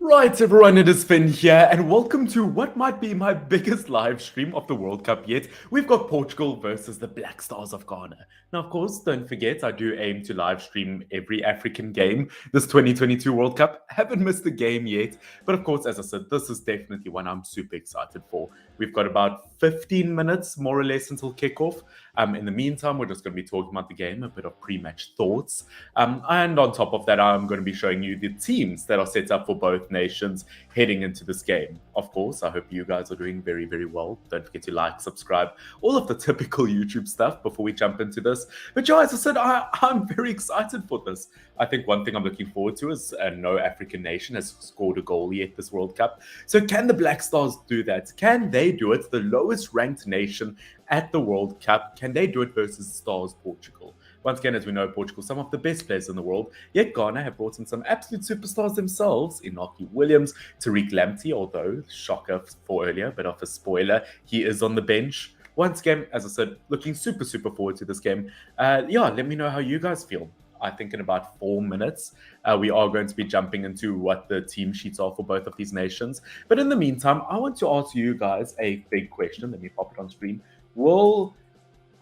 Right, everyone, it is Finn here, and welcome to what might be my biggest live stream of the World Cup yet. We've got Portugal versus the Black Stars of Ghana. Now, of course, don't forget, I do aim to live stream every African game this 2022 World Cup. Haven't missed a game yet, but of course, as I said, this is definitely one I'm super excited for. We've got about 15 minutes, more or less, until kickoff. In the meantime, we're just going to be talking about the game, a bit of pre-match thoughts. And on top of that, I'm going to be showing you the teams that are set up for both nations heading into this game. Of course, I hope you guys are doing very, very well. Don't forget to like, subscribe, all of the typical YouTube stuff before we jump into this. But yeah, as I said, I'm very excited for this. I think one thing I'm looking forward to is no African nation has scored a goal yet this World Cup. So can the Black Stars do that? Can they do it? The lowest ranked nation at the World Cup. Can they do it versus Stars Portugal? Once again, as we know, Portugal, some of the best players in the world, yet Ghana have brought in some absolute superstars themselves. Inaki Williams, Tariq Lamptey, although, shocker for earlier, but off a spoiler, he is on the bench. Once again, as I said, looking super, super forward to this game. Let me know how you guys feel. I think in about 4 minutes, we are going to be jumping into what the team sheets are for both of these nations. But in the meantime, I want to ask you guys a big question. Let me pop it on screen. Will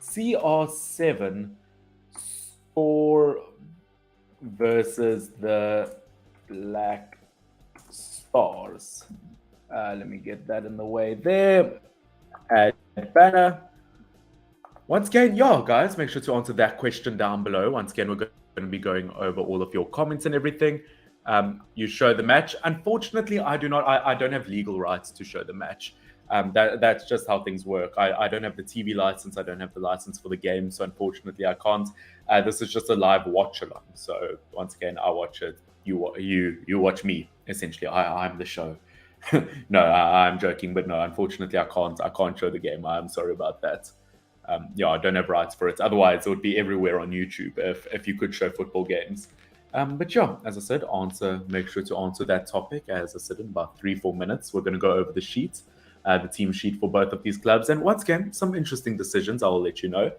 CR7 score versus the Black Stars? Let me get that in the way there. Add banner. Once again, guys, make sure to answer that question down below. Once again, we're going to be going over all of your comments and everything. You show the match. Unfortunately, I don't have legal rights to show the match. That's just how things work. I don't have the TV license. I don't have the license for the game. So unfortunately, I can't. This is just a live watch along. So once again, I watch it. You watch me. Essentially, I'm the show. No, I'm joking. But no, unfortunately, I can't show the game. I'm sorry about that. I don't have rights for it. Otherwise, it would be everywhere on YouTube if you could show football games. But yeah, as I said, make sure to answer that topic. As I said, in about 3-4 minutes, we're going to go over the sheet. The team sheet for both of these clubs. And once again, some interesting decisions, I'll let you know.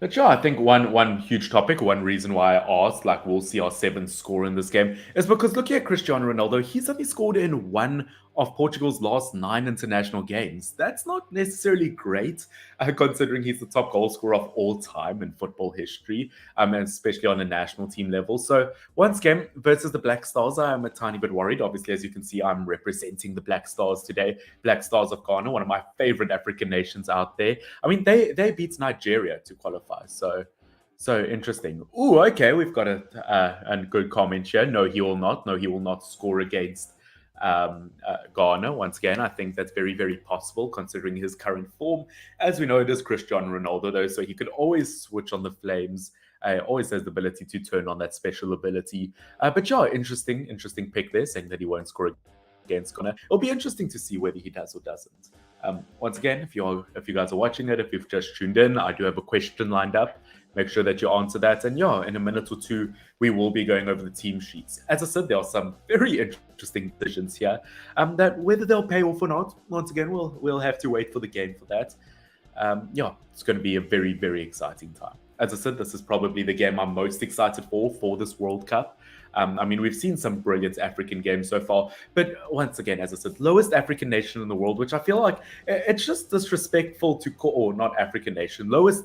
But yeah, I think one huge topic, one reason why I asked, like, we'll see our 7th score in this game, is because looking at Cristiano Ronaldo, he's only scored in one of Portugal's last 9 international games. That's not necessarily great, considering he's the top goal scorer of all time in football history, and especially on a national team level. So once again, versus the Black Stars, I am a tiny bit worried. Obviously, as you can see, I'm representing the Black Stars today. Black Stars of Ghana, one of my favorite African nations out there. I mean, they beat Nigeria to qualify. So interesting. Oh, okay. We've got a good comment here. No, he will not. No, he will not score against Ghana. Once again, I think that's very, very possible considering his current form. As we know, it is Cristiano Ronaldo, though, so he could always switch on the flames. Always has the ability to turn on that special ability. But yeah, interesting pick there, saying that he won't score against Ghana. It'll be interesting to see whether he does or doesn't. Once again, if you guys are watching it, if you've just tuned in, I do have a question lined up. Make sure that you answer that. And yeah, in a minute or two, we will be going over the team sheets. As I said, there are some very interesting decisions here. That whether they'll pay off or not, once again, we'll have to wait for the game for that. It's going to be a very, very exciting time. As I said, this is probably the game I'm most excited for this World Cup. I mean, we've seen some brilliant African games so far, but once again, as I said, lowest African nation in the world, which I feel like it's just disrespectful to call, or not African nation, lowest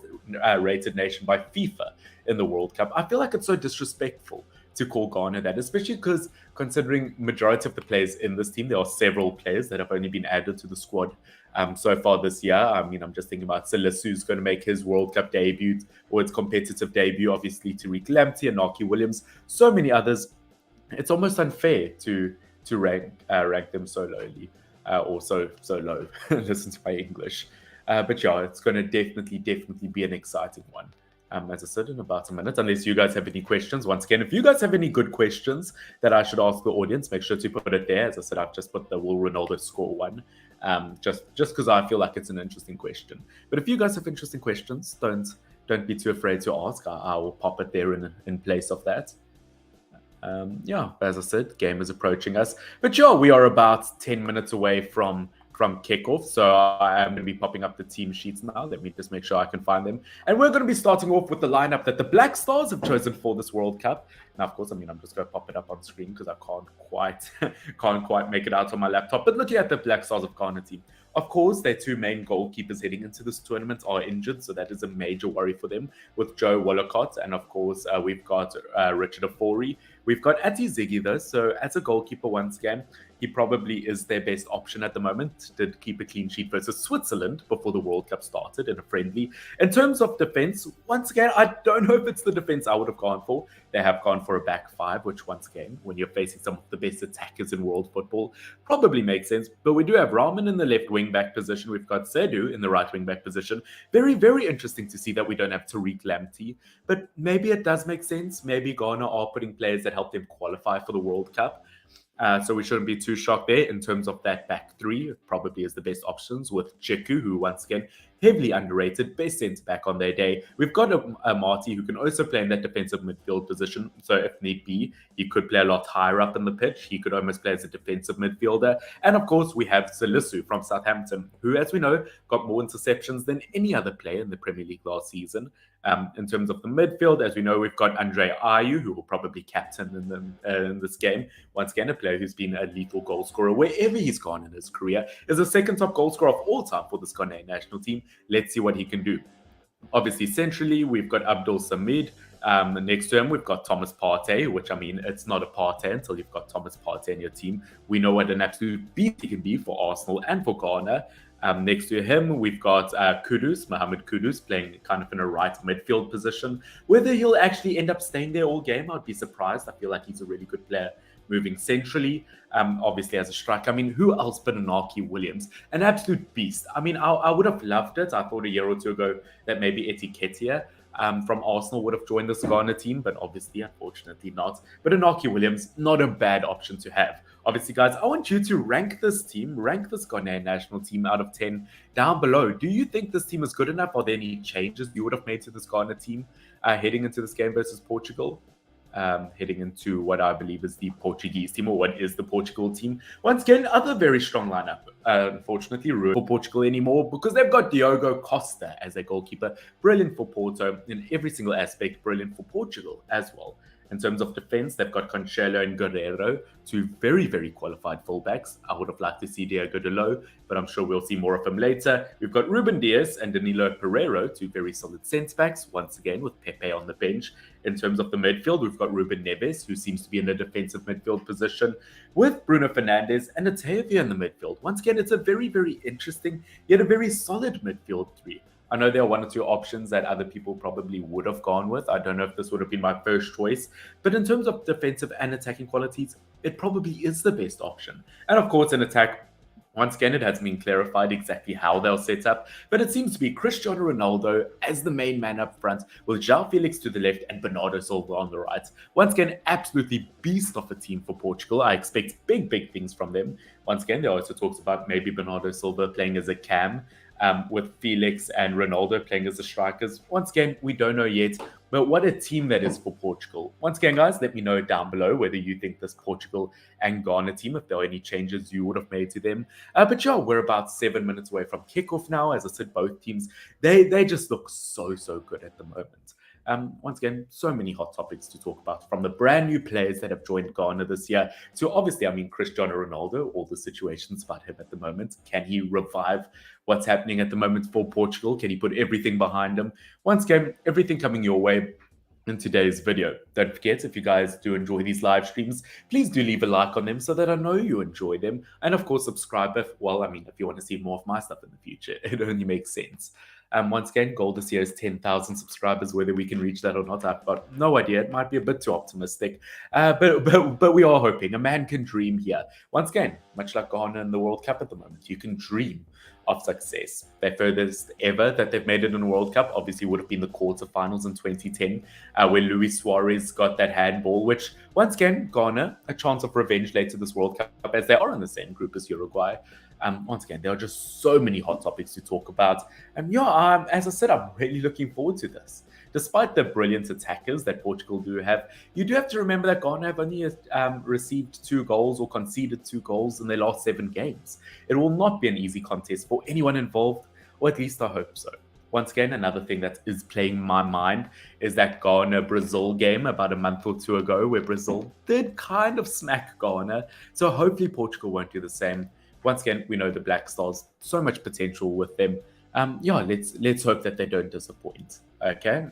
rated nation by FIFA in the World Cup. I feel like it's so disrespectful to call Ghana that, especially because considering majority of the players in this team, there are several players that have only been added to the squad so far this year. I mean, I'm just thinking about Salisu, who's going to make his World Cup debut or its competitive debut. Obviously, Tariq Lamptey and Inaki Williams, so many others. It's almost unfair to rank them so lowly or so low. Listen to my English. But yeah, it's going to definitely be an exciting one. As I said, in about a minute, unless you guys have any questions. Once again, if you guys have any good questions that I should ask the audience, make sure to put it there. As I said, I've just put the will Ronaldo score one, just because I feel like it's an interesting question. But if you guys have interesting questions, don't be too afraid to ask. I will pop it there in place of that. As I said, game is approaching us. But yeah, we are about 10 minutes away from from kickoff. So I am going to be popping up the team sheets now. Let me just make sure I can find them. And we're going to be starting off with the lineup that the Black Stars have chosen for this World Cup. Now, of course, I'm just going to pop it up on screen because I can't quite make it out on my laptop. But looking at the Black Stars of Ghana team, of course, their two main goalkeepers heading into this tournament are injured, so that is a major worry for them with Joe Walcott. And of course, we've got Richard Afori. We've got Ati Ziggy, though. So as a goalkeeper, once again, he probably is their best option at the moment. Did keep a clean sheet versus Switzerland before the World Cup started in a friendly. In terms of defense, once again, I don't know if it's the defense I would have gone for. They have gone for a back five, which once again, when you're facing some of the best attackers in world football, probably makes sense. But we do have Rahman in the left wing back position. We've got Sedu in the right wing back position. Very, very interesting to see that we don't have Tariq Lamptey. But maybe it does make sense. Maybe Ghana are putting players that help them qualify for the World Cup. So we shouldn't be too shocked there in terms of that back three. It probably is the best options with Chiku, who once again, heavily underrated, best centre back on their day. We've got a Marty who can also play in that defensive midfield position. So if need be, he could play a lot higher up in the pitch. He could almost play as a defensive midfielder. And of course, we have Salisu from Southampton, who, as we know, got more interceptions than any other player in the Premier League last season. In terms of the midfield, as we know, we've got Andre Ayew, who will probably captain in this game. Once again, a player who's been a lethal goal scorer wherever he's gone in his career. Is the second top goal scorer of all time for this Ghanaian national team. Let's see what he can do. Obviously, centrally, we've got Abdul Samid. Next to him, we've got Thomas Partey, which, it's not a Partey until you've got Thomas Partey in your team. We know what an absolute beast he can be for Arsenal and for Ghana. Next to him, we've got Mohammed Kudus, playing kind of in a right midfield position. Whether he'll actually end up staying there all game, I'd be surprised. I feel like he's a really good player moving centrally. Obviously, as a striker, who else but Inaki Williams? An absolute beast. I would have loved it. I thought a year or two ago that maybe Etiketia from Arsenal would have joined this Ghana team, but obviously, unfortunately not. But Inaki Williams, not a bad option to have. Obviously, guys, I want you to rank this Ghanaian national team out of 10 down below. Do you think this team is good enough? Are there any changes you would have made to this Ghana team heading into this game versus Portugal? Heading into what I believe is the Portuguese team, or what is the Portugal team. Once again, other very strong lineup. Unfortunately, ruined for Portugal anymore because they've got Diogo Costa as their goalkeeper. Brilliant for Porto in every single aspect. Brilliant for Portugal as well. In terms of defense, they've got Cancelo and Guerreiro, two very, very qualified fullbacks. I would have liked to see Diego Dalot, but I'm sure we'll see more of him later. We've got Ruben Dias and Danilo Pereiro, two very solid centre-backs, once again with Pepe on the bench. In terms of the midfield, we've got Ruben Neves, who seems to be in a defensive midfield position, with Bruno Fernandes and Atavia in the midfield. Once again, it's a very, very interesting, yet a very solid midfield three. I know there are one or two options that other people probably would have gone with. I don't know if this would have been my first choice. But in terms of defensive and attacking qualities, it probably is the best option. And of course, in attack, once again, it hasn't been clarified exactly how they'll set up, but it seems to be Cristiano Ronaldo as the main man up front, with João Felix to the left and Bernardo Silva on the right. Once again, absolutely beast of a team for Portugal. I expect big, big things from them. Once again, there also talks about maybe Bernardo Silva playing as a cam, with Felix and Ronaldo playing as the strikers. Once again, we don't know yet, but what a team that is for Portugal. Once again, guys, let me know down below whether you think this Portugal and Ghana team, if there are any changes you would have made to them. But yeah, we're about 7 minutes away from kickoff now. As I said, both teams, they just look so, so good at the moment. Once again, so many hot topics to talk about, from the brand new players that have joined Ghana this year to obviously, Cristiano Ronaldo, all the situations about him at the moment. Can he revive what's happening at the moment for Portugal? Can he put everything behind him? Once again, everything coming your way in today's video. Don't forget, if you guys do enjoy these live streams, please do leave a like on them so that I know you enjoy them. And of course, subscribe if you want to see more of my stuff in the future. It only makes sense. Once again, goal this year is 10,000 subscribers. Whether we can reach that or not, I've got no idea. It might be a bit too optimistic, but we are hoping. A man can dream here. Once again, much like Ghana in the World Cup at the moment, you can dream of success. Their furthest ever that they've made it in the World Cup obviously would have been the quarterfinals in 2010, where Luis Suarez got that handball, which once again, Ghana, a chance of revenge later this World Cup, as they are in the same group as Uruguay. Once again, there are just so many hot topics to talk about. And as I said, I'm really looking forward to this. despite the brilliant attackers that Portugal do have, you do have to remember that Ghana have only received 2 goals or conceded 2 goals in their last 7 games. It will not be an easy contest for anyone involved, or at least I hope so. Once again, another thing that is playing my mind is that Ghana-Brazil game about a month or 2 ago, where Brazil did kind of smack Ghana. So hopefully Portugal won't do the same. Once again, we know the Black Stars, so much potential with them. Let's hope that they don't disappoint. Okay,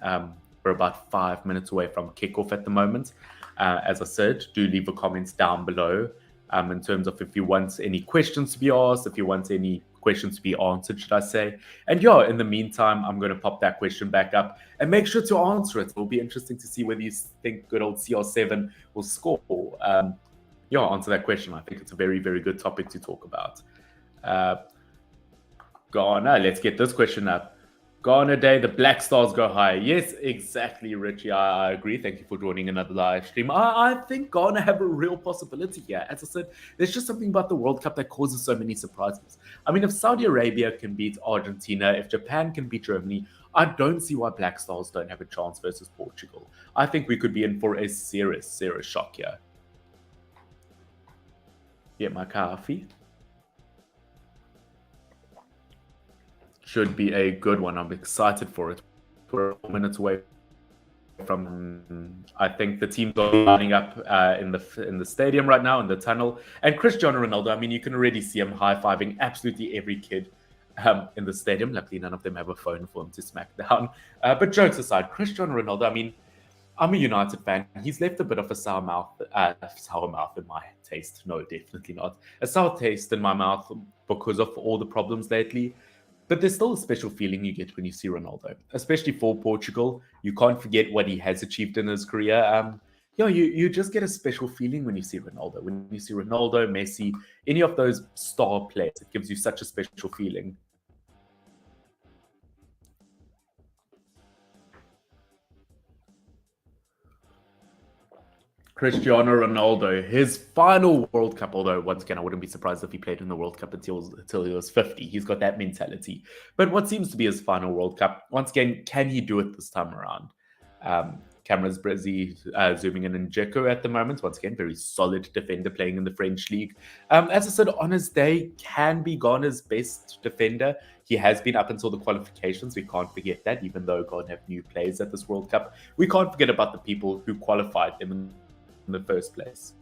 we're about 5 minutes away from kickoff at the moment. As I said, do leave a comment down below in terms of if you want any questions to be asked, if you want any questions to be answered, should I say. And in the meantime, I'm going to pop that question back up and make sure to answer it. It'll be interesting to see whether you think good old CR7 will score. Answer that question. I think it's a very, very good topic to talk about. Ghana, let's get this question up. Ghana Day, the Black Stars go high. Yes, exactly, Richie. I agree. Thank you for joining another live stream. I think Ghana have a real possibility here. As I said, there's just something about the World Cup that causes so many surprises. I mean, if Saudi Arabia can beat Argentina, if Japan can beat Germany, I don't see why Black Stars don't have a chance versus Portugal. I think we could be in for a serious, serious shock here. Get my coffee. Should be a good one. I'm excited for it. We're 4 minutes away from. I think the teams are lining up in the stadium right now in the tunnel. And Cristiano Ronaldo. I mean, you can already see him high-fiving absolutely every kid in the stadium. Luckily, none of them have a phone for him to smack down. But jokes aside, Cristiano Ronaldo. I mean, I'm a United fan. He's left a bit of a sour mouth in my taste. No, definitely not. A sour taste in my mouth because of all the problems lately. But there's still a special feeling you get when you see Ronaldo, especially for Portugal. You can't forget what he has achieved in his career. You just get a special feeling when you see Ronaldo. When you see Ronaldo, Messi, any of those star players, it gives you such a special feeling. Cristiano Ronaldo, his final World Cup, although once again, I wouldn't be surprised if he played in the World Cup until he was 50. He's got that mentality. But what seems to be his final World Cup, once again, can he do it this time around? Camera's busy zooming in Dzeko at the moment. Once again, very solid defender playing in the French league. As I said, on his day, can be Ghana's best defender. He has been up until the qualifications. We can't forget that, even though Ghana have new players at this World Cup. We can't forget about the people who qualified them in the first place.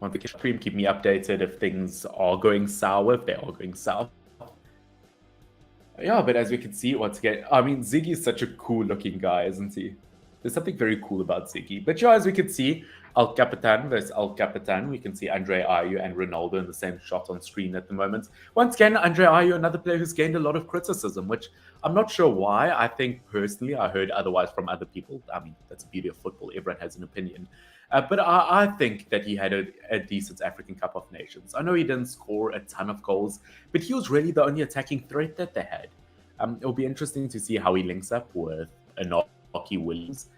On the stream, keep me updated if things are going sour, if they are going south. But as we can see, once again, I mean, Ziggy is such a cool looking guy, isn't he? There's something very cool about Ziggy. But as we can see, El Capitan versus El Capitan. We can see Andre Ayew and Ronaldo in the same shot on screen at the moment. Once again, Andre Ayew, another player who's gained a lot of criticism, which I'm not sure why. I think personally, I heard otherwise from other people. I mean, that's the beauty of football. Everyone has an opinion. But I think that he had a decent African Cup of Nations. I know he didn't score a ton of goals, but he was really the only attacking threat that they had. It'll be interesting to see how he links up with Inaki Williams,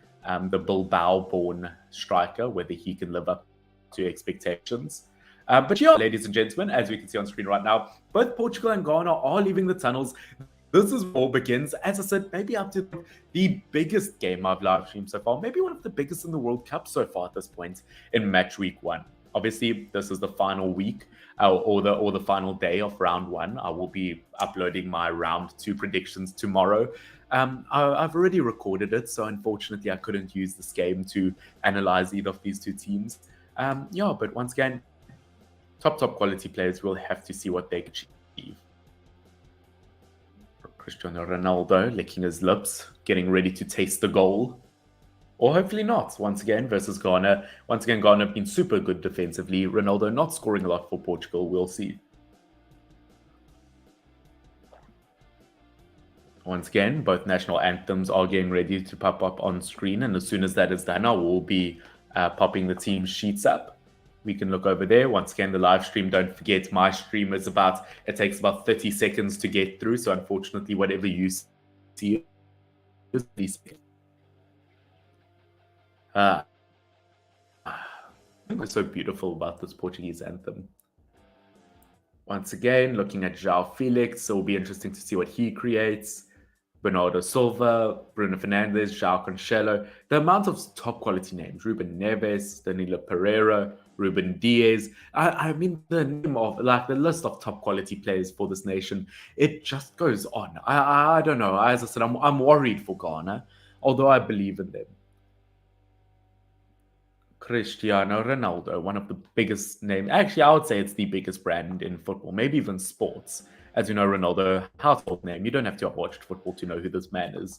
the Bilbao-born striker, whether he can live up to expectations. But ladies and gentlemen, as we can see on screen right now, both Portugal and Ghana are leaving the tunnels. This is where all begins. As I said, maybe up to the biggest game I've live streamed so far, maybe one of the biggest in the World Cup so far at this point in match week 1. Obviously, this is the final week or the final day of round 1. I will be uploading my round 2 predictions tomorrow. I've already recorded it, so unfortunately I couldn't use this game to analyze either of these two teams. But once again, top quality players will have to see what they can achieve. Cristiano Ronaldo licking his lips, getting ready to taste the goal. Or hopefully not, once again, versus Ghana. Once again, Ghana have been super good defensively. Ronaldo not scoring a lot for Portugal. We'll see. Once again, both national anthems are getting ready to pop up on screen. And as soon as that is done, I will be popping the team sheets up. We can look over there. Once again, the live stream, don't forget, my stream is it takes about 30 seconds to get through. So unfortunately, whatever you see is 30 seconds. What's so beautiful about this Portuguese anthem? Once again, looking at Joao Felix, so it'll be interesting to see what he creates. Bernardo Silva, Bruno Fernandes, Joao Cancelo. The amount of top quality names: Ruben Neves, Danilo Pereira, Ruben Diaz. I mean, the name of like the list of top quality players for this nation. It just goes on. I don't know. As I said, I'm worried for Ghana, although I believe in them. Cristiano Ronaldo, one of the biggest names. Actually, I would say it's the biggest brand in football, maybe even sports. As you know, Ronaldo, household name. You don't have to have watched football to know who this man is.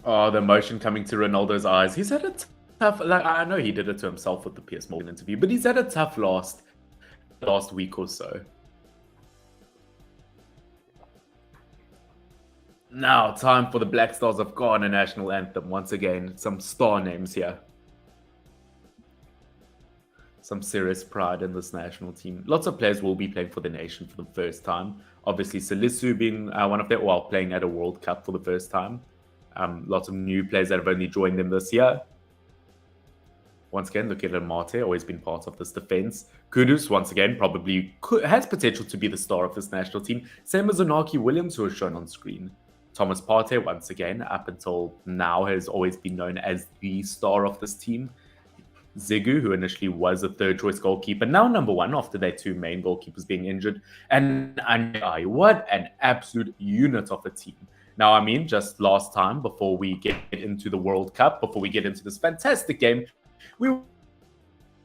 Oh, the emotion coming to Ronaldo's eyes. He's had a tough. Like I know he did it to himself with the PS Morgan interview, but he's had a tough last week or so. Now, time for the Black Stars of Ghana national anthem. Once again, some star names here. Some serious pride in this national team. Lots of players will be playing for the nation for the first time. Obviously, Salisu being one of them, while playing at a World Cup for the first time. Lots of new players that have only joined them this year. Once again, look at Mate, always been part of this defense. Kudus, once again, probably has potential to be the star of this national team. Same as Inaki Williams, who is shown on screen. Thomas Partey, once again, up until now, has always been known as the star of this team. Zigu, who initially was a third-choice goalkeeper, now number one after their two main goalkeepers being injured. And Anjay, what an absolute unit of a team. Now, I mean, just last time, before we get into the World Cup, before we get into this fantastic game, we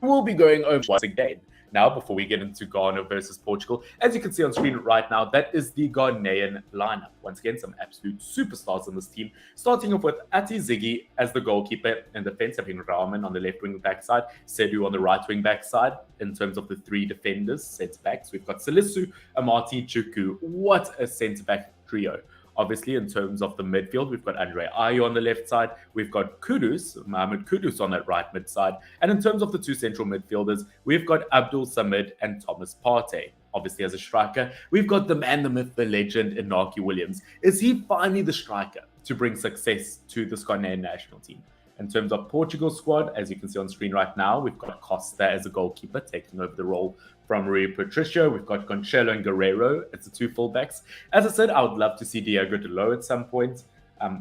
will be going over once again. Now, before we get into Ghana versus Portugal, as you can see on screen right now, that is the Ghanaian lineup. Once again, some absolute superstars in this team. Starting off with Ati Ziggy as the goalkeeper in defense, having Rahman on the left wing back side, Sedu on the right wing back side. In terms of the three defenders, centre backs, we've got Salisu, Amati, Chuku. What a centre back trio. Obviously, in terms of the midfield, we've got Andre Ayew on the left side. We've got Kudus, Mohammed Kudus on that right mid side. And in terms of the two central midfielders, we've got Abdul Samid and Thomas Partey. Obviously, as a striker, we've got the man, the myth, the legend, Inaki Williams. Is he finally the striker to bring success to this Ghanaian national team? In terms of Portugal's squad, as you can see on screen right now, we've got Costa as a goalkeeper taking over the role from Rui Patricio. We've got Cancelo and Guerreiro as the two fullbacks. As I said, I would love to see Diego Dalot at some point.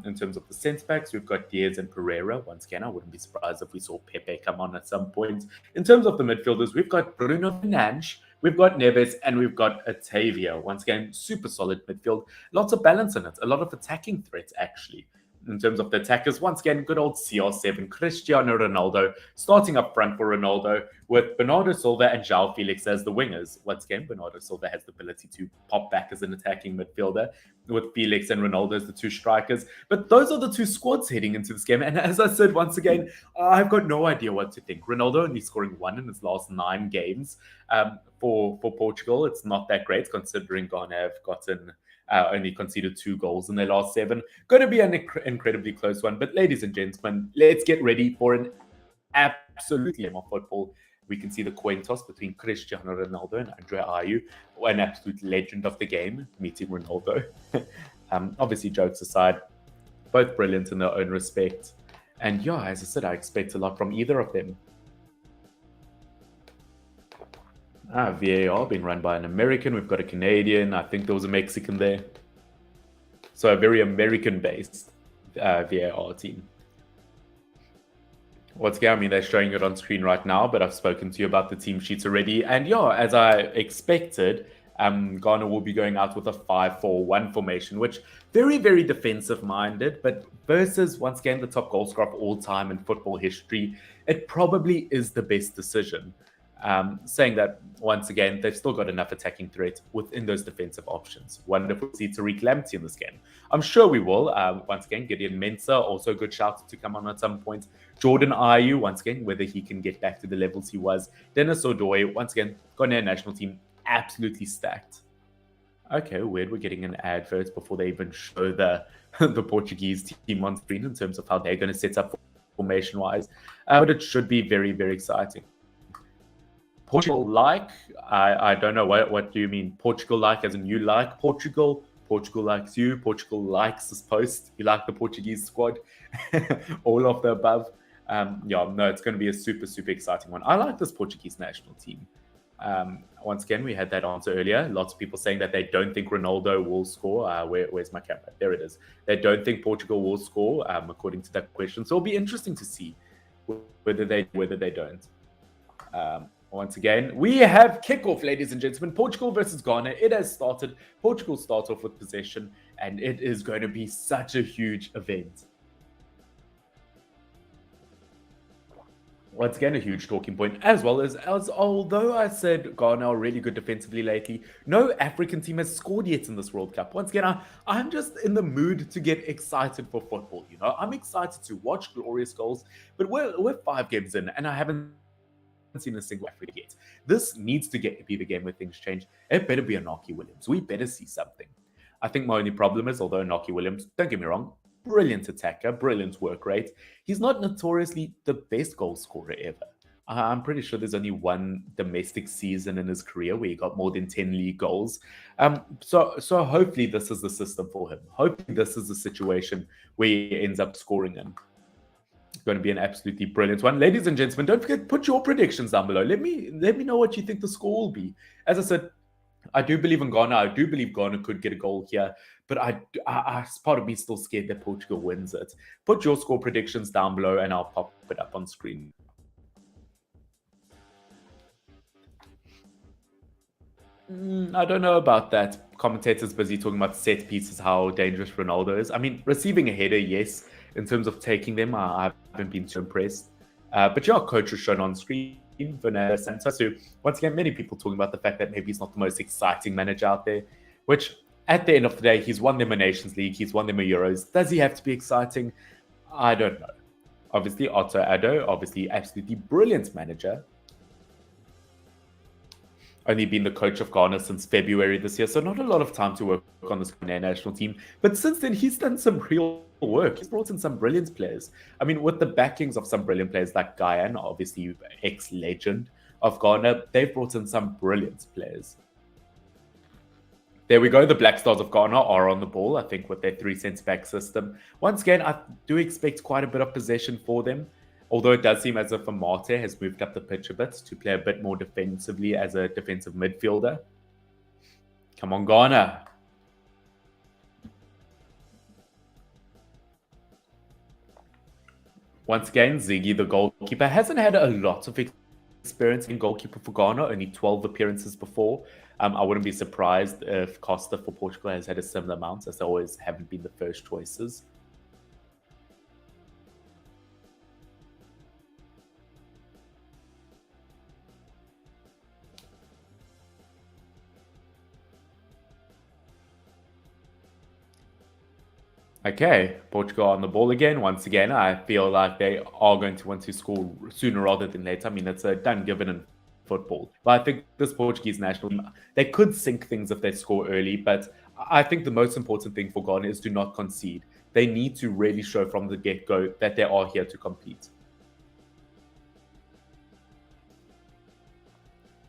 In terms of the centre backs, we've got Diaz and Pereira. Once again, I wouldn't be surprised if we saw Pepe come on at some point. In terms of the midfielders, we've got Bruno Fernandes, we've got Neves, and we've got Otavio. Once again, super solid midfield. Lots of balance in it. A lot of attacking threats, actually. In terms of the attackers, once again, good old CR7, Cristiano Ronaldo, starting up front for Ronaldo with Bernardo Silva and Joao Felix as the wingers. Once again, Bernardo Silva has the ability to pop back as an attacking midfielder with Felix and Ronaldo as the two strikers. But those are the two squads heading into this game. And as I said, once again, I've got no idea what to think. Ronaldo only scoring one in his last 9 games for Portugal. It's not that great considering Ghana have gotten... only conceded 2 goals in their last 7. Going to be an incredibly close one. But ladies and gentlemen, let's get ready for an absolute game of football. We can see the coin toss between Cristiano Ronaldo and Andre Ayew, an absolute legend of the game, meeting Ronaldo. Obviously, jokes aside, both brilliant in their own respect. And yeah, as I said, I expect a lot from either of them. VAR being run by an American. We've got a Canadian. I think there was a Mexican there. So a very American-based VAR team. Once again, I mean, they're showing it on screen right now, but I've spoken to you about the team sheets already. And yeah, as I expected, Ghana will be going out with a 5-4-1 formation, which very, very defensive-minded, but versus, once again, the top goal scorer of all time in football history, it probably is the best decision. Saying that, once again, they've still got enough attacking threat within those defensive options. Wonder if we'll see Tariq Lamptey in this game. I'm sure we will. Once again, Gideon Mensah, also a good shout to come on at some point. Jordan Ayew, once again, whether he can get back to the levels he was. Dennis Odoi, once again, Ghanaian national team, absolutely stacked. Okay, weird. We're getting an advert before they even show the Portuguese team on screen in terms of how they're going to set up formation-wise. But it should be very, very exciting. Portugal-like? I don't know. What do you mean? Portugal-like as in you like Portugal? Portugal likes you. Portugal likes this post. You like the Portuguese squad. All of the above. Yeah, no, it's going to be a super, super exciting one. I like this Portuguese national team. Once again, we had that answer earlier. Lots of people saying that they don't think Ronaldo will score. Where's my camera? There it is. They don't think Portugal will score, according to that question. So it'll be interesting to see whether they don't. Once again, we have kickoff, ladies and gentlemen. Portugal versus Ghana. It has started. Portugal starts off with possession, and it is going to be such a huge event. Once again, a huge talking point, as well as although I said Ghana are really good defensively lately, no African team has scored yet in this World Cup. Once again, I'm just in the mood to get excited for football. You know, I'm excited to watch glorious goals, but we're 5 games in, and I haven't seen a single African yet. This needs to be the game where things change. It better be Inaki Williams. We better see something. I think my only problem is, although Inaki Williams, don't get me wrong, brilliant attacker, brilliant work rate, he's not notoriously the best goal scorer ever. I'm pretty sure there's only one domestic season in his career where he got more than 10 league goals. So hopefully this is the system for him. Hopefully this is the situation where he ends up scoring in. It's going to be an absolutely brilliant one. Ladies and gentlemen, don't forget, put your predictions down below. Let me know what you think the score will be. As I said, I do believe in Ghana. I do believe Ghana could get a goal here, but I part of me still scared that Portugal wins it. Put your score predictions down below, and I'll pop it up on screen. I don't know about that. Commentators busy talking about set pieces, how dangerous Ronaldo is. I mean, receiving a header, yes. In terms of taking them, I haven't been too impressed. But yeah, coach was shown on screen, Bernardo Silva. So once again, many people talking about the fact that maybe he's not the most exciting manager out there, which at the end of the day, he's won them a Nations League, he's won them a Euros. Does he have to be exciting? I don't know. Obviously, Otto Addo, obviously absolutely brilliant manager. Only been the coach of Ghana since February this year, so not a lot of time to work on this Ghanaian national team. But since then, he's done some real work. He's brought in some brilliant players. I mean, with the backings of some brilliant players like Guyana, obviously ex-legend of Ghana, they've brought in some brilliant players. There we go. The Black Stars of Ghana are on the ball, I think, with their 3 centre-back system. Once again, I do expect quite a bit of possession for them. Although it does seem as if Partey has moved up the pitch a bit to play a bit more defensively as a defensive midfielder. Come on, Ghana. Once again, Ziggy, the goalkeeper, hasn't had a lot of experience in goalkeeper for Ghana, only 12 appearances before. I wouldn't be surprised if Costa for Portugal has had a similar amount, as they always haven't been the first choices. Okay, Portugal on the ball again. Once again, I feel like they are going to want to score sooner rather than later. I mean, it's a done given in football. But I think this Portuguese national team, they could sink things if they score early. But I think the most important thing for Ghana is to not concede. They need to really show from the get-go that they are here to compete.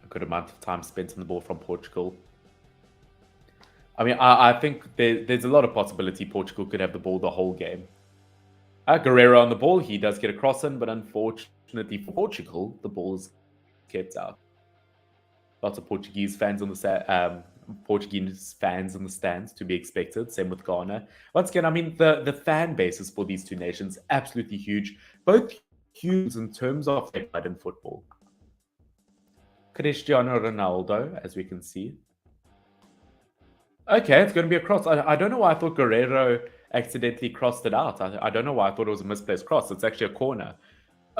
A good amount of time spent on the ball from Portugal. I mean, I think there's a lot of possibility Portugal could have the ball the whole game. Guerrero on the ball, he does get a cross in, but unfortunately for Portugal, the ball is kept out. Lots of Portuguese fans on the stands to be expected. Same with Ghana. Once again, I mean, the fan bases for these two nations absolutely huge. Both huge in terms of their pride in football. Cristiano Ronaldo, as we can see. Okay, it's going to be a cross. I don't know why I thought Guerrero accidentally crossed it out. I don't know why I thought it was a misplaced cross. It's actually a corner.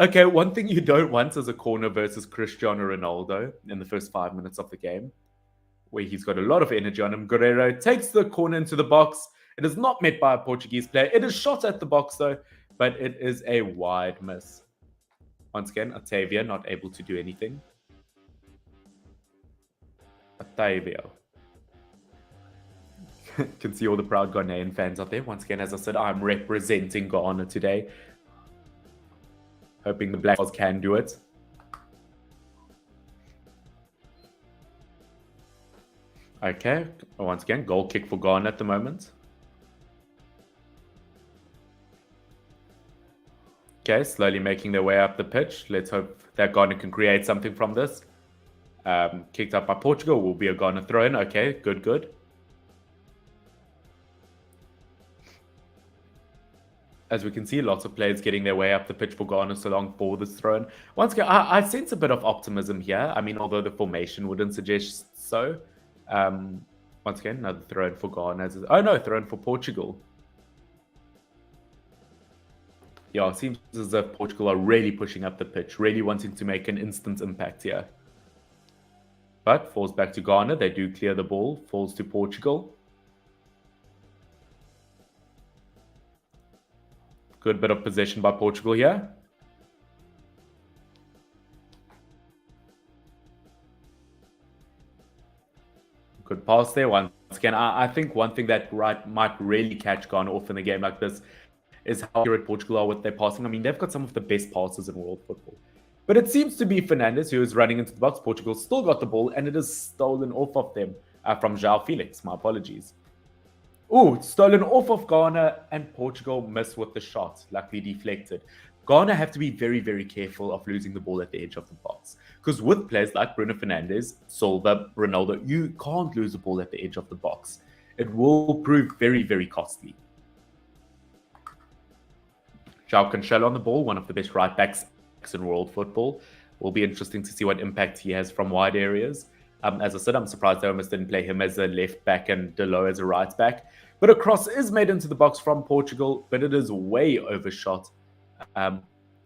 Okay, one thing you don't want is a corner versus Cristiano Ronaldo in the first 5 minutes of the game, where he's got a lot of energy on him. Guerrero takes the corner into the box. It is not met by a Portuguese player. It is shot at the box, though, but it is a wide miss. Once again, Otavio not able to do anything. Otavio. Can see all the proud Ghanaian fans out there. Once again, as I said, I'm representing Ghana today. Hoping the Black Stars can do it. Okay, once again, goal kick for Ghana at the moment. Okay, slowly making their way up the pitch. Let's hope that Ghana can create something from this. Kicked up by Portugal, will be a Ghana throw in. Okay, good. As we can see, lots of players getting their way up the pitch for Ghana so long for this throw in. Once again, I sense a bit of optimism here. I mean, although the formation wouldn't suggest so. Once again, another throw in for Ghana. Oh no, throw in for Portugal. Yeah, it seems as if Portugal are really pushing up the pitch, really wanting to make an instant impact here. But falls back to Ghana. They do clear the ball. Falls to Portugal. Good bit of possession by Portugal here. Good pass there. Once again, I think one thing that might really catch Ghana off in a game like this is how accurate Portugal are with their passing. I mean, they've got some of the best passes in world football. But it seems to be Fernandes who is running into the box. Portugal still got the ball, and it is stolen off of them from Joao Felix. My apologies. Oh, stolen off of Ghana, and Portugal missed with the shot, luckily deflected. Ghana have to be very, very careful of losing the ball at the edge of the box. Because with players like Bruno Fernandes, Silva, Ronaldo, you can't lose the ball at the edge of the box. It will prove very, very costly. Joao Cancelo on the ball, one of the best right backs in world football. Will be interesting to see what impact he has from wide areas. As I said, I'm surprised they almost didn't play him as a left back and Delo as a right back. But a cross is made into the box from Portugal, but it is way overshot. And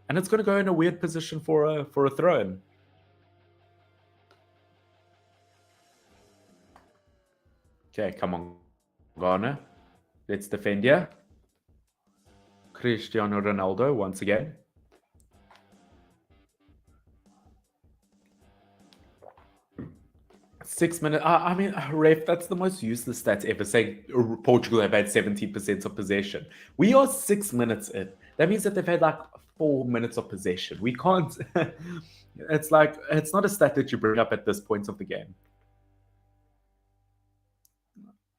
it's going to go in a weird position for a throw-in. Okay, come on, Ghana. Let's defend here. Cristiano Ronaldo once again. Six minutes. I mean, ref, that's the most useless stats ever. Saying Portugal have had 70% of possession. We are 6 minutes in. That means that they've had like 4 minutes of possession. We can't. It's like, it's not a stat that you bring up at this point of the game.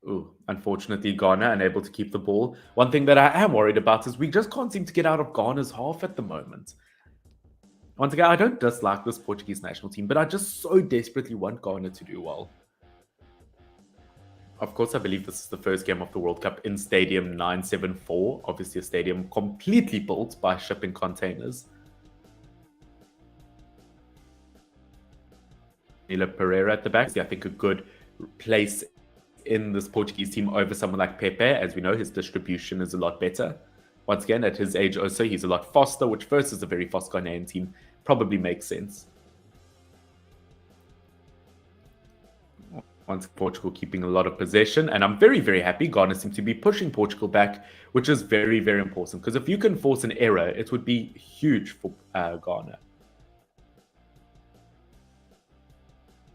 Ooh, unfortunately, Ghana unable to keep the ball. One thing that I am worried about is we just can't seem to get out of Ghana's half at the moment. Once again, I don't dislike this Portuguese national team, but I just so desperately want Ghana to do well. Of course, I believe this is the first game of the World Cup in Stadium 974. Obviously, a stadium completely built by shipping containers. Nila Pereira at the back. I think a good place in this Portuguese team over someone like Pepe. As we know, his distribution is a lot better. Once again, at his age also, he's a lot faster, which first is a very fast Ghanaian team. Probably makes sense. Once Portugal keeping a lot of possession, and I'm very, very happy. Ghana seem to be pushing Portugal back, which is very, very important, because if you can force an error, it would be huge for Ghana.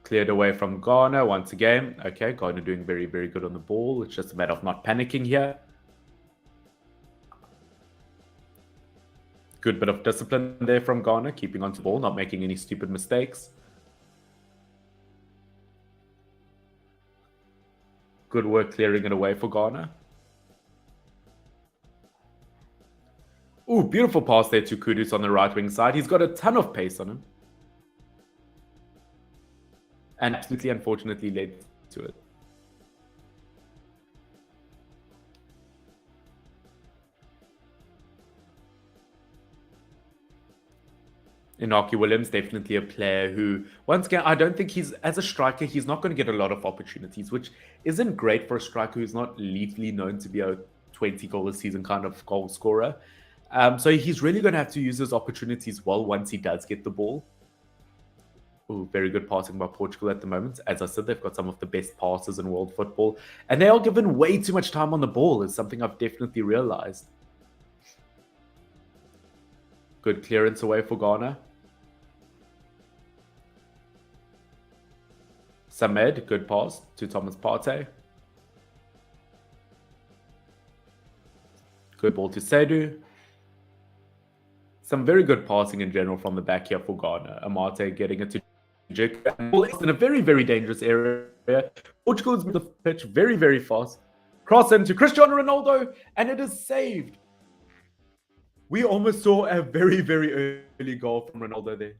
Cleared away from Ghana once again. Okay, Ghana doing very, very good on the ball. It's just a matter of not panicking here. Good bit of discipline there from Ghana, keeping onto the ball, not making any stupid mistakes. Good work clearing it away for Ghana. Ooh, beautiful pass there to Kudus on the right wing side. He's got a ton of pace on him. And absolutely, unfortunately, led to it. Inaki Williams, definitely a player who, once again, I don't think he's, as a striker, he's not going to get a lot of opportunities, which isn't great for a striker who's not lethally known to be a 20-goal a season kind of goal scorer. So he's really going to have to use his opportunities well once he does get the ball. Ooh, very good passing by Portugal at the moment. As I said, they've got some of the best passes in world football. And they are given way too much time on the ball, is something I've definitely realized. Good clearance away for Ghana. Samed, good pass to Thomas Partey. Good ball to Seydou. Some very good passing in general from the back here for Ghana. Amate getting it to Ball is in a very, very dangerous area. Portugal is moving the pitch very, very fast. Cross into Cristiano Ronaldo, and it is saved. We almost saw a very, very early goal from Ronaldo there.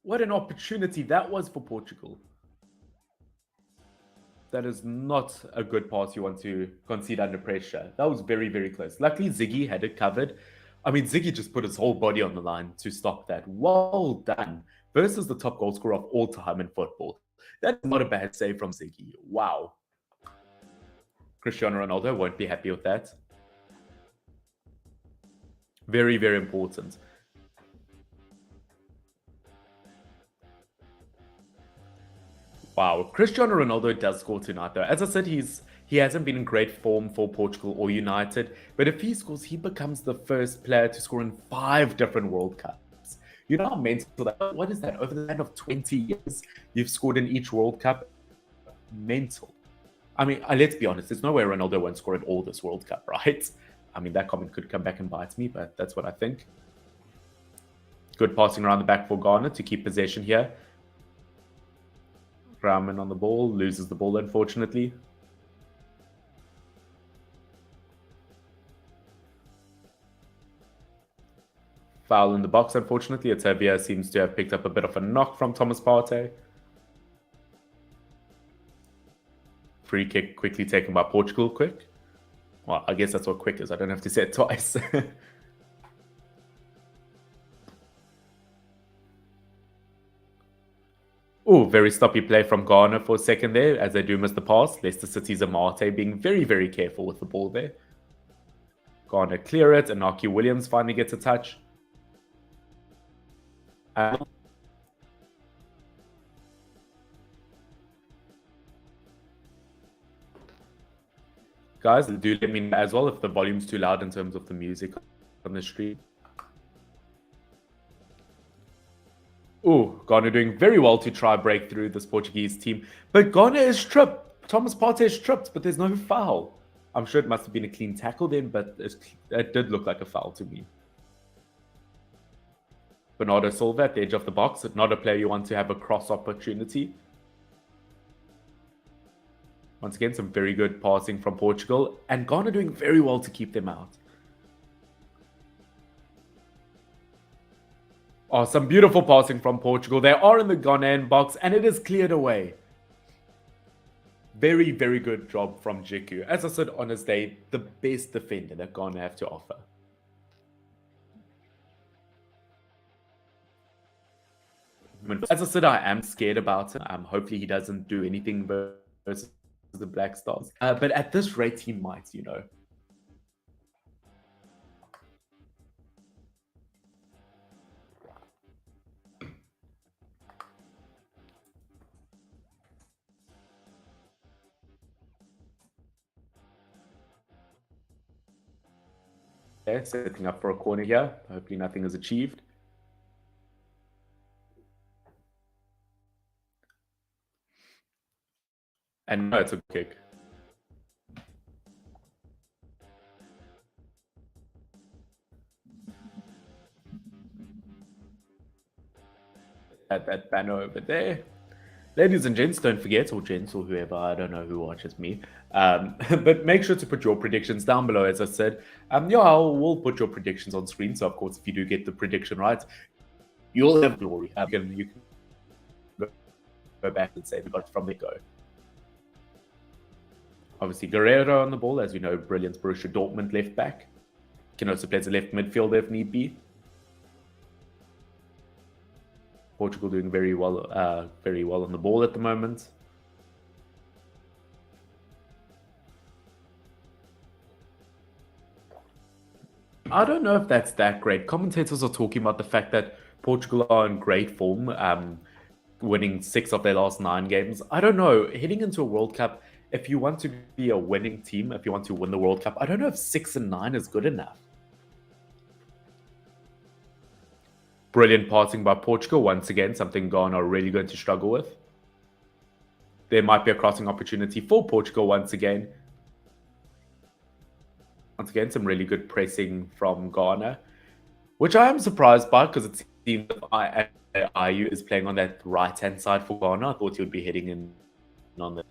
What an opportunity that was for Portugal. That is not a good pass you want to concede under pressure. That was very, very close. Luckily, Ziggy had it covered. I mean, Ziggy just put his whole body on the line to stop that. Well done. Versus the top goal scorer of all time in football. That's not a bad save from Ziggy. Wow. Cristiano Ronaldo won't be happy with that. Very, very important. Wow, Cristiano Ronaldo does score tonight though. As I said, he hasn't been in great form for Portugal or United, but if he scores, he becomes the first player to score in 5 different World Cups. You know how mental that? What is that? Over the span of 20 years, you've scored in each World Cup. Mental. I mean, let's be honest. There's no way Ronaldo won't score in all this World Cup, right? I mean, that comment could come back and bite me, but that's what I think. Good passing around the back for Ghana to keep possession here. Grauman on the ball, loses the ball, unfortunately. Foul in the box, unfortunately. Atavia seems to have picked up a bit of a knock from Thomas Partey. Free kick quickly taken by Portugal, quick. Well, I guess that's what quick is. I don't have to say it twice. Oh, very stoppy play from Ghana for a second there, as they do miss the pass. Leicester City's Amate being very, very careful with the ball there. Ghana clear it. Inaki Williams finally gets a touch. Guys, do let me know as well if the volume's too loud in terms of the music on the stream. Oh, Ghana doing very well to try break through this Portuguese team. But Ghana is tripped. Thomas Partey is tripped, but there's no foul. I'm sure it must have been a clean tackle then, but it did look like a foul to me. Bernardo Silva at the edge of the box. Not a player you want to have a cross opportunity. Once again, some very good passing from Portugal. And Ghana doing very well to keep them out. Oh, some beautiful passing from Portugal. They are in the Ghanaian box, and it is cleared away. Very, very good job from Jiku. As I said on his day, the best defender that Ghana have to offer. As I said, I am scared about him. Hopefully he doesn't do anything versus the Black Stars. But at this rate, he might, you know. Okay, setting up for a corner here. Hopefully nothing is achieved. And no, it's a kick. At that banner over there. Ladies and gents, don't forget, or gents, or whoever, I don't know who watches me, but make sure to put your predictions down below, as I said. Yeah, we'll put your predictions on screen, so of course, if you do get the prediction right, you'll have glory. You can go back and say we got it from the go. Obviously, Guerrero on the ball, as you know, brilliant Borussia Dortmund left back. Can also play as a left midfielder if need be. Portugal doing very well on the ball at the moment. I don't know if that's that great. Commentators are talking about the fact that Portugal are in great form, winning 6 of their last 9 games. I don't know. Heading into a World Cup, if you want to be a winning team, if you want to win the World Cup, I don't know if 6 and 9 is good enough. Brilliant passing by Portugal. Once again, something Ghana are really going to struggle with. There might be a crossing opportunity for Portugal once again. Once again, some really good pressing from Ghana, which I am surprised by because it seems IU is playing on that right-hand side for Ghana. I thought he would be heading in on the.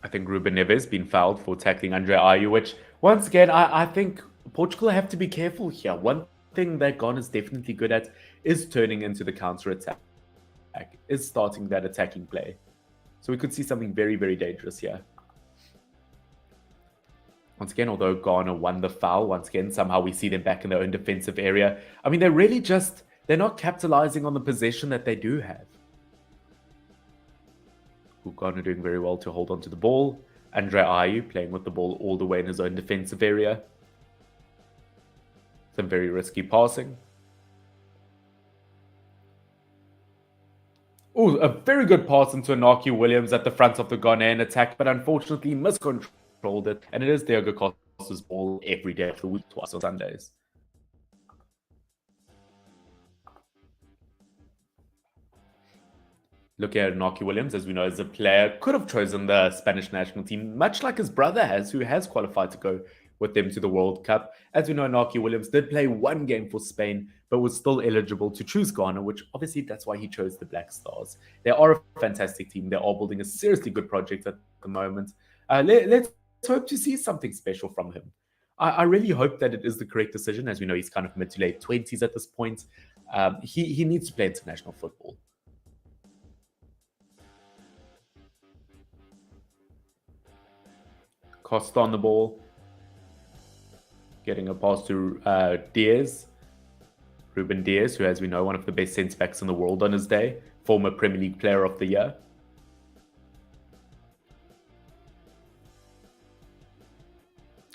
I think Ruben Neves been fouled for tackling Andre Ayew, which once again I think Portugal have to be careful here. One thing that Ghana is definitely good at is turning into the counter attack, is starting that attacking play. So we could see something very, very dangerous here. Once again, although Ghana won the foul, once again, somehow we see them back in their own defensive area. I mean, they're not capitalizing on the possession that they do have. Ghana doing very well to hold on to the ball. Andre Ayew playing with the ball all the way in his own defensive area. Some very risky passing. Oh, a very good pass into Inaki Williams at the front of the Ghanaian attack, but unfortunately miscontrolled it. And it is Diego Costa's ball every day of the week, twice on Sundays. Look at Inaki Williams, as we know, as a player, could have chosen the Spanish national team, much like his brother has, who has qualified to go with them to the World Cup. As we know, Inaki Williams did play one game for Spain, but was still eligible to choose Ghana, which obviously that's why he chose the Black Stars. They are a fantastic team. They are building a seriously good project at the moment. Let's hope to see something special from him. I really hope that it is the correct decision. As we know, he's kind of mid to late 20s at this point. He needs to play international football. Costa on the ball. Getting a pass to Diaz. Ruben Diaz, who, as we know, one of the best centre-backs in the world on his day. Former Premier League Player of the Year.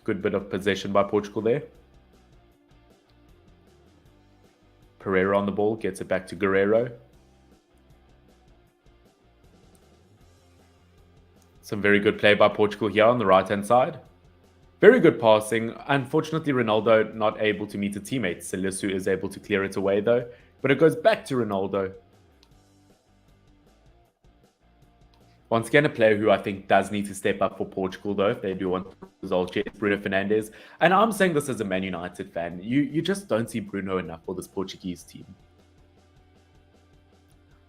Good bit of possession by Portugal there. Pereira on the ball. Gets it back to Guerreiro. Some very good play by Portugal here on the right-hand side. Very good passing. Unfortunately, Ronaldo not able to meet a teammate. Salisu is able to clear it away, though. But it goes back to Ronaldo. Once again, a player who I think does need to step up for Portugal, though, if they do want to result, is Bruno Fernandes. And I'm saying this as a Man United fan. You just don't see Bruno enough for this Portuguese team.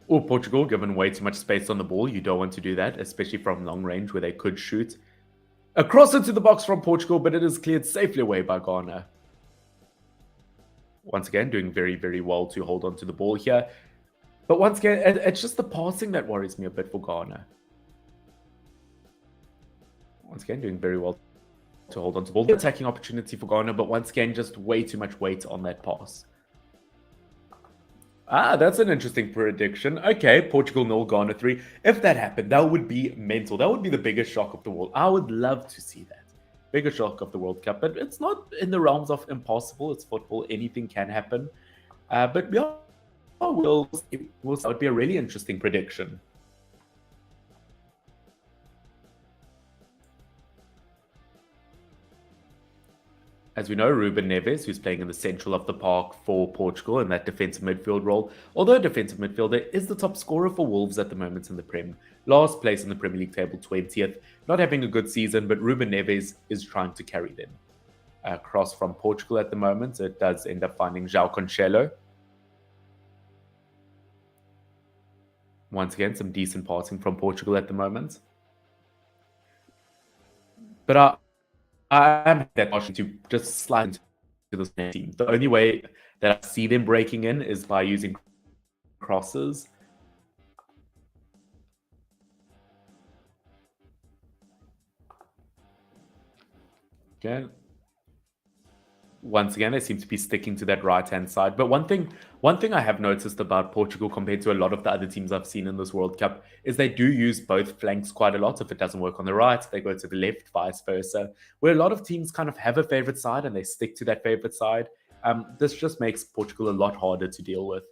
Oh, Portugal, given way too much space on the ball. You don't want to do that, especially from long range where they could shoot. Across into the box from Portugal, but it is cleared safely away by Ghana. Once again, doing very, very well to hold on to the ball here. But once again, it's just the passing that worries me a bit for Ghana. Once again, doing very well to hold on to the ball. The attacking opportunity for Ghana, but once again, just way too much weight on that pass. That's an interesting prediction. Okay, Portugal 0, Ghana 3. If that happened, that would be mental. That would be the biggest shock of the world. I would love to see that. Biggest shock of the World Cup. But it's not in the realms of impossible. It's football. Anything can happen. But yeah, we'll see. That would be a really interesting prediction. As we know, Ruben Neves, who's playing in the central of the park for Portugal in that defensive midfield role. Although defensive midfielder is the top scorer for Wolves at the moment in the Prem. Last place in the Premier League table, 20th. Not having a good season, but Ruben Neves is trying to carry them. Across from Portugal at the moment, it does end up finding Joao Cancelo. Once again, some decent passing from Portugal at the moment. But I am that option to just slide into this team. The only way that I see them breaking in is by using crosses. Okay. Once again, they seem to be sticking to that right-hand side. But one thing I have noticed about Portugal compared to a lot of the other teams I've seen in this World Cup is they do use both flanks quite a lot. If it doesn't work on the right, they go to the left, vice versa. Where a lot of teams kind of have a favorite side and they stick to that favorite side. This just makes Portugal a lot harder to deal with.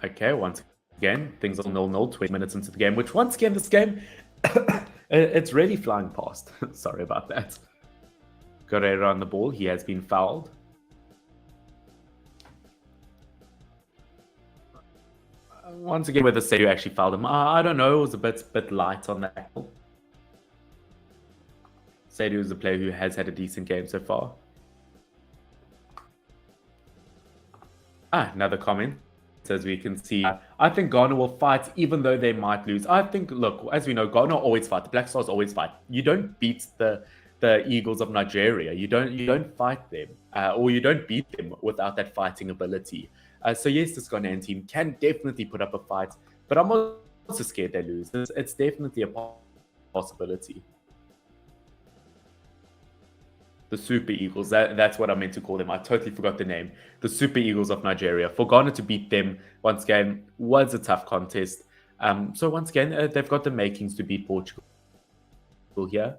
Okay, once again, things are 0-0, 20 minutes into the game, which once again, this game, it's really flying past. Sorry about that. Guerreiro on the ball. He has been fouled. Once again, whether Sadio actually fouled him, I don't know. It was a bit light on that. Sadio is a player who has had a decent game so far. Another comment. As we can see, I think Ghana will fight even though they might lose. I think, look, as we know, Ghana always fight. The Black Stars always fight. You don't beat the Eagles of Nigeria. You don't fight them, or you don't beat them without that fighting ability. So yes, this Ghanaian team can definitely put up a fight, but I'm also scared they lose. It's definitely a possibility. The Super Eagles, that's what I meant to call them. I totally forgot the name. The Super Eagles of Nigeria. For Ghana to beat them once again was a tough contest. So once again, they've got the makings to beat Portugal here.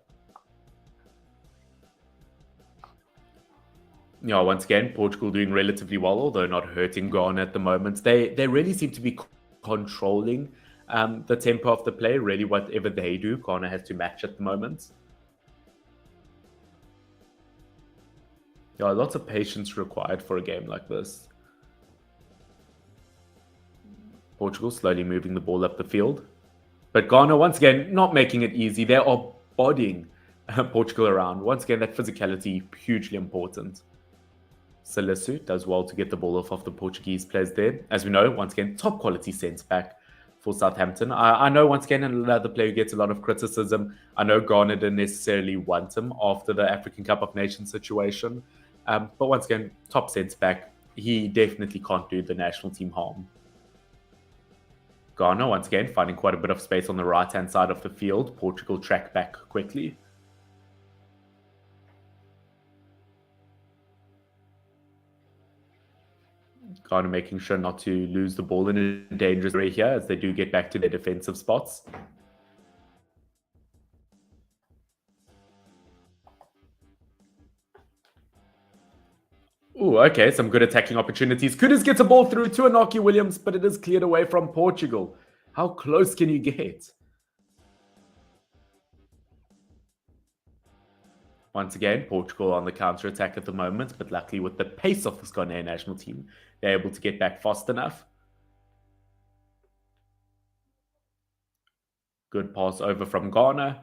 Yeah, once again, Portugal doing relatively well, although not hurting Ghana at the moment. They really seem to be controlling the tempo of the play. Really, whatever they do, Ghana has to match at the moment. Yeah, lots of patience required for a game like this. Portugal slowly moving the ball up the field. But Ghana, once again, not making it easy. They are bodying Portugal around. Once again, that physicality, hugely important. Salisu does well to get the ball off of the Portuguese players there. As we know, once again, top quality centre-back for Southampton. I know, once again, another player who gets a lot of criticism. I know Ghana didn't necessarily want him after the African Cup of Nations situation. But once again, top centre-back. He definitely can't do the national team harm. Ghana, once again, finding quite a bit of space on the right-hand side of the field. Portugal track back quickly. Ghana making sure not to lose the ball in a dangerous area here as they do get back to their defensive spots. Ooh, okay, some good attacking opportunities. Kudus gets a ball through to Inaki Williams, but it is cleared away from Portugal. How close can you get? Once again, Portugal on the counter-attack at the moment, but luckily with the pace of this Ghanaian national team, they're able to get back fast enough. Good pass over from Ghana.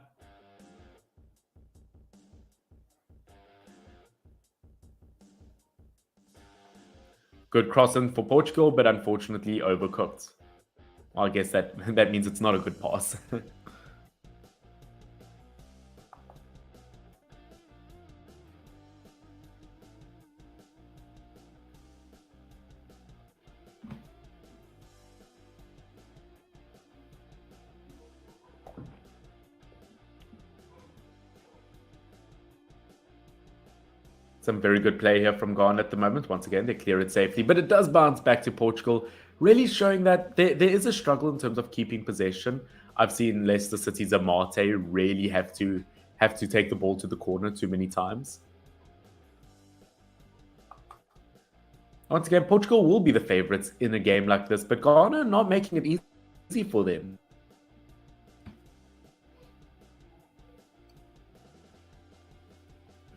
Good crossing for Portugal, but unfortunately overcooked. Well, I guess that means it's not a good pass. Some very good play here from Ghana at the moment. Once again, they clear it safely, but it does bounce back to Portugal, really showing that there is a struggle in terms of keeping possession. I've seen Leicester City's Amate really have to take the ball to the corner too many times. Once again, Portugal will be the favourites in a game like this, but Ghana not making it easy for them.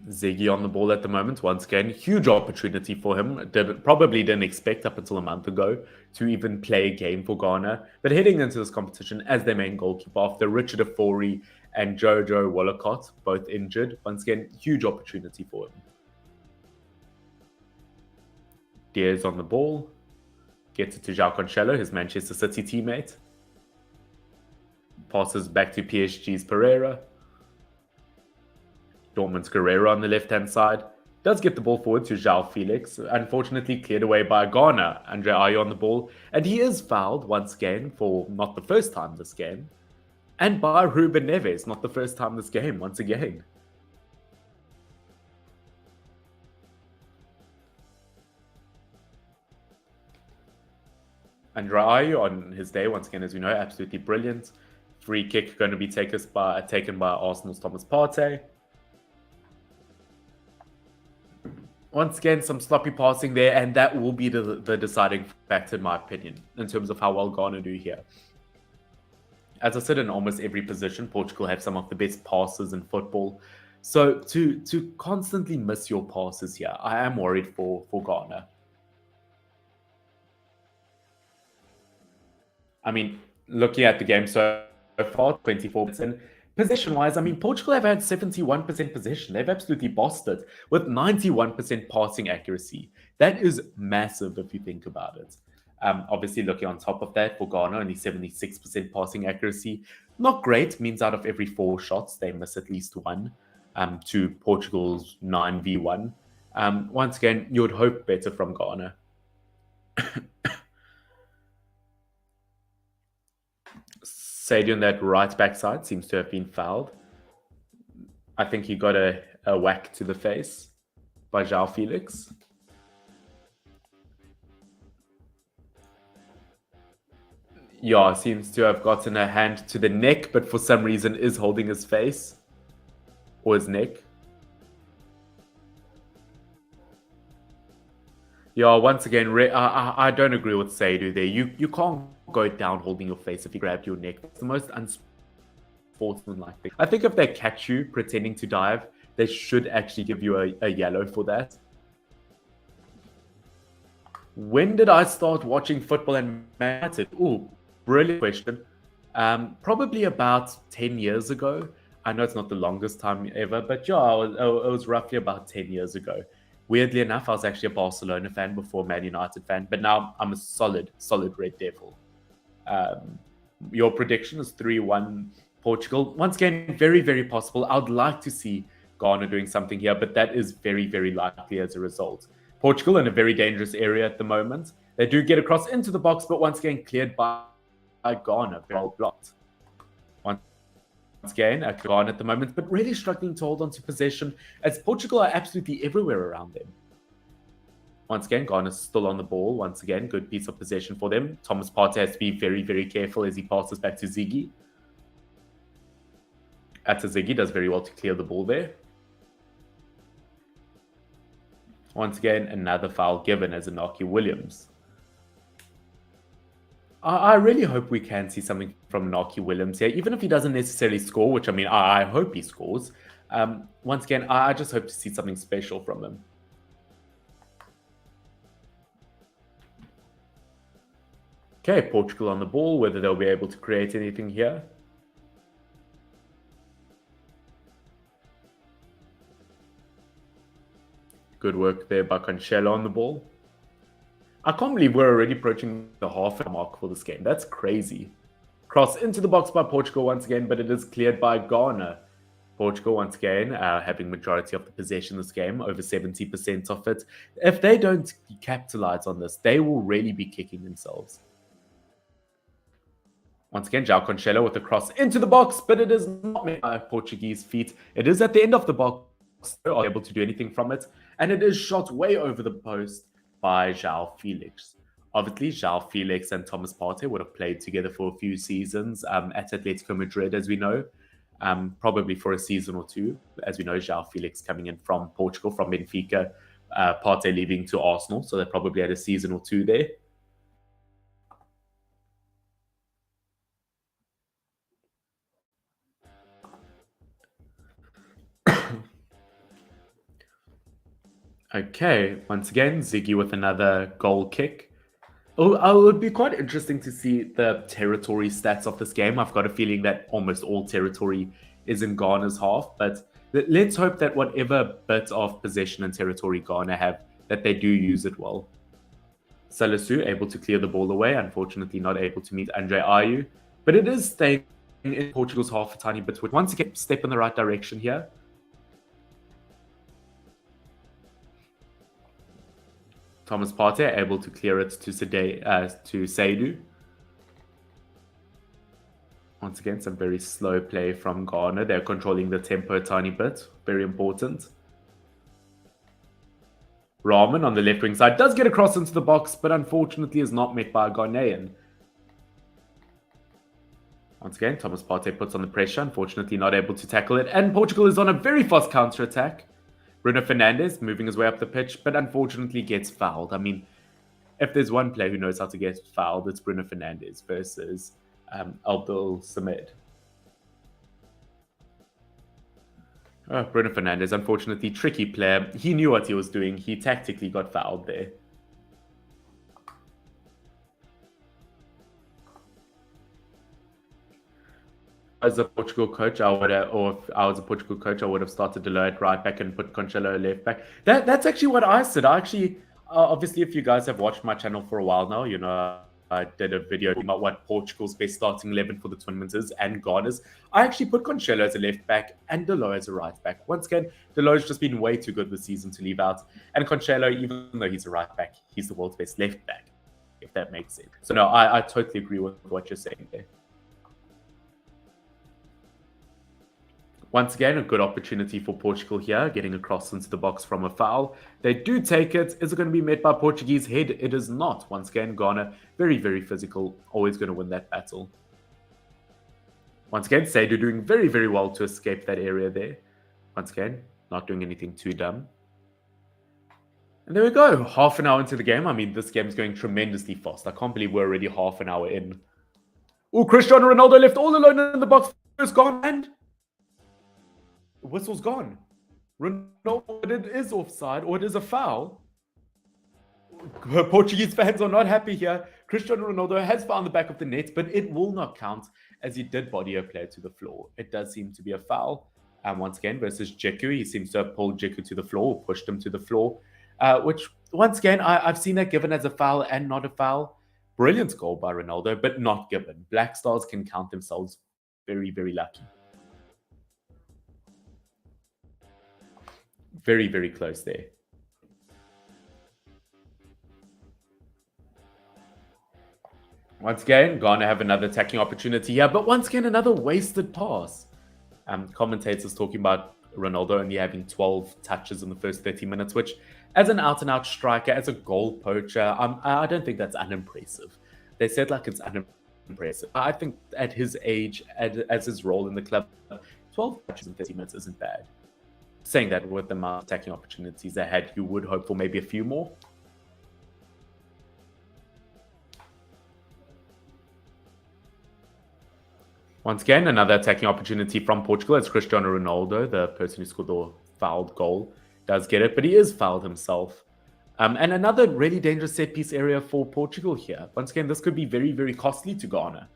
Ziggy on the ball at the moment. Once again, huge opportunity for him. Probably didn't expect up until a month ago to even play a game for Ghana. But heading into this competition as their main goalkeeper after Richard Afori and Jojo Wallacott both injured. Once again, huge opportunity for him. Diaz on the ball. Gets it to Joao Cancelo, his Manchester City teammate. Passes back to PSG's Pereira. Dortmund's Guerrero on the left-hand side. Does get the ball forward to Joao Felix. Unfortunately, cleared away by Ghana. Andre Ayew on the ball. And he is fouled once again for not the first time this game. And by Ruben Neves, not the first time this game, once again. Andre Ayew on his day, once again, as we know, absolutely brilliant. Free kick going to be taken by Arsenal's Thomas Partey. Once again, some sloppy passing there, and that will be the deciding factor, in my opinion, in terms of how well Ghana do here. As I said, in almost every position, Portugal have some of the best passes in football. So to constantly miss your passes here, I am worried for Ghana. I mean, looking at the game so far, 24%. Possession-wise, I mean, Portugal have had 71% possession. They've absolutely bossed it with 91% passing accuracy. That is massive if you think about it. Obviously, looking on top of that, for Ghana, only 76% passing accuracy. Not great, means out of every 4 shots, they miss at least one, to Portugal's 9v1. Once again, you would hope better from Ghana. Sadie on that right backside seems to have been fouled. I think he got a whack to the face by Joao Felix. Yeah, seems to have gotten a hand to the neck, but for some reason is holding his face or his neck. Yeah, once again, I don't agree with Saidu there. You can't go down holding your face if you grab your neck. It's the most unsportsmanlike thing. I think if they catch you pretending to dive, they should actually give you a yellow for that. When did I start watching football and Man United? Ooh, brilliant question. Probably about 10 years ago. I know it's not the longest time ever, but yeah, it was roughly about 10 years ago. Weirdly enough, I was actually a Barcelona fan before Man United fan, but now I'm a solid Red Devil. Your prediction is 3-1 Portugal. Once again, very, very possible. I would like to see Ghana doing something here, but that is very, very likely as a result. Portugal in a very dangerous area at the moment. They do get across into the box, but once again, cleared by Ghana. Very well blocked. Once again, Ghana at the moment, but really struggling to hold on to possession as Portugal are absolutely everywhere around them. Once again, Ghana's still on the ball. Once again, good piece of possession for them. Thomas Partey has to be very, very careful as he passes back to Ziggy. Ziggy does very well to clear the ball there. Once again, another foul given as Inaki Williams. I really hope we can see something from Inaki Williams here, even if he doesn't necessarily score, which I mean, I hope he scores. Once again, I just hope to see something special from him. Okay, Portugal on the ball, whether they'll be able to create anything here. Good work there by Cancelo on the ball. I can't believe we're already approaching the half mark for this game. That's crazy. Cross into the box by Portugal once again, but it is cleared by Ghana. Portugal once again having majority of the possession this game, over 70% of it. If they don't capitalize on this, they will really be kicking themselves. Once again, Joao Cancelo with the cross into the box, but it is not made by Portuguese feet. It is at the end of the box. They are able to do anything from it, and it is shot way over the post by Joao Felix. Obviously, Joao Felix and Thomas Partey would have played together for a few seasons at Atletico Madrid, as we know, probably for a season or two. As we know, Joao Felix coming in from Portugal, from Benfica, Partey leaving to Arsenal, so they probably had a season or two there. Okay, once again, Ziggy with another goal kick. Oh, it would be quite interesting to see the territory stats of this game. I've got a feeling that almost all territory is in Ghana's half, but let's hope that whatever bit of possession and territory Ghana have, that they do use it well. Salisu able to clear the ball away, unfortunately not able to meet Andre Ayew, but it is staying in Portugal's half a tiny bit. Once again, step in the right direction here. Thomas Partey able to clear it to Saidu. Once again, some very slow play from Ghana. They're controlling the tempo a tiny bit. Very important. Rahman on the left wing side does get across into the box, but unfortunately is not met by a Ghanaian. Once again, Thomas Partey puts on the pressure. Unfortunately not able to tackle it. And Portugal is on a very fast counter-attack. Bruno Fernandes moving his way up the pitch, but unfortunately gets fouled. I mean, if there's one player who knows how to get fouled, it's Bruno Fernandes versus Abdul Samad. Bruno Fernandes, unfortunately, tricky player. He knew what he was doing. He tactically got fouled there. as a Portugal coach, I would have, or if I was a Portugal coach, I would have started Delay at right back and put Cancelo left back. That's actually what I said. I actually, obviously, if you guys have watched my channel for a while now, you know I did a video about what Portugal's best starting 11 for the tournament is and Ghana's. I actually put Cancelo as a left back and Delay as a right back. Once again, Delo's just been way too good this season to leave out. And Cancelo, even though he's a right back, he's the world's best left back, if that makes sense. So no, I totally agree with what you're saying there. Once again, a good opportunity for Portugal here, getting across into the box from a foul. They do take it. Is it going to be met by Portuguese head? It is not. Once again, Ghana, very, very physical. Always going to win that battle. Once again, Seydou doing very, very well to escape that area there. Once again, not doing anything too dumb. And there we go. Half an hour into the game. I mean, this game's going tremendously fast. I can't believe we're already half an hour in. Oh, Cristiano Ronaldo left all alone in the box. First gone and... the whistle's gone. Ronaldo, it is offside, or it is a foul. Portuguese fans are not happy here. Cristiano Ronaldo has found the back of the net, but it will not count as he did body a player to the floor. It does seem to be a foul. Once again, versus Dzeku, he seems to have pulled Dzeku to the floor, or pushed him to the floor. Which, once again, I've seen that given as a foul and not a foul. Brilliant goal by Ronaldo, but not given. Black Stars can count themselves very, very lucky. Very, very close there. Once again, Ghana have another attacking opportunity here, but once again, another wasted pass. Commentators talking about Ronaldo only having 12 touches in the first 30 minutes, which, as an out-and-out striker, as a goal poacher, I don't think that's unimpressive. They said like it's unimpressive. I think at his age, as his role in the club, 12 touches in 30 minutes isn't bad. Saying that with the amount of attacking opportunities they had, you would hope for maybe a few more. Once again, another attacking opportunity from Portugal. It's Cristiano Ronaldo, the person who scored the fouled goal, does get it, but he is fouled himself. And another really dangerous set-piece area for Portugal here. Once again, this could be very, very costly to Ghana.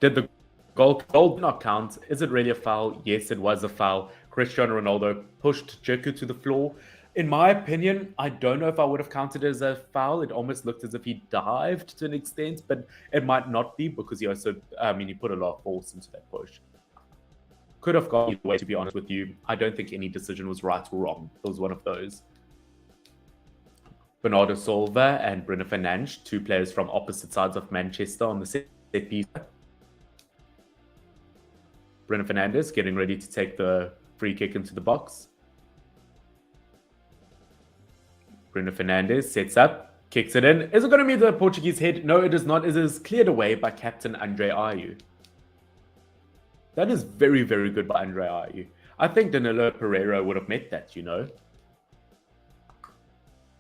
Did the goal not count? Is it really a foul? Yes, it was a foul. Cristiano Ronaldo pushed Dzeku to the floor. In my opinion, I don't know if I would have counted it as a foul. It almost looked as if he dived to an extent, but it might not be because he also, he put a lot of force into that push. Could have gone either way, to be honest with you. I don't think any decision was right or wrong. It was one of those. Bernardo Silva and Bruno Fernandes, two players from opposite sides of Manchester on the set piece. Bruno Fernandes getting ready to take the free kick into the box. Bruno Fernandes sets up, kicks it in. Is it going to be the Portuguese head? No, it is not. It is cleared away by captain Andre Ayew. That is very, very good by Andre Ayew. I think Danilo Pereira would have met that, you know.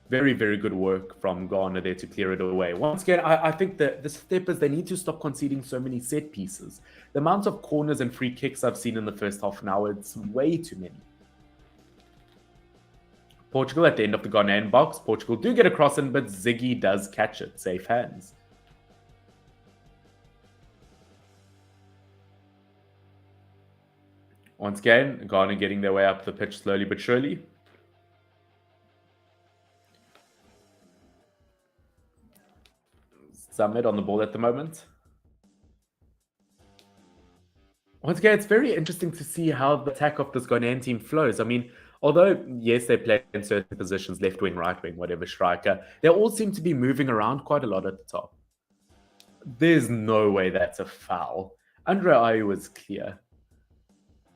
Very, very good work from Ghana there to clear it away. Once again, I think that the step is they need to stop conceding so many set pieces. The amount of corners and free kicks I've seen in the first half an hour, it's way too many. Portugal at the end of the Ghanaian box. Portugal do get a cross in, but Ziggy does catch it. Safe hands. Once again, Ghana getting their way up the pitch slowly but surely. Summit on the ball at the moment. Once again, it's very interesting to see how the attack of this Ghanaian team flows. I mean, although, yes, they play in certain positions, left wing, right wing, whatever striker, they all seem to be moving around quite a lot at the top. There's no way that's a foul. Andre Ayew was clear.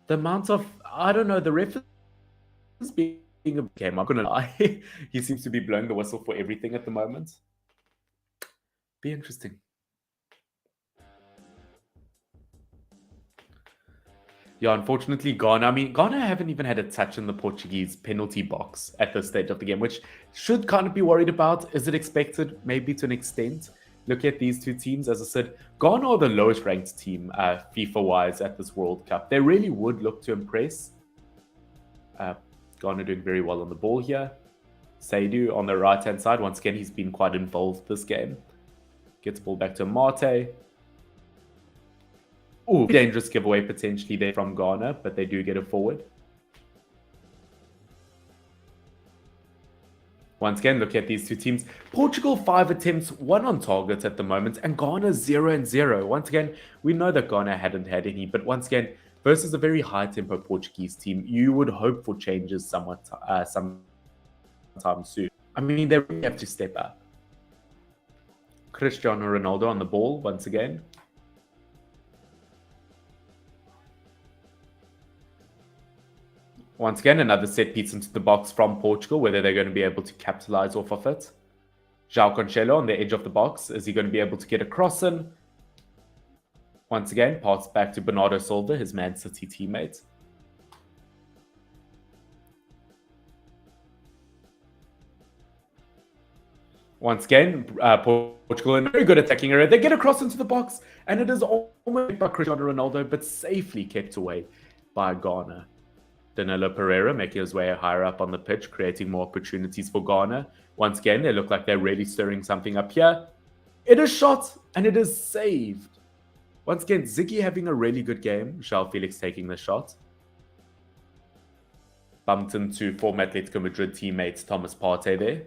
The amount of, I don't know, the ref is being a game. I'm going to lie. He seems to be blowing the whistle for everything at the moment. Be interesting. Yeah, unfortunately, Ghana. I mean, Ghana haven't even had a touch in the Portuguese penalty box at this stage of the game, which should kind of be worried about. Is it expected? Maybe to an extent. Look at these two teams. As I said, Ghana are the lowest ranked team FIFA-wise at this World Cup. They really would look to impress. Ghana doing very well on the ball here. Seydou on the right-hand side. Once again, he's been quite involved this game. Gets the ball back to Mate. Ooh, dangerous giveaway potentially there from Ghana, but they do get it forward. Once again, look at these two teams. Portugal 5 attempts, 1 on target at the moment, and Ghana 0-0. Once again, we know that Ghana hadn't had any, but once again, versus a very high-tempo Portuguese team, you would hope for changes sometime soon. I mean, they really have to step up. Cristiano Ronaldo on the ball once again. Once again, another set piece into the box from Portugal, whether they're going to be able to capitalize off of it. Joao Cancelo on the edge of the box. Is he going to be able to get a cross in? Once again, pass back to Bernardo Silva, his Man City teammate. Once again, Portugal in a very good attacking area. They get across into the box, and it is almost by Cristiano Ronaldo, but safely kept away by Ghana. Danilo Pereira making his way higher up on the pitch, creating more opportunities for Ghana. Once again, they look like they're really stirring something up here. It is shot, and it is saved. Once again, Ziggy having a really good game. Joao Felix taking the shot. Bumped into former Atletico Madrid teammate Thomas Partey there.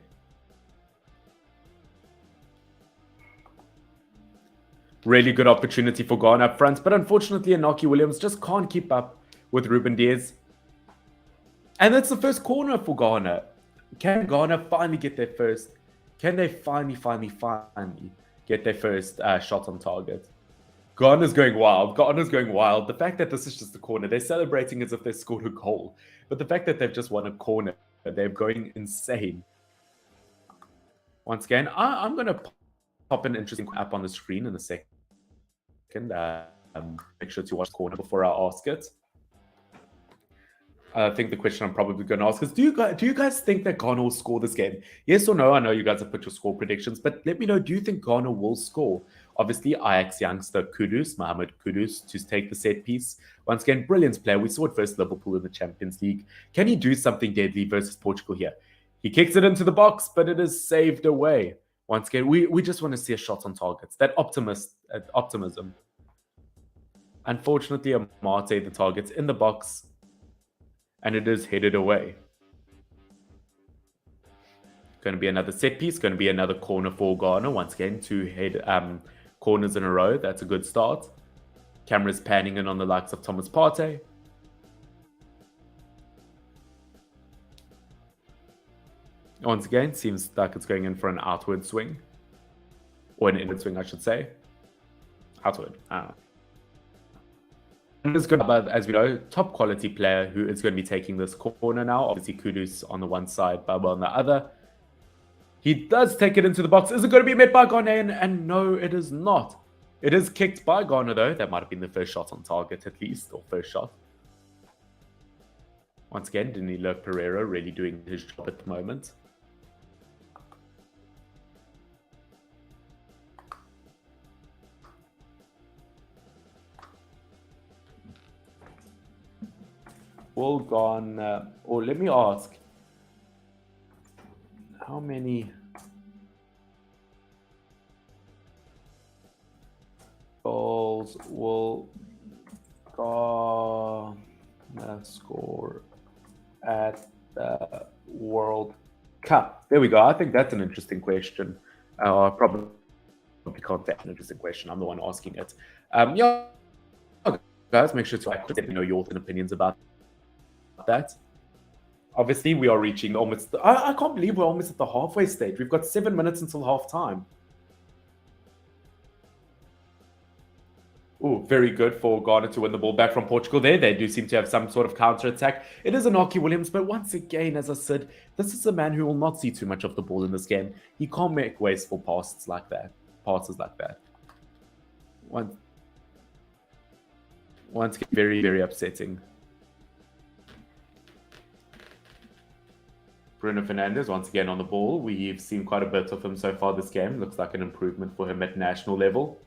Really good opportunity for Ghana up front, but unfortunately, Inaki Williams just can't keep up with Ruben Diaz. And that's the first corner for Ghana. Can Ghana finally get their first? Can they finally get their first shot on target? Ghana's going wild. Ghana's going wild. The fact that this is just a corner, they're celebrating as if they scored a goal. But the fact that they've just won a corner, they're going insane. Once again, I'm going to pop an interesting app on the screen in a second. Make sure to watch the corner before I ask it. I think the question I'm probably going to ask is, do you guys think that Ghana will score this game? Yes or no? I know you guys have put your score predictions, but let me know, do you think Ghana will score? Obviously, Ajax youngster Kudus, Mohammed Kudus, to take the set piece. Once again, brilliant player. We saw it versus Liverpool in the Champions League. Can he do something deadly versus Portugal here? He kicks it into the box, but it is saved away. Once again, we just want to see a shot on targets. That optimism. Unfortunately, Amate, the target's in the box, and it is headed away. Going to be another set piece. Going to be another corner for Ghana. Once again, 2 head corners in a row. That's a good start. Cameras panning in on the likes of Thomas Partey. Once again, seems like it's going in for an outward swing. Or an inward swing, I should say. Outward. And it's good, but as we know, top quality player who is going to be taking this corner now. Obviously, Kudus on the one side, Baba on the other. He does take it into the box. Is it going to be met by Ghana? And no, it is not. It is kicked by Ghana, though. That might have been the first shot on target, at least, or first shot. Once again, Danilo Pereira really doing his job at the moment. Well gone. Or let me ask. How many goals will Ghana score at the World Cup? There we go. I think that's an interesting question. I probably can't say an interesting question. I'm the one asking it. Yeah, guys, make sure to let me know your thoughts and opinions about that. Obviously, we are reaching almost... I can't believe we're almost at the halfway stage. We've got 7 minutes until half time. Oh, very good for Ghana to win the ball back from Portugal there. They do seem to have some sort of counter-attack. It is Inaki Williams, but once again, as I said, this is a man who will not see too much of the ball in this game. He can't make wasteful passes like that. Once again, very, very upsetting. Bruno Fernandes, once again on the ball. We've seen quite a bit of him so far this game. Looks like an improvement for him at national level.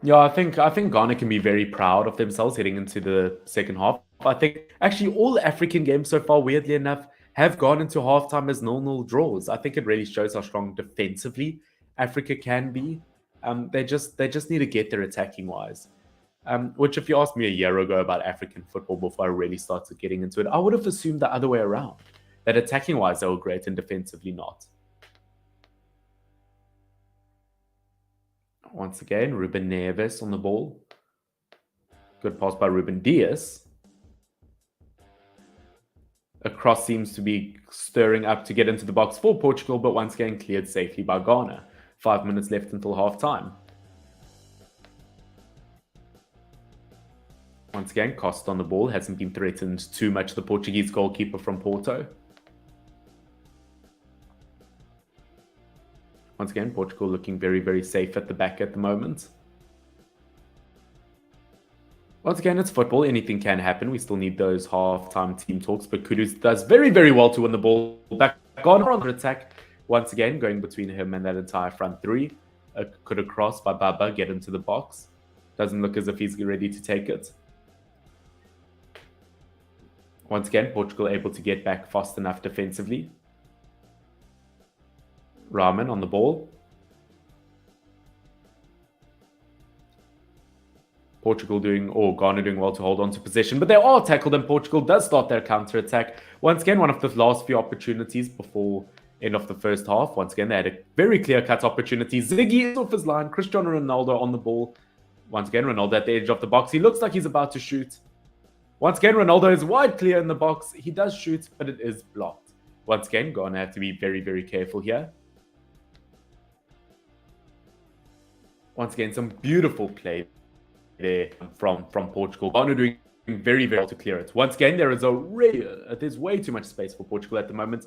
Yeah, I think Ghana can be very proud of themselves heading into the second half. I think actually all African games so far, weirdly enough, have gone into halftime as 0-0 draws. I think it really shows how strong defensively Africa can be. They just need to get there attacking wise. Which, if you asked me a year ago about African football before I really started getting into it, I would have assumed the other way around. That attacking wise they were great and defensively not. Once again, Ruben Neves on the ball. Good pass by Ruben Dias. A cross seems to be stirring up to get into the box for Portugal, but once again cleared safely by Ghana. 5 minutes left until half time. Once again, Costa on the ball. Hasn't been threatened too much, the Portuguese goalkeeper from Porto. Once again, Portugal looking very, very safe at the back at the moment. Once again, it's football. Anything can happen. We still need those half-time team talks, but Kudus does very, very well to win the ball back on the attack. Once again, going between him and that entire front three. Could have crossed by Baba, get into the box. Doesn't look as if he's ready to take it. Once again, Portugal able to get back fast enough defensively. Rahman on the ball. Ghana doing well to hold on to possession, but they are tackled and Portugal does start their counter-attack. Once again, one of the last few opportunities before end of the first half. Once again, they had a very clear-cut opportunity. Ziggy is off his line. Cristiano Ronaldo on the ball. Once again, Ronaldo at the edge of the box. He looks like he's about to shoot. Once again, Ronaldo is wide clear in the box. He does shoot, but it is blocked. Once again, Ghana have to be very, very careful here. Once again, some beautiful play there from Portugal. Ghana doing very, very well to clear it. Once again, there's way too much space for Portugal at the moment.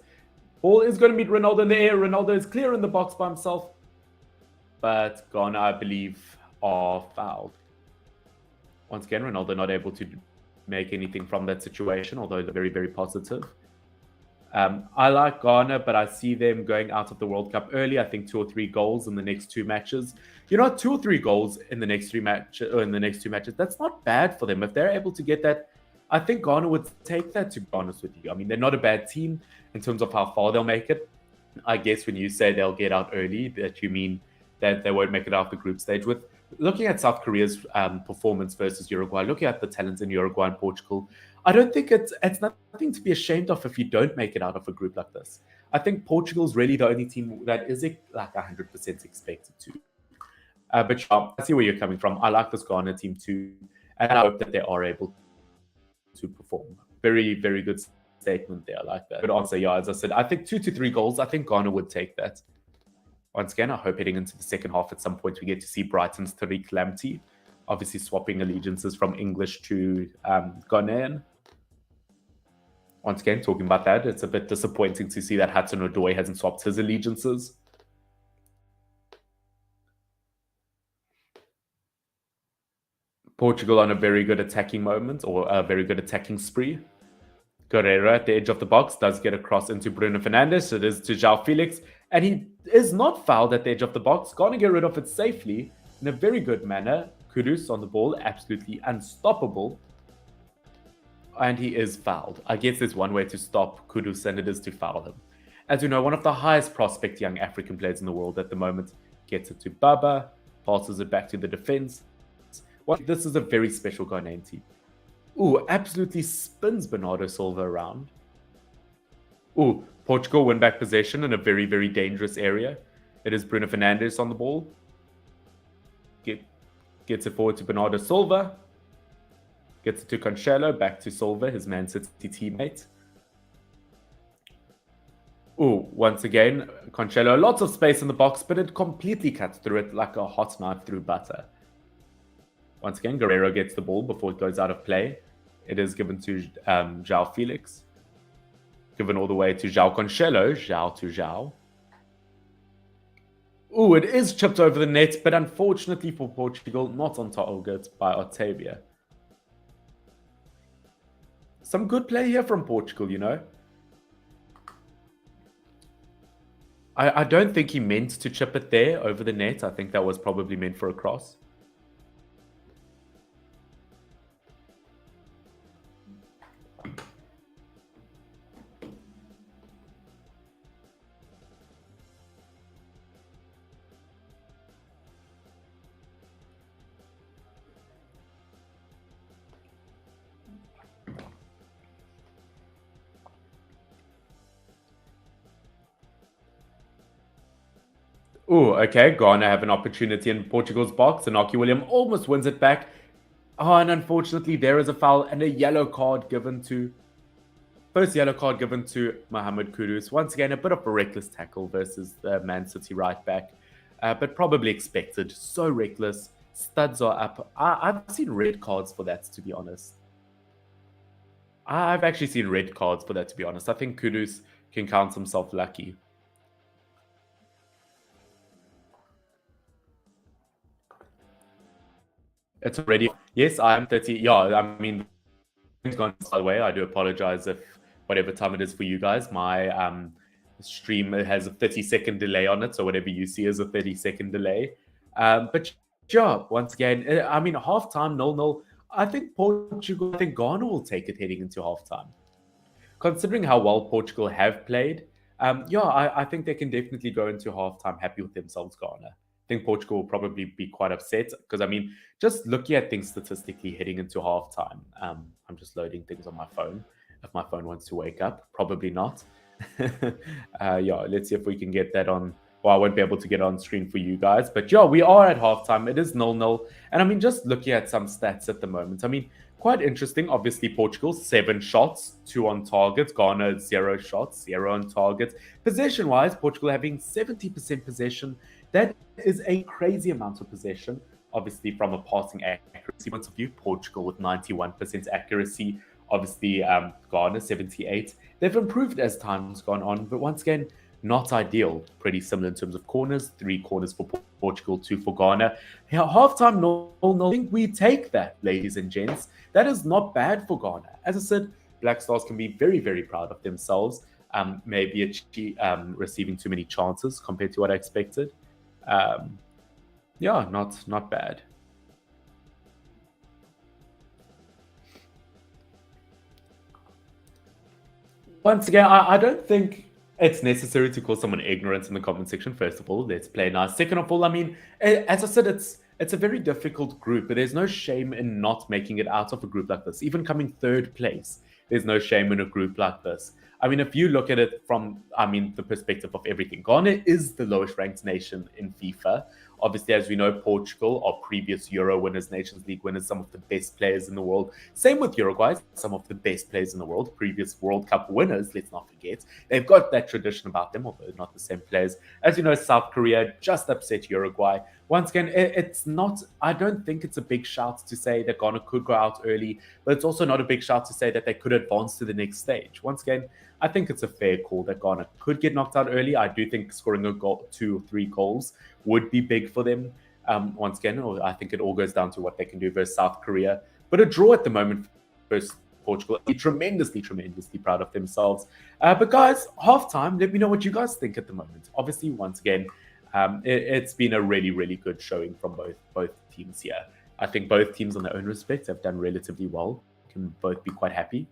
Ball is going to meet Ronaldo in the air. Ronaldo is clear in the box by himself. But Ghana, I believe, are fouled. Once again, Ronaldo not able to make anything from that situation, although they're very, very positive. I like Ghana, but I see them going out of the World Cup early. I think 2 or 3 goals in the next 2 matches. 2 or 3 goals in the next 2 matches. That's not bad for them. If they're able to get that, I think Ghana would take that, to be honest with you. I mean, they're not a bad team in terms of how far they'll make it. I guess when you say they'll get out early, that you mean that they won't make it out the group stage. With looking at South Korea's performance versus Uruguay, looking at the talents in Uruguay and Portugal, I don't think it's nothing to be ashamed of if you don't make it out of a group like this. I think Portugal's really the only team that is like 100% expected to. But yeah, I see where you're coming from. I like this Ghana team too, and I hope that they are able to perform. Very, very good statement there. I like that. Good answer. Yeah, as I said, I think 2 to 3 goals. I think Ghana would take that. Once again, I hope heading into the second half at some point we get to see Brighton's Tariq Lamptey, obviously swapping allegiances from English to Ghanaian. Once again, talking about that, it's a bit disappointing to see that Hudson-Odoi hasn't swapped his allegiances. Portugal on a very good attacking moment, or a very good attacking spree. Guerreiro at the edge of the box does get a cross into Bruno Fernandes. It is to Joao Felix, and he is not fouled at the edge of the box. Going to get rid of it safely in a very good manner. Kudus on the ball, absolutely unstoppable. And he is fouled. I guess there's one way to stop Kudus, and it is to foul him. As you know, one of the highest prospect young African players in the world at the moment gets it to Baba, passes it back to the defense. This is a very special Ghanaian team. Ooh, absolutely spins Bernardo Silva around. Ooh, Portugal win back possession in a very, very dangerous area. It is Bruno Fernandes on the ball. Gets it forward to Bernardo Silva. Gets it to Cancelo, back to Silva, his Man City teammate. Ooh, once again, Cancelo, lots of space in the box, but it completely cuts through it like a hot knife through butter. Once again, Guerreiro gets the ball before it goes out of play. It is given to Joao Felix. Given all the way to Joao Cancelo. Joao to Joao. Ooh, it is chipped over the net, but unfortunately for Portugal, not on target by Otavia. Some good play here from Portugal, you know. I don't think he meant to chip it there over the net. I think that was probably meant for a cross. Oh, okay. Ghana have an opportunity in Portugal's box. Inaki Williams almost wins it back. Oh, and unfortunately, there is a foul and a yellow card given to first yellow card given to Mohammed Kudus. Once again, a bit of a reckless tackle versus the Man City right back, but probably expected. So reckless. Studs are up. I've seen red cards for that, to be honest. I've actually seen red cards for that, to be honest. I think Kudus can count himself lucky. It's already yes, I'm 30. Yeah, I mean, gone by the way. I do apologize if whatever time it is for you guys, my stream has a 30-second delay on it, so whatever you see is a 30-second delay. But yeah, once again, I mean, halftime 0-0. I think Portugal, I think Ghana will take it heading into halftime. Considering how well Portugal have played, yeah, I think they can definitely go into halftime happy with themselves, Ghana. I think Portugal will probably be quite upset because, I mean, just looking at things statistically heading into halftime, I'm just loading things on my phone. If my phone wants to wake up, probably not. Yeah, let's see if we can get that on. Well, I won't be able to get on screen for you guys, but yeah, we are at halftime. It is 0-0. And I mean, just looking at some stats at the moment, I mean, quite interesting. Obviously, Portugal, 7 shots, 2 on target. Ghana, 0 shots, 0 on target. Possession-wise, Portugal having 70% possession. That is a crazy amount of possession. Obviously, from a passing accuracy point of view, Portugal with 91% accuracy. Obviously, Ghana, 78. They've improved as time's gone on, but once again, not ideal. Pretty similar in terms of corners. 3 corners for Portugal, 2 for Ghana. Halftime 0-0. I think we take that, ladies and gents. That is not bad for Ghana. As I said, Black Stars can be very, very proud of themselves. Maybe receiving too many chances compared to what I expected. Yeah, not bad. Once again, I don't think it's necessary to call someone ignorant in the comment section. First of all, let's play nice. Second of all, I mean, as I said, it's a very difficult group, but there's no shame in not making it out of a group like this. Even coming third place, there's no shame in a group like this. I mean, if you look at it from, I mean, the perspective of everything, Ghana is the lowest ranked nation in FIFA. Obviously, as we know, Portugal are previous Euro winners, Nations League winners, some of the best players in the world. Same with Uruguay, some of the best players in the world, previous World Cup winners, let's not forget. They've got that tradition about them, although not the same players. As you know, South Korea just upset Uruguay. Once again, it's not, I don't think it's a big shout to say that Ghana could go out early, but it's also not a big shout to say that they could advance to the next stage. Once again, I think it's a fair call that Ghana could get knocked out early. I do think scoring a goal, 2 or 3 goals would be big for them. Once again, I think it all goes down to what they can do versus South Korea. But a draw at the moment versus Portugal, tremendously proud of themselves. But guys, halftime, let me know what you guys think at the moment. Obviously, once again, it's been a really good showing from both teams here. I think both teams on their own respect have done relatively well. Can both be quite happy.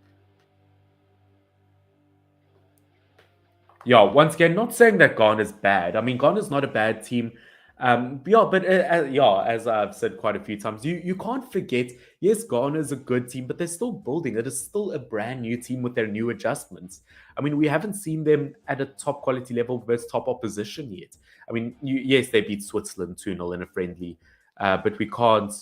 Yeah, once again, not saying that Ghana's bad. I mean, Ghana's not a bad team. Yeah, but yeah, as I've said quite a few times, you can't forget. Yes, Ghana is a good team, but they're still building. It is still a brand new team with their new adjustments. I mean, we haven't seen them at a top quality level versus top opposition yet. I mean, yes, they beat Switzerland 2-0 in a friendly, but we can't,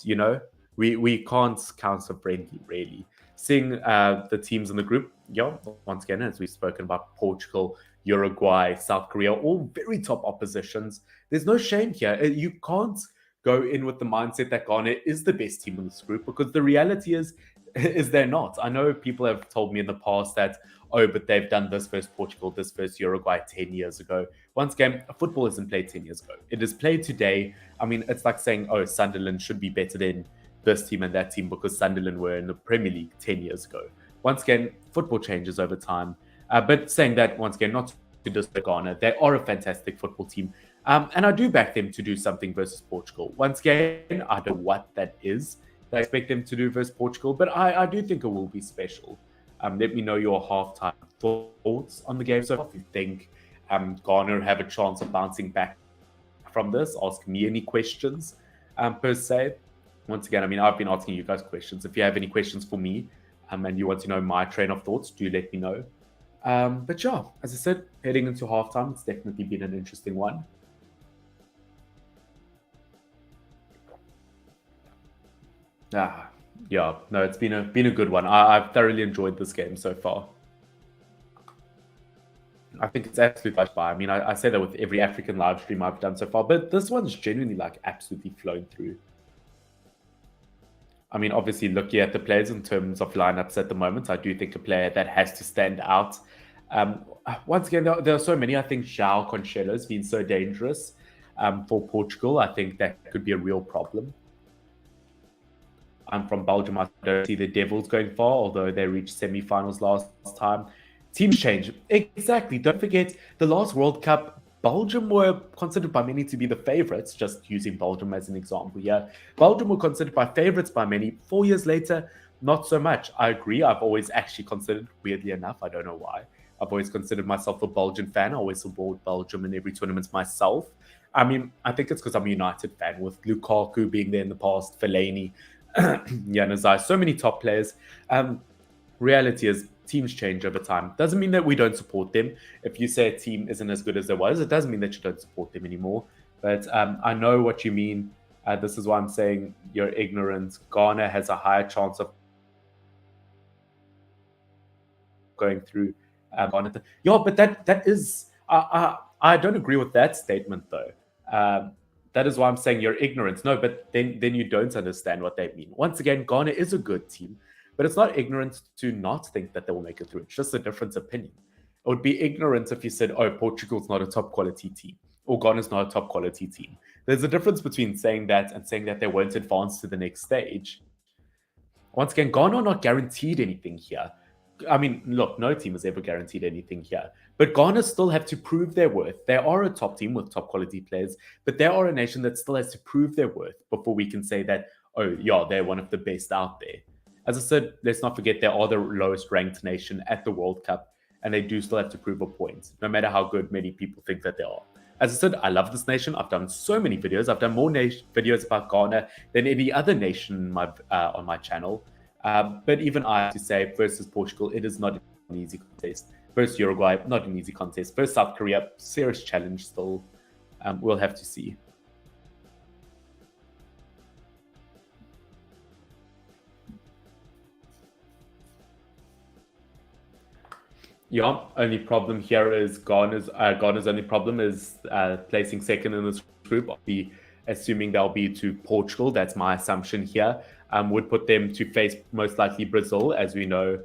we can't count a friendly really. Seeing the teams in the group, yeah, once again, as we've spoken about, Portugal, Uruguay, South Korea, all very top oppositions. There's no shame here. You can't go in with the mindset that Ghana is the best team in this group because the reality is they're not. I know people have told me in the past that, oh, but they've done this versus Portugal, this versus Uruguay 10 years ago. Once again, football isn't played 10 years ago. It is played today. I mean, it's like saying, oh, Sunderland should be better than this team and that team because Sunderland were in the Premier League 10 years ago. Once again, football changes over time. But saying that, once again, not to disrespect Ghana, they are a fantastic football team. And I do back them to do something versus Portugal. Once again, I don't know what that is that I expect them to do versus Portugal, but I do think it will be special. Let me know your halftime thoughts on the game. So if you think Ghana have a chance of bouncing back from this, ask me any questions per se. Once again, I mean, I've been asking you guys questions. If you have any questions for me and you want to know my train of thoughts, do let me know. But yeah, as I said, heading into halftime, it's definitely been an interesting one. Ah, yeah, no, it's been a good one. I've thoroughly enjoyed this game so far. I think it's absolutely flashed by. I mean, I say that with every African live stream I've done so far, but this one's genuinely like absolutely flown through. I mean, obviously, looking at the players in terms of lineups at the moment, I do think a player that has to stand out. Once again, there are so many. I think Joao Cancelo has been so dangerous for Portugal. I think that could be a real problem. I'm from Belgium. I don't see the Devils going far, although they reached semi-finals last time. Teams change. Exactly. Don't forget the last World Cup, Belgium were considered by many to be the favorites, just using Belgium as an example here. Belgium were considered by favorites by many. 4 years later, not so much. I agree. I've always actually considered, weirdly enough, I don't know why. I've always considered myself a Belgian fan. I always support Belgium in every tournament myself. I mean, I think it's because I'm a United fan with Lukaku being there in the past, Fellaini, Januzaj, so many top players. Reality is teams change over time. Doesn't mean that we don't support them. If you say a team isn't as good as it was, it doesn't mean that you don't support them anymore. But I know what you mean. This is why I'm saying you're ignorant. Ghana has a higher chance of going through Ghana. Yeah, but that is I don't agree with that statement though. That is why I'm saying you're ignorant. No, but then you don't understand what they mean. Once again, Ghana is a good team, but it's not ignorant to not think that they will make it through. It's just a different opinion. It would be ignorant if you said, "Oh, Portugal's not a top quality team," or "Ghana's not a top quality team." There's a difference between saying that and saying that they won't advance to the next stage. Once again, Ghana are not guaranteed anything here. I mean, look, no team is ever guaranteed anything here. But Ghana still have to prove their worth. They are a top team with top quality players, but they are a nation that still has to prove their worth before we can say that, oh, yeah, they're one of the best out there. As I said, let's not forget they are the lowest ranked nation at the World Cup, and they do still have to prove a point, no matter how good many people think that they are. As I said, I love this nation. I've done so many videos. I've done more videos about Ghana than any other nation on my channel. But even I have to say, versus Portugal, it is not an easy contest. Versus Uruguay, not an easy contest. Versus South Korea, serious challenge still. We'll have to see. Yeah, only problem here is Ghana's only problem is placing second in this group. I'll be assuming they'll be to Portugal. That's my assumption here. Would put them to face most likely Brazil, as we know,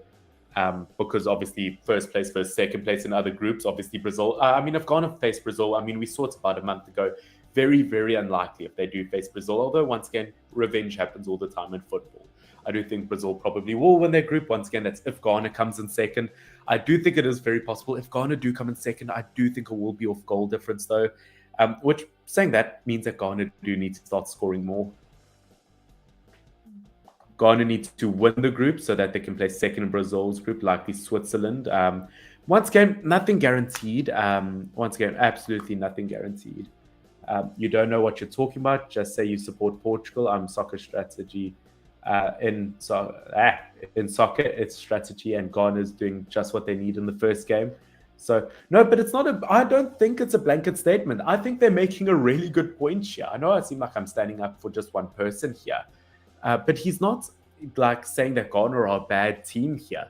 because obviously first place versus second place in other groups. Obviously Brazil. I mean, if Ghana face Brazil, I mean we saw it about a month ago. Very, very unlikely if they do face Brazil. Although once again, revenge happens all the time in football. I do think Brazil probably will win their group. Once again, that's if Ghana comes in second. I do think it is very possible. If Ghana do come in second, I do think it will be off goal difference though. Which saying that means that Ghana do need to start scoring more. Ghana needs to win the group so that they can play second in Brazil's group, likely Switzerland. Once again, nothing guaranteed. Once again, absolutely nothing guaranteed. You don't know what you're talking about. Just say you support Portugal. I'm soccer strategy. In soccer, it's strategy, and Ghana is doing just what they need in the first game. So no, but it's not a. I don't think it's a blanket statement. I think they're making a really good point here. I know I seem like I'm standing up for just one person here, but he's not like saying that Ghana are a bad team here.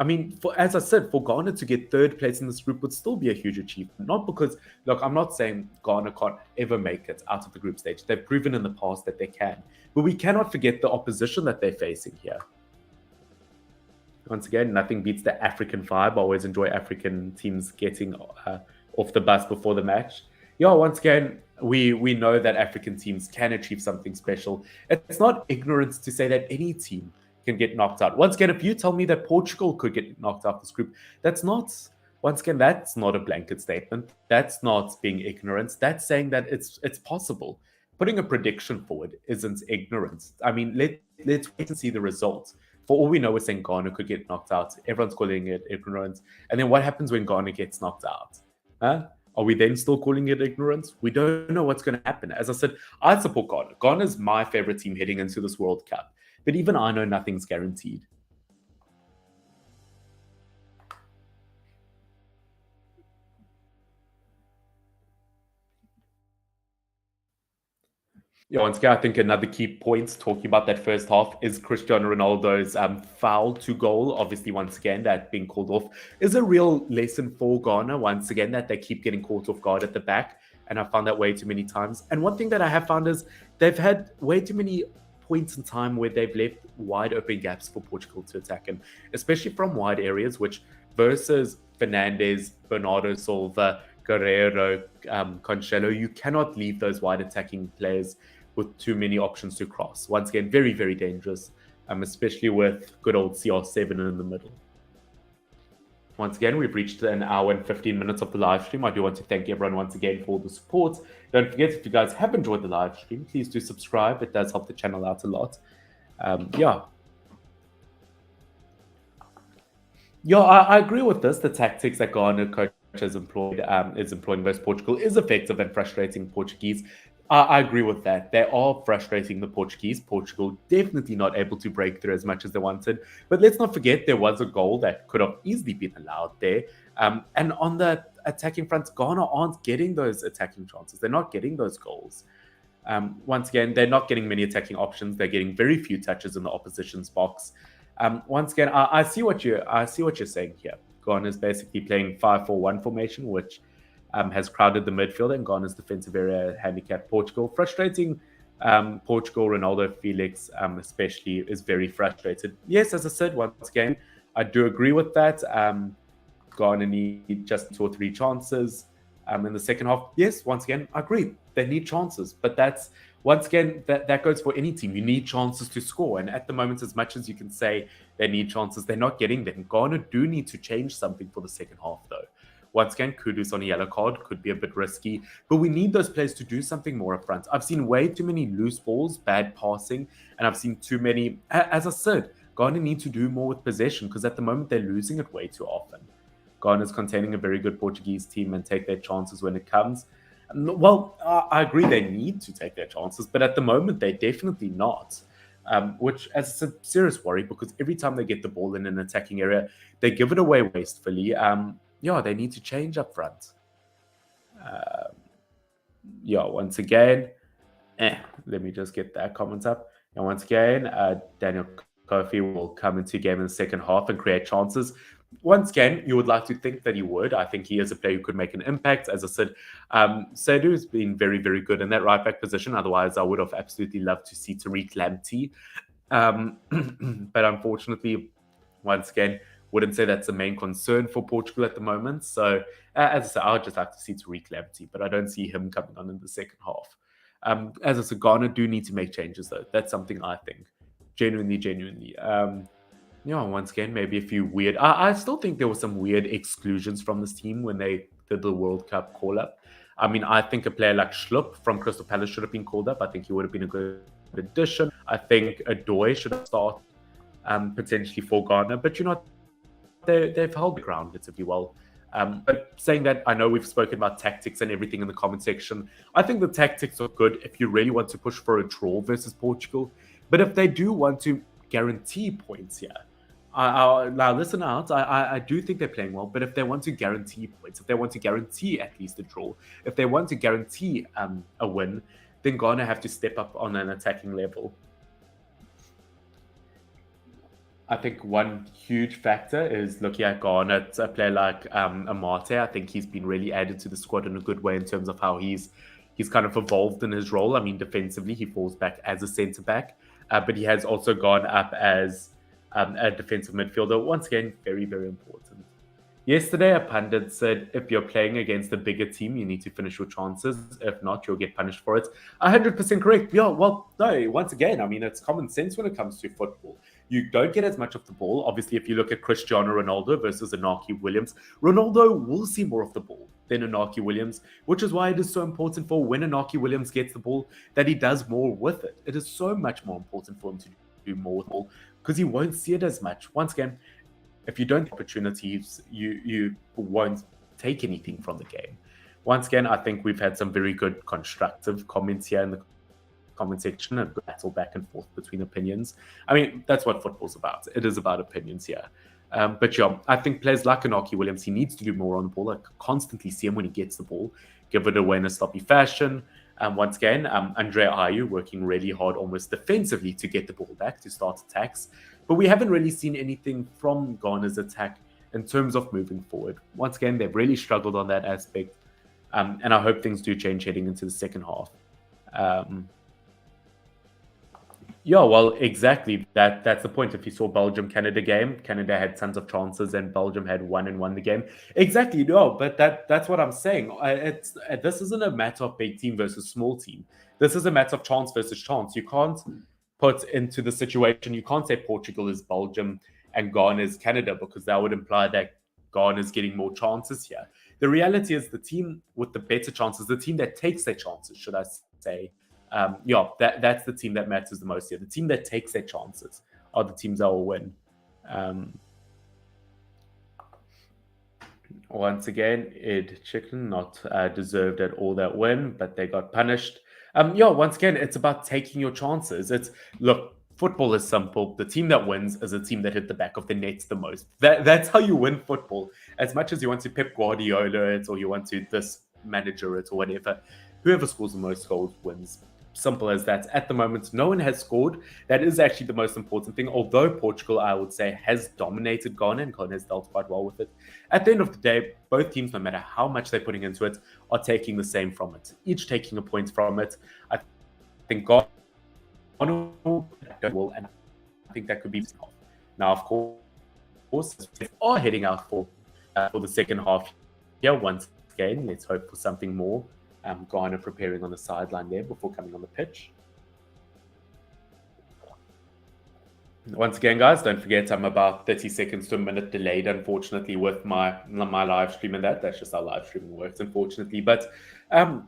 I mean, as I said, for Ghana to get third place in this group would still be a huge achievement. Not because, look, I'm not saying Ghana can't ever make it out of the group stage. They've proven in the past that they can. But we cannot forget the opposition that they're facing here. Once again, nothing beats the African vibe. I always enjoy African teams getting off the bus before the match. Yeah, once again, we know that African teams can achieve something special. It's not ignorance to say that any team can get knocked out. Once again, if you tell me that Portugal could get knocked out this group, that's not. Once again, that's not a blanket statement. That's not being ignorant. That's saying that it's possible. Putting a prediction forward isn't ignorance. I mean, let's wait and see the results. For all we know, we're saying Ghana could get knocked out. Everyone's calling it ignorance. And then what happens when Ghana gets knocked out? Huh? Are we then still calling it ignorance? We don't know what's going to happen. As I said, I support Ghana. Ghana is my favorite team heading into this World Cup. But even I know nothing's guaranteed. Yeah, once again, I think another key point talking about that first half is Cristiano Ronaldo's foul to goal. Obviously, once again, that being called off is a real lesson for Ghana. Once again, that they keep getting caught off guard at the back. And I found that way too many times. And one thing that I have found is they've had way too many points in time where they've left wide open gaps for Portugal to attack. And especially from wide areas, which versus Fernandes, Bernardo Silva, Guerrero, Cancelo, you cannot leave those wide attacking players with too many options to cross. Once again, very, very dangerous, especially with good old CR7 in the middle. Once again, we've reached an hour and 15 minutes of the live stream. I do want to thank everyone once again for the support. Don't forget, if you guys have enjoyed the live stream, please do subscribe. It does help the channel out a lot. Yeah, I agree with this. The tactics that Ghana coach has employed is employing versus Portugal is effective and frustrating Portuguese. I agree with that. They are frustrating the Portuguese. Portugal definitely not able to break through as much as they wanted. But let's not forget there was a goal that could have easily been allowed there. And on the attacking front, Ghana aren't getting those attacking chances. They're not getting those goals. Once again, they're not getting many attacking options. They're getting very few touches in the opposition's box. Once again, I see what you're saying here. Ghana is basically playing 5-4-1 formation, which has crowded the midfield, and Ghana's defensive area handicapped Portugal. Frustrating. Portugal, Ronaldo, Felix, especially, is very frustrated. Yes, as I said, once again, I do agree with that. Ghana need just 2 or 3 chances in the second half. Yes, once again, I agree. They need chances, but that's once again that goes for any team. You need chances to score, and at the moment, as much as you can say they need chances, they're not getting them. Ghana do need to change something for the second half, though. Once again, Kudus on a yellow card could be a bit risky, but we need those players to do something more up front. I've seen way too many loose balls, bad passing, and I've seen too many. As I said, Ghana need to do more with possession because at the moment they're losing it way too often. Ghana's containing a very good Portuguese team and take their chances when it comes. Well, I agree they need to take their chances, but at the moment they're definitely not. Which is a serious worry because every time they get the ball in an attacking area, they give it away wastefully. Yeah, they need to change up front. Yeah, once again, let me just get that comment up. And once again, Daniel Kofi will come into game in the second half and create chances. Once again, you would like to think that he would. I think he is a player who could make an impact. As I said, Sadu has been very, very good in that right back position. Otherwise, I would have absolutely loved to see Tariq Lamptey. But unfortunately, once again, wouldn't say that's the main concern for Portugal at the moment. So, as I said, I would just like to see Tariq Lamptey, but I don't see him coming on in the second half. As I said, Ghana do need to make changes, though. That's something I think. Genuinely. Once again, maybe a few weird. I still think there were some weird exclusions from this team when they did the World Cup call up. I mean, I think a player like Schlupp from Crystal Palace should have been called up. I think he would have been a good addition. I think Adoy should have started potentially for Ghana, but they've held the ground relatively well. But saying that, I know we've spoken about tactics and everything in the comment section. I think the tactics are good if you really want to push for a draw versus Portugal. But if they do want to guarantee points here, now listen out, I do think they're playing well, but if they want to guarantee points, if they want to guarantee at least a draw, if they want to guarantee a win, then Ghana have to step up on an attacking level. I think one huge factor is looking at Ghana, a player like Amate. I think he's been really added to the squad in a good way in terms of how he's kind of evolved in his role. I mean, defensively, he falls back as a centre-back, but he has also gone up as a defensive midfielder. Once again, very, very important. Yesterday, a pundit said, if you're playing against a bigger team, you need to finish your chances. If not, you'll get punished for it. 100% correct. Yeah, well, no, once again, I mean, it's common sense when it comes to football. You don't get as much of the ball. Obviously, if you look at Cristiano Ronaldo versus Inaki Williams, Ronaldo will see more of the ball than Inaki Williams, which is why it is so important for when Inaki Williams gets the ball that he does more with it. It is so much more important for him to do more with the ball because he won't see it as much. Once again, if you don't have opportunities, you won't take anything from the game. Once again, I think we've had some very good constructive comments here in the comment section and battle back and forth between opinions. I mean, that's what football's about. It is about opinions here. But yeah, I think players like Inaki Williams, he needs to do more on the ball. I constantly see him when he gets the ball, give it away in a sloppy fashion. Once again, Andre Ayew working really hard, almost defensively, to get the ball back to start attacks. But we haven't really seen anything from Ghana's attack in terms of moving forward. Once again, they've really struggled on that aspect. And I hope things do change heading into the second half. Yeah, well, exactly. That's the point. If you saw Belgium-Canada game, Canada had tons of chances and Belgium had one and won the game. Exactly, no, but that's what I'm saying. This isn't a matter of big team versus small team. This is a matter of chance versus chance. You can't put into the situation, you can't say Portugal is Belgium and Ghana is Canada, because that would imply that Ghana is getting more chances here. The reality is the team with the better chances, the team that takes their chances, should I say, that's the team that matters the most here. The team that takes their chances are the teams that will win. Once again, Ed Chicken not deserved at all that win, but they got punished. Once again, it's about taking your chances. Look, football is simple. The team that wins is a team that hit the back of the net the most. That's how you win football. As much as you want to Pep Guardiola it, or you want to this manager it, or whatever, whoever scores the most goals wins. Simple as that. At the moment, no one has scored. That is actually the most important thing. Although Portugal, I would say, has dominated Ghana, and Ghana has dealt quite well with it. At the end of the day, both teams, no matter how much they're putting into it, are taking the same from it. Each taking a point from it. I think Ghana will, and I think that could be off. Now, of course, they are heading out for the second half. Yeah, once again, let's hope for something more. Ghana preparing on the sideline there before coming on the pitch. Once again, guys, don't forget I'm about 30 seconds to a minute delayed, unfortunately, with my live stream, and that's just how live streaming works, unfortunately. But I'm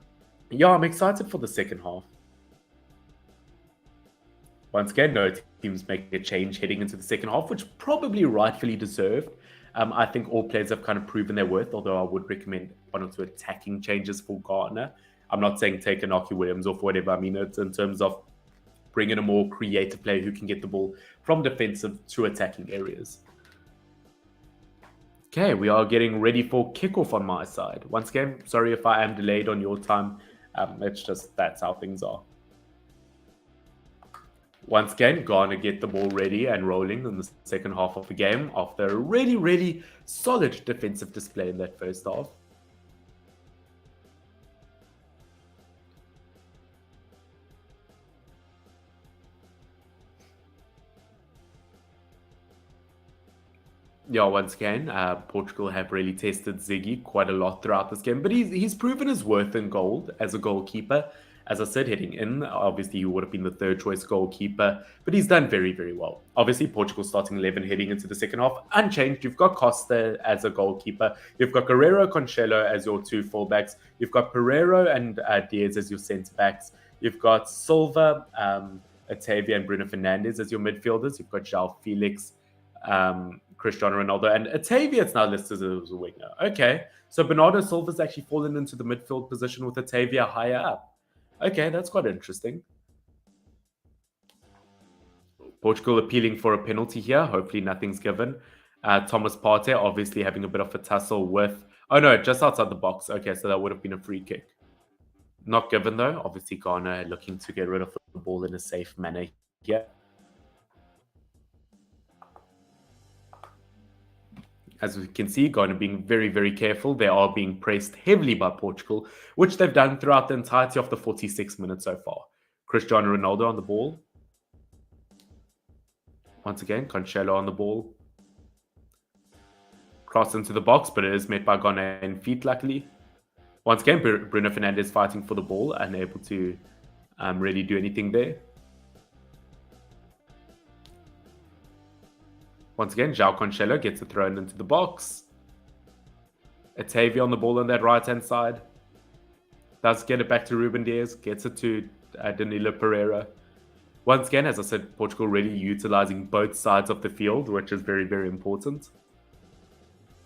excited for the second half. Once again, no teams making a change heading into the second half, which probably rightfully deserved. I think all players have kind of proven their worth, although I would recommend one or two attacking changes for Ghana. I'm not saying take Inaki Williams off, whatever. I mean, it's in terms of bringing a more creative player who can get the ball from defensive to attacking areas. Okay, we are getting ready for kickoff on my side. Once again, sorry if I am delayed on your time. It's just that's how things are. Once again, Ghana get the ball ready and rolling in the second half of the game after a really, really solid defensive display in that first half. Yeah, once again, Portugal have really tested Ziggy quite a lot throughout this game, but he's proven his worth in gold as a goalkeeper. As I said, heading in, obviously he would have been the third choice goalkeeper, but he's done very, very well. Obviously, Portugal starting 11 heading into the second half, unchanged. You've got Costa as a goalkeeper. You've got Guerrero, Cancelo as your two fullbacks. You've got Pereiro and Diaz as your centre-backs. You've got Silva, Otavia, and Bruno Fernandes as your midfielders. You've got Joao Felix, Cristiano Ronaldo, and Otavia is now listed as a winger. Okay, so Bernardo Silva's actually fallen into the midfield position with Otavia higher up. Okay, that's quite interesting. Portugal appealing for a penalty here. Hopefully nothing's given. Thomas Partey obviously having a bit of a tussle with... Oh no, just outside the box. Okay, so that would have been a free kick. Not given though. Obviously Ghana looking to get rid of the ball in a safe manner here. As we can see, Ghana being very, very careful. They are being pressed heavily by Portugal, which they've done throughout the entirety of the 46 minutes so far. Cristiano Ronaldo on the ball. Once again, Cancelo on the ball. Cross into the box, but it is met by Ghanaian feet, luckily. Once again, Bruno Fernandes fighting for the ball, unable to really do anything there. Once again, Joao Cancelo gets it thrown into the box. Otavia on the ball on that right-hand side. Does get it back to Ruben Diaz. Gets it to Danilo Pereira. Once again, as I said, Portugal really utilizing both sides of the field, which is very, very important.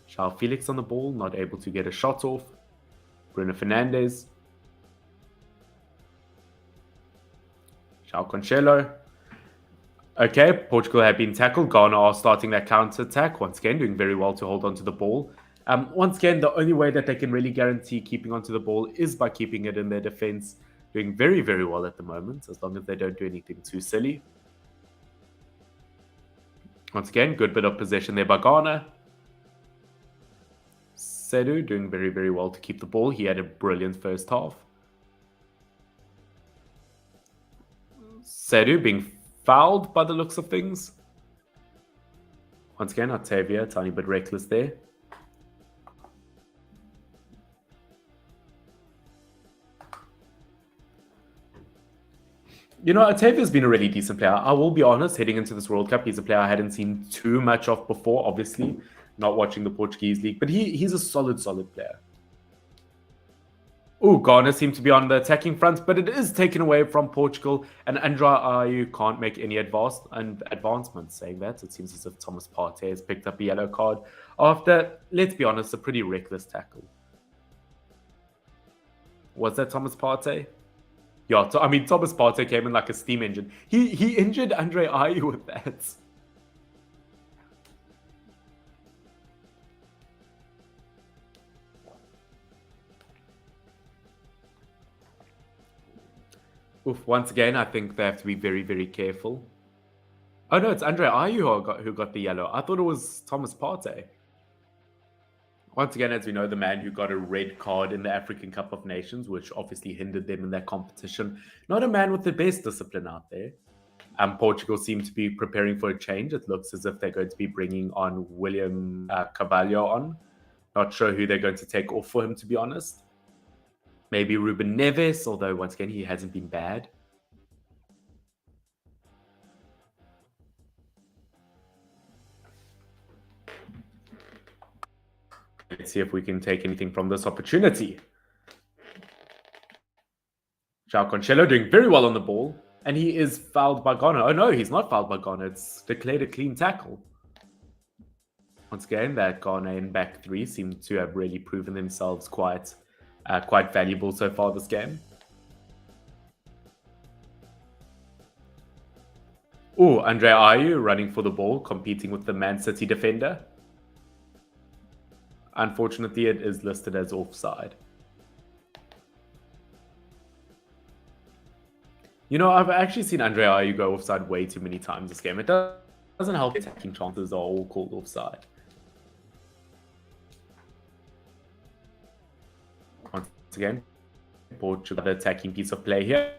Joao Felix on the ball, not able to get a shot off. Bruno Fernandes. Joao Cancelo. Okay, Portugal have been tackled. Ghana are starting that counter-attack. Once again, doing very well to hold on to the ball. Once again, the only way that they can really guarantee keeping onto the ball is by keeping it in their defense. doing very, very well at the moment, as long as they don't do anything too silly. Once again, good bit of possession there by Ghana. Sedu doing very, very well to keep the ball. He had a brilliant first half. Sedu being fouled by the looks of things. Once again, Octavia, a tiny bit reckless there. You know, Octavia's been a really decent player. I will be honest, heading into this World Cup, he's a player I hadn't seen too much of before, obviously, not watching the Portuguese league, but he's a solid player. Oh, Ghana seem to be on the attacking front, but it is taken away from Portugal, and Andre Ayew can't make any advancements. Saying that, it seems as if Thomas Partey has picked up a yellow card after, let's be honest, a pretty reckless tackle. Was that Thomas Partey? Yeah, I mean, Thomas Partey came in like a steam engine. He injured Andre Ayew with that. Oof, once again, I think they have to be very, very careful. Oh no, it's Andre Ayew who got the yellow. I thought it was Thomas Partey. Once again, as we know, the man who got a red card in the African Cup of Nations, which obviously hindered them in that competition. Not a man with the best discipline out there. Portugal seem to be preparing for a change. It looks as if they're going to be bringing on William Carvalho on. Not sure who they're going to take off for him, to be honest. Maybe Ruben Neves, although once again, he hasn't been bad. Let's see if we can take anything from this opportunity. Joao Cancelo doing very well on the ball. And he is fouled by Ghana. Oh no, he's not fouled by Ghana. It's declared a clean tackle. Once again, that Ghanaian back three seem to have really proven themselves quite valuable so far this game. Oh, Andre Ayew running for the ball, competing with the Man City defender. Unfortunately, it is listed as offside. You know, I've actually seen Andre Ayew go offside way too many times this game. It doesn't help. Attacking chances are all called offside. Once again, Portugal, the attacking piece of play here.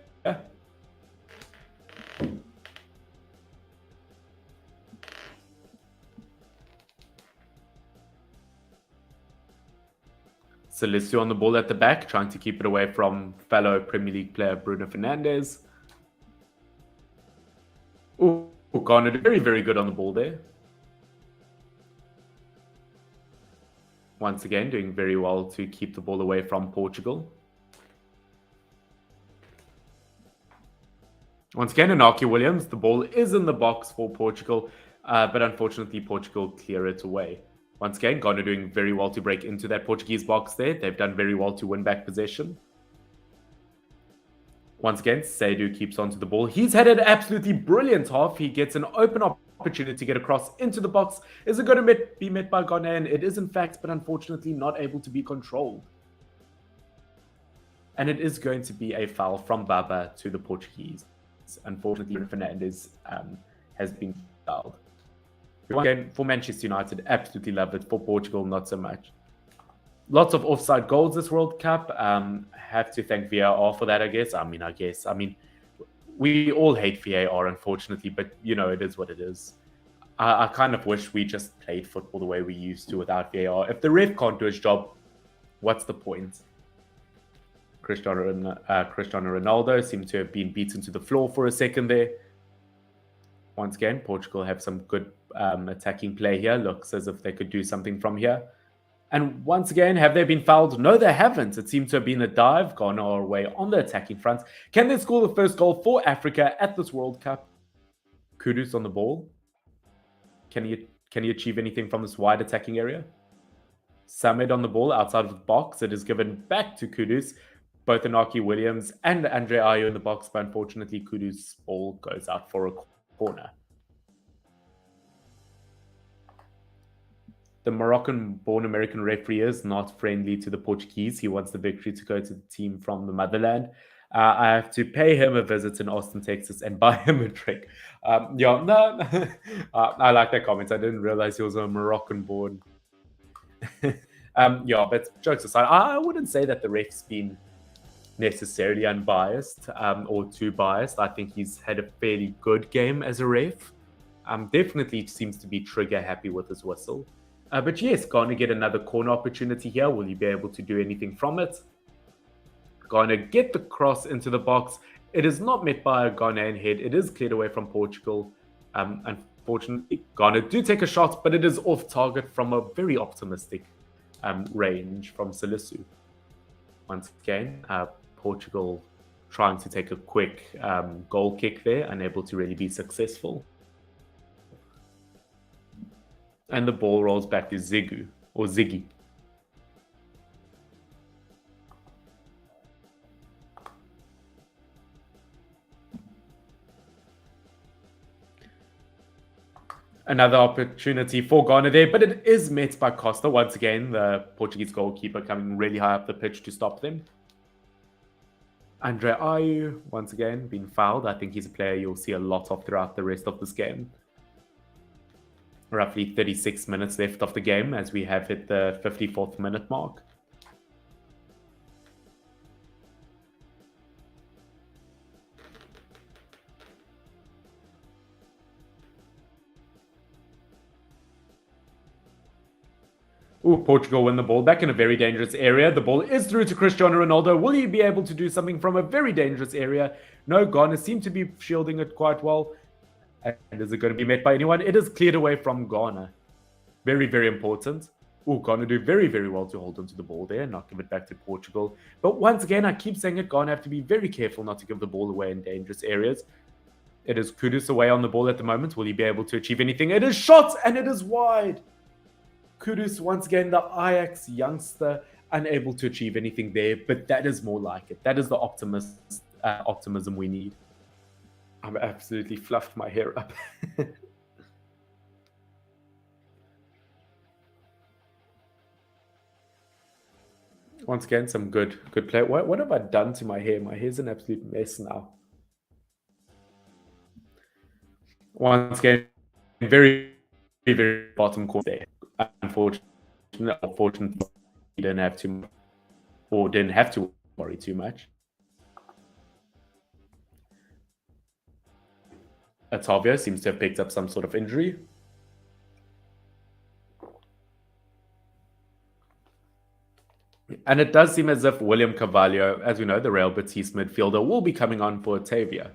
Celestio on the ball at the back, trying to keep it away from fellow Premier League player Bruno Fernandes. Oh, Ghana very, very good on the ball there. Once again, doing very well to keep the ball away from Portugal. Once again, Inaki Williams, the ball is in the box for Portugal, but unfortunately Portugal clear it away. Once again, Ghana doing very well to break into that Portuguese box there. They've done very well to win back possession. Once again, Seydou keeps onto the ball. He's had an absolutely brilliant half. He gets an open opportunity to get across into the box. Is it going to be met by Ghana? And it is in fact, but unfortunately not able to be controlled. And it is going to be a foul from Baba to the Portuguese. Unfortunately, Fernandes has been fouled. Again, for Manchester United, absolutely love it. For Portugal, not so much. Lots of offside goals this World Cup. Have to thank VAR for that, I guess. I mean, we all hate VAR, unfortunately, but, you know, it is what it is. I kind of wish we just played football the way we used to without VAR. If the ref can't do his job, what's the point? Cristiano Ronaldo seemed to have been beaten to the floor for a second there. Once again, Portugal have some good attacking play here. Looks as if they could do something from here. And once again, have they been fouled? No, they haven't. It seems to have been a dive, gone our way on the attacking front. Can they score the first goal for Africa at this World Cup? Kudus on the ball. Can he achieve anything from this wide attacking area? Samed on the ball outside of the box. It is given back to Kudus. Both Inaki Williams and Andre Ayew in the box, but unfortunately, Kudus' ball goes out for a corner. The Moroccan-born American referee is not friendly to the Portuguese. He wants the victory to go to the team from the motherland. I have to pay him a visit in Austin, Texas, and buy him a drink. Yeah, no, I like that comment. I didn't realize he was a Moroccan-born. Yeah, but jokes aside, I wouldn't say that the ref's been necessarily unbiased or too biased. I think he's had a fairly good game as a ref. Definitely seems to be trigger happy with his whistle. But yes, going to get another corner opportunity here. Will he be able to do anything from it? Going to get the cross into the box. It is not met by a Ghanaian head. It is cleared away from Portugal. Unfortunately, Ghana do take a shot, but it is off target from a very optimistic range from Salisu. Once again, Portugal trying to take a quick goal kick there, unable to really be successful. And the ball rolls back to Ziggy. Another opportunity for Ghana there, but it is met by Costa. Once again, the Portuguese goalkeeper coming really high up the pitch to stop them. Andre Ayew, once again, being fouled. I think he's a player you'll see a lot of throughout the rest of this game. Roughly 36 minutes left of the game as we have hit the 54th minute mark. Ooh, Portugal win the ball back in a very dangerous area. The ball is through to Cristiano Ronaldo. Will he be able to do something from a very dangerous area? No, Ghana seem to be shielding it quite well. And is it going to be met by anyone? It is cleared away from Ghana. Very, very important. Ooh, Ghana do very, very well to hold onto the ball there and not give it back to Portugal. But once again, I keep saying it, Ghana have to be very careful not to give the ball away in dangerous areas. It is Kudus away on the ball at the moment. Will he be able to achieve anything? It is shot and it is wide. Kudus, once again, the Ajax youngster, unable to achieve anything there, but that is more like it. That is the optimism we need. I've absolutely fluffed my hair up. Once again, some good play. What have I done to my hair? My hair's an absolute mess now. Once again, very, very bottom corner there. Unfortunately, didn't have to worry too much. Otavio seems to have picked up some sort of injury. And it does seem as if William Carvalho, as we know, the Real Betis midfielder, will be coming on for Otavio.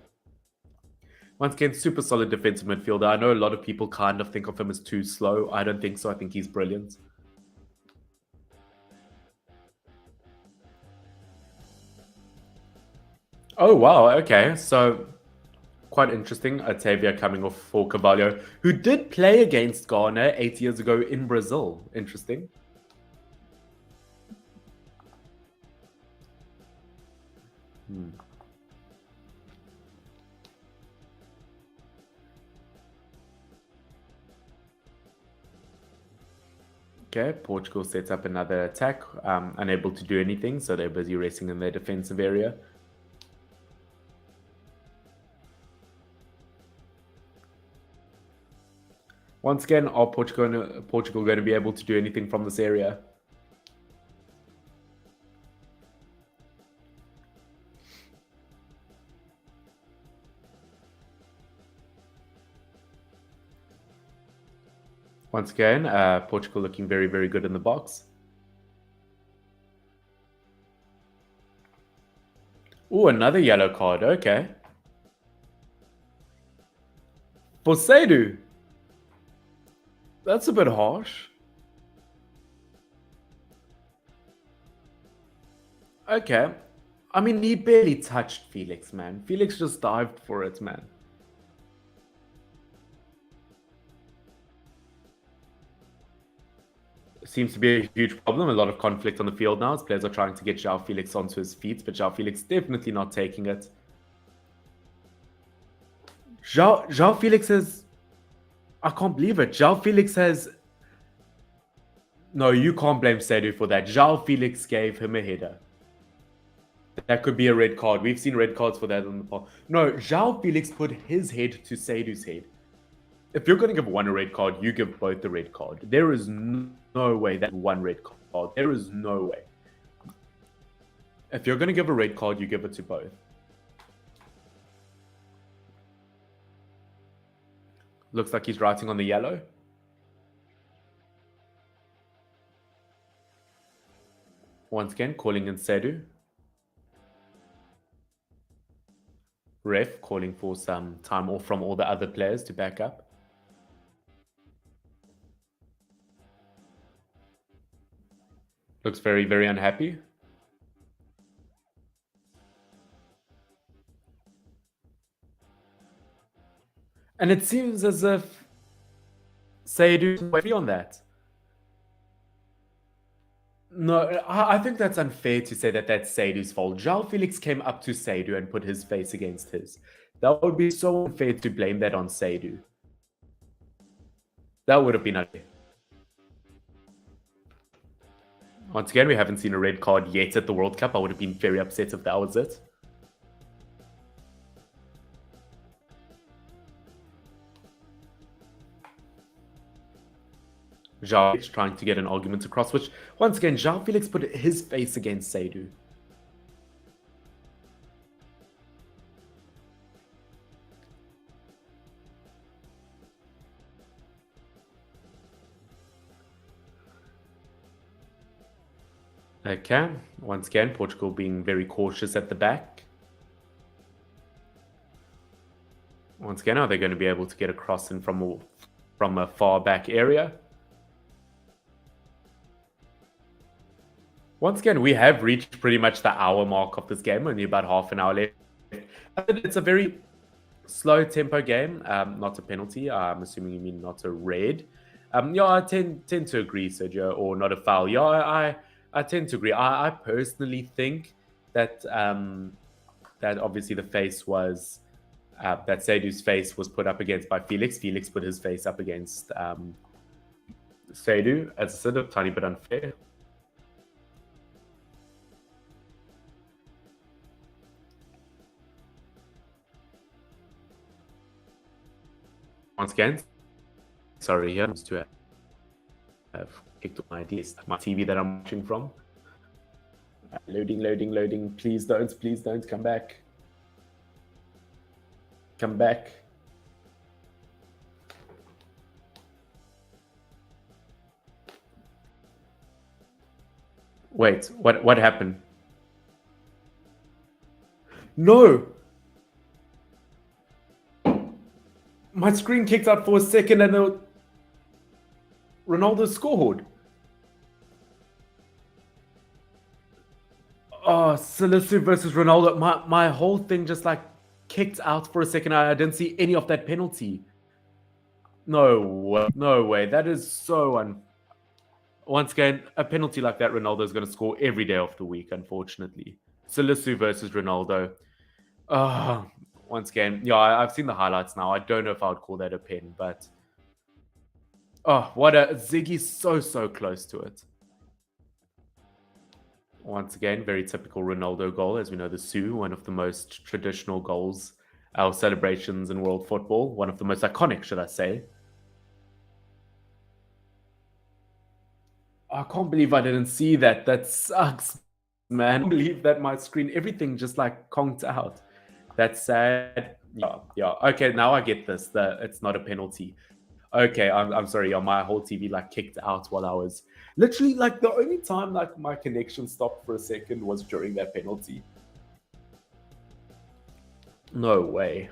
Once again, super solid defensive midfielder. I know a lot of people kind of think of him as too slow. I don't think so. I think he's brilliant. Oh, wow. Okay. So, quite interesting. Otavio coming off for Carvalho, who did play against Ghana 8 years ago in Brazil. Interesting. Okay, Portugal sets up another attack, unable to do anything, so they're busy racing in their defensive area. Once again, are Portugal going to be able to do anything from this area? Once again, Portugal looking very, very good in the box. Oh, another yellow card. Okay. For Seidu. That's a bit harsh. Okay. I mean, he barely touched Felix, man. Felix just dived for it, man. Seems to be a huge problem. A lot of conflict on the field now as players are trying to get Joao Felix onto his feet, but Joao Felix definitely not taking it. Joao Felix has... I can't believe it. Joao Felix has... No, you can't blame Seidu for that. Joao Felix gave him a header. That could be a red card. We've seen red cards for that in the past. No, Joao Felix put his head to Seidu's head. If you're going to give one a red card, you give both the red card. There is no way that one red card. There is no way. If you're going to give a red card, you give it to both. Looks like he's writing on the yellow. Once again, calling in Seidu. Ref calling for some time off from all the other players to back up. Looks very, very unhappy. And it seems as if Seidu is free on that. No, I think that's unfair to say that that's Seidu's fault. Joao Felix came up to Seidu and put his face against his. That would be so unfair to blame that on Seidu. That would have been unfair. Once again, we haven't seen a red card yet at the World Cup. I would have been very upset if that was it. Joao Felix trying to get an argument across, which, once again, Joao Felix put his face against Seidu. Okay, once again, Portugal being very cautious at the back. Once again, are they going to be able to get across in from a far back area? Once again, we have reached pretty much the hour mark of this game, only about half an hour left. It's a very slow tempo game, not a penalty. I'm assuming you mean not a red. Yeah, I tend to agree, Sergio, or not a foul. Yeah, I tend to agree. I personally think that that obviously the face was that Seidu's face was put up against by Felix. Felix put his face up against Seidu. As I said, a tiny bit unfair. Once again, sorry, here comes to have kicked off my ideas, my TV that I'm watching from. Loading. Please don't come back. Come back. Wait, what happened? No! My screen kicked out for a second and Ronaldo scored. Oh, Salisu versus Ronaldo. My whole thing just like kicked out for a second. I didn't see any of that penalty. No way. That is so Once again, a penalty like that, Ronaldo is going to score every day of the week, unfortunately. Salisu versus Ronaldo. Once again, yeah, I've seen the highlights now. I don't know if I would call that a pen, but what a Ziggy's so close to it. Once again, very typical Ronaldo goal. As we know, the Sioux, one of the most traditional goals, our celebrations in world football, one of the most iconic, should I say. I can't believe I didn't see that. That sucks, man. I can't believe that my screen, everything just like conked out. That's sad. Yeah. Okay, now I get this. It's not a penalty. Okay, I'm sorry. Yeah, my whole TV like kicked out while I was literally like the only time like my connection stopped for a second was during that penalty. No way.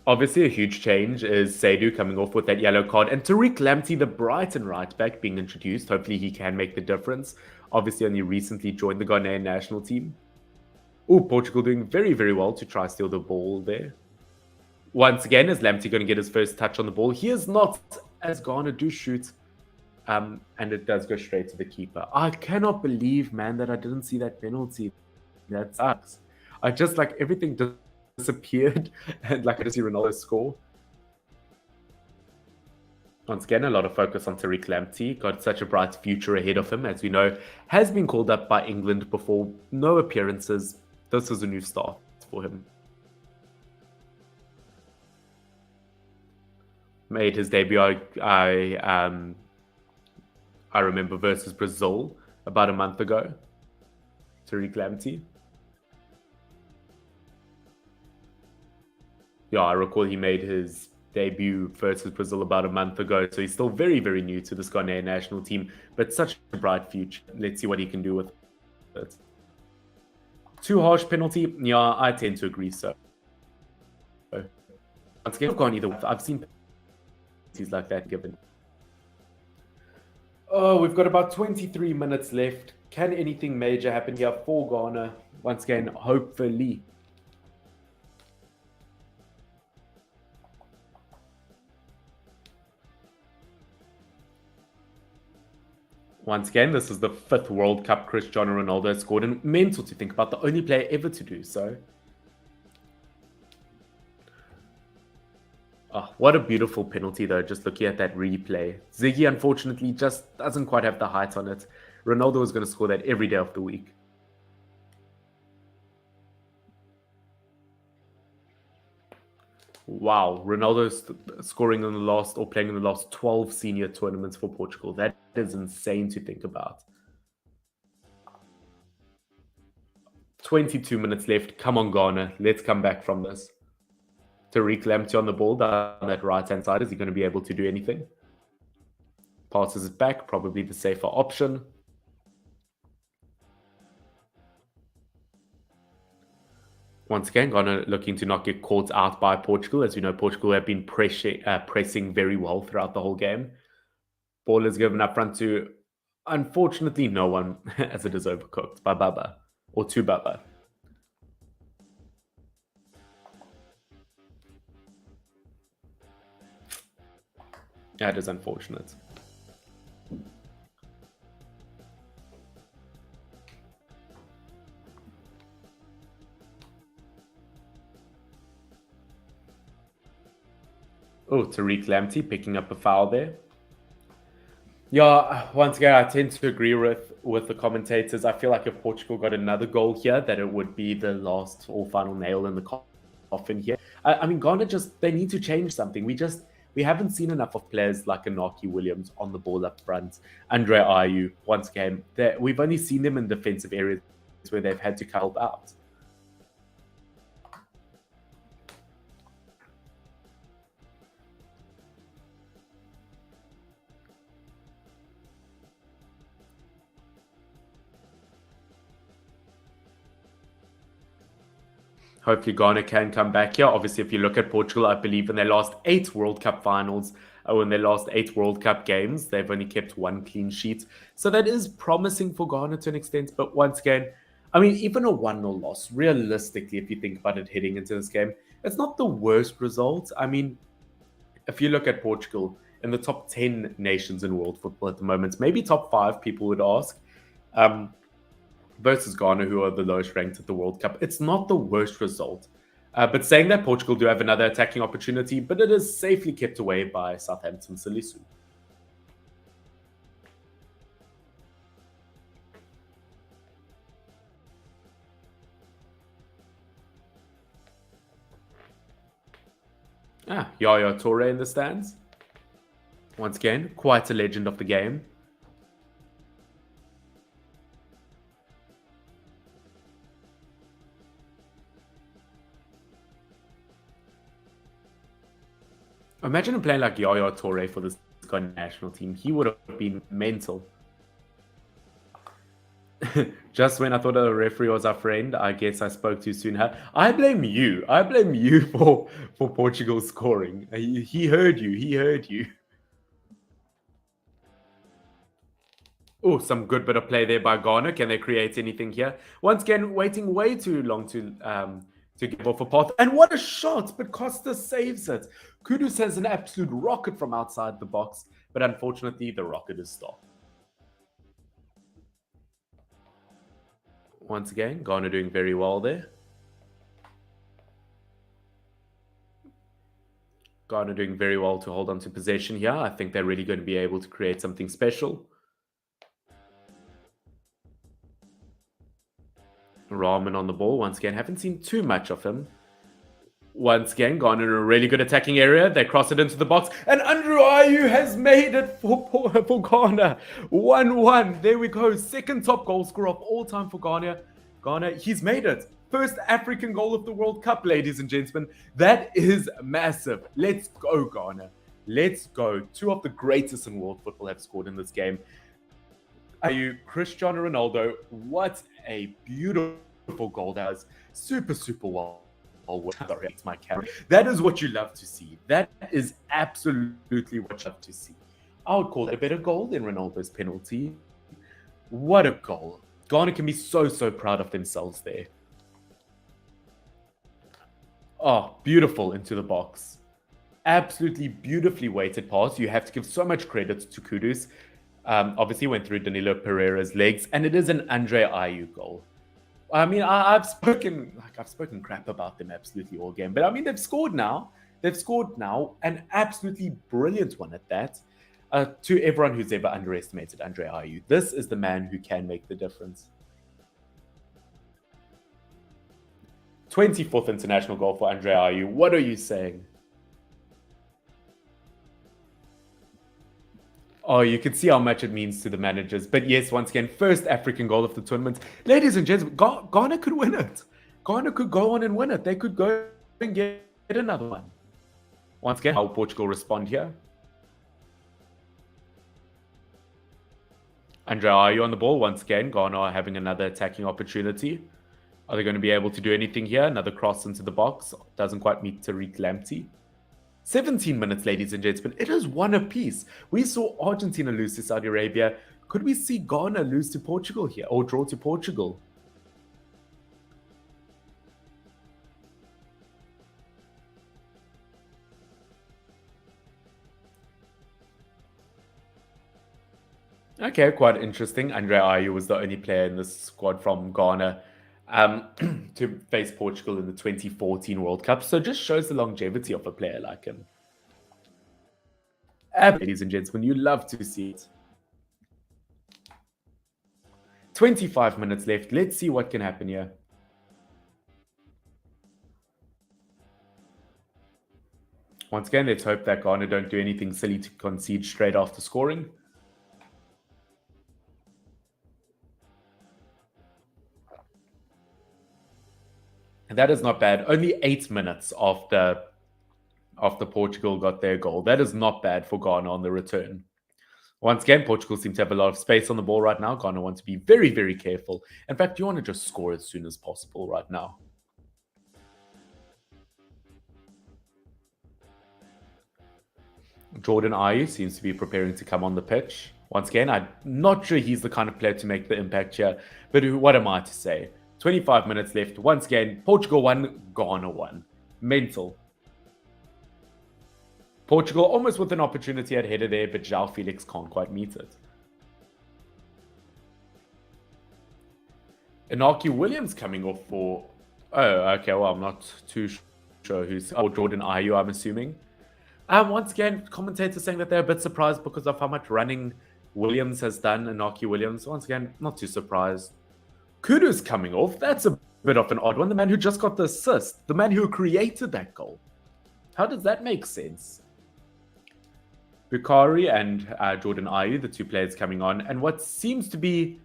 Obviously, a huge change is Seidu coming off with that yellow card and Tariq Lamptey, the Brighton right back, being introduced. Hopefully, he can make the difference. Obviously, only recently joined the Ghanaian national team. Oh, Portugal doing very, very well to try steal the ball there. Once again, is Lamptey going to get his first touch on the ball? He is not, as Ghana do shoot. And it does go straight to the keeper. I cannot believe, man, that I didn't see that penalty. That sucks. I just like everything disappeared and like I just see Ronaldo score. Once again, a lot of focus on Tariq Lamptey. Got such a bright future ahead of him, as we know. Has been called up by England before. No appearances. This is a new start for him. Made his debut, I remember, versus Brazil about a month ago. Tariq Lamptey. Yeah, I recall he made his debut versus Brazil about a month ago. So he's still very, very new to this Ghanaian national team, but such a bright future. Let's see what he can do with it. Too harsh penalty? Yeah, I tend to agree so. Once again, I've gone either way. I've seen penalties like that given. Oh, we've got about 23 minutes left. Can anything major happen here for Ghana? Once again, hopefully. Once again, this is the 5th World Cup Cristiano Ronaldo scored, and mental to think about, the only player ever to do so. Oh, what a beautiful penalty, though, just looking at that replay. Ziggy, unfortunately, just doesn't quite have the height on it. Ronaldo is going to score that every day of the week. Wow, Ronaldo's scoring in the last, or playing in the last 12 senior tournaments for Portugal. That is insane to think about. 22 minutes left. Come on, Ghana. Let's come back from this. Tariq Lamptey on the ball down that right-hand side. Is he going to be able to do anything? Passes it back. Probably the safer option. Once again, Ghana looking to not get caught out by Portugal. As you know, Portugal have been pressing very well throughout the whole game. Ball is given up front to, unfortunately, no one, as it is overcooked by Baba, or to Baba. That is unfortunate. Oh, Tariq Lamptey picking up a foul there. Yeah, once again, I tend to agree with the commentators. I feel like if Portugal got another goal here, that it would be the last or final nail in the coffin here. I mean, Ghana they need to change something. We haven't seen enough of players like Inaki Williams on the ball up front. Andre Ayew, once again, we've only seen them in defensive areas where they've had to help out. Hopefully Ghana can come back here. Obviously, if you look at Portugal, I believe in their last 8 World Cup finals, or in their last 8 World Cup games, they've only kept 1 clean sheet. So that is promising for Ghana to an extent. But once again, I mean, even a 1-0 loss, realistically, if you think about it heading into this game, it's not the worst result. I mean, if you look at Portugal in the top 10 nations in world football at the moment, maybe top 5, people would ask. Versus Ghana, who are the lowest ranked at the World Cup. It's not the worst result. But saying that, Portugal do have another attacking opportunity, but it is safely kept away by Southampton Salisu. Yaya Toure in the stands. Once again, quite a legend of the game. Imagine him playing like Yaya Toure for this Ghana national team. He would have been mental. Just when I thought the referee was our friend, I guess I spoke too soon. I blame you. I blame you for Portugal scoring. He heard you. He heard you. Oh, some good bit of play there by Ghana. Can they create anything here? Once again, waiting way too long to give off a path. And what a shot! But Costa saves it. Kudus has an absolute rocket from outside the box, but unfortunately, the rocket is stopped. Once again, Ghana doing very well there. Ghana doing very well to hold on to possession here. I think they're really going to be able to create something special. Rahman on the ball once again. Haven't seen too much of him. Once again, gone in a really good attacking area. They cross it into the box. And Andrew Ayew has made it for Ghana. 1-1. There we go. Second top goal scorer of all time for Ghana. He's made it. First African goal of the World Cup, ladies and gentlemen. That is massive. Let's go, Ghana. Let's go. Two of the greatest in world football have scored in this game. Ayew, Cristiano Ronaldo. What a beautiful goal that was. Super, super well. Sorry, it's my camera. That is what you love to see. That is absolutely what you love to see. I would call it a better goal than Ronaldo's penalty. What a goal. Ghana can be so, so proud of themselves there. Oh, beautiful into the box. Absolutely beautifully weighted pass. You have to give so much credit to Kudus. Obviously went through Danilo Pereira's legs, and it is an Andre Ayew goal. I mean, I've spoken crap about them absolutely all game, but I mean, they've scored now. An absolutely brilliant one at that. To everyone who's ever underestimated Andre Ayew, this is the man who can make the difference. 24th international goal for Andre Ayew. What are you saying? Oh, you can see how much it means to the managers. But yes, once again, first African goal of the tournament. Ladies and gentlemen, Ghana could win it. Ghana could go on and win it. They could go and get another one. Once again, how will Portugal respond here? Andre Ayew on the ball once again. Ghana are having another attacking opportunity. Are they going to be able to do anything here? Another cross into the box. Doesn't quite meet Tariq Lamptey. 17 minutes, ladies and gentlemen. It is one apiece. We saw Argentina lose to Saudi Arabia. Could we see Ghana lose to Portugal here or draw to Portugal? Okay, quite interesting. Andre Ayew was the only player in this squad from Ghana to face Portugal in the 2014 World Cup. So just shows the longevity of a player like him. Ladies and gentlemen, you love to see it. 25 minutes left. Let's see what can happen here. Once again, let's hope that Ghana don't do anything silly to concede straight after scoring. And that is not bad. Only 8 minutes after Portugal got their goal. That is not bad for Ghana on the return. Once again, Portugal seem to have a lot of space on the ball right now. Ghana want to be very, very careful. In fact, you want to just score as soon as possible right now. Jordan Ayew seems to be preparing to come on the pitch. Once again, I'm not sure he's the kind of player to make the impact here. But what am I to say? 25 minutes left. Once again, Portugal won, Ghana won. Mental. Portugal almost with an opportunity at header there, but Joao Felix can't quite meet it. Inaki Williams coming off for... Oh, okay, well, I'm not too sure who's... Oh, Jordan Ayew, I'm assuming. Once again, commentators saying that they're a bit surprised because of how much running Williams has done. Inaki Williams, once again, not too surprised. Kudus coming off. That's a bit of an odd one. The man who just got the assist. The man who created that goal. How does that make sense? Bukhari and Jordan Ayew, the two players coming on. And what seems to be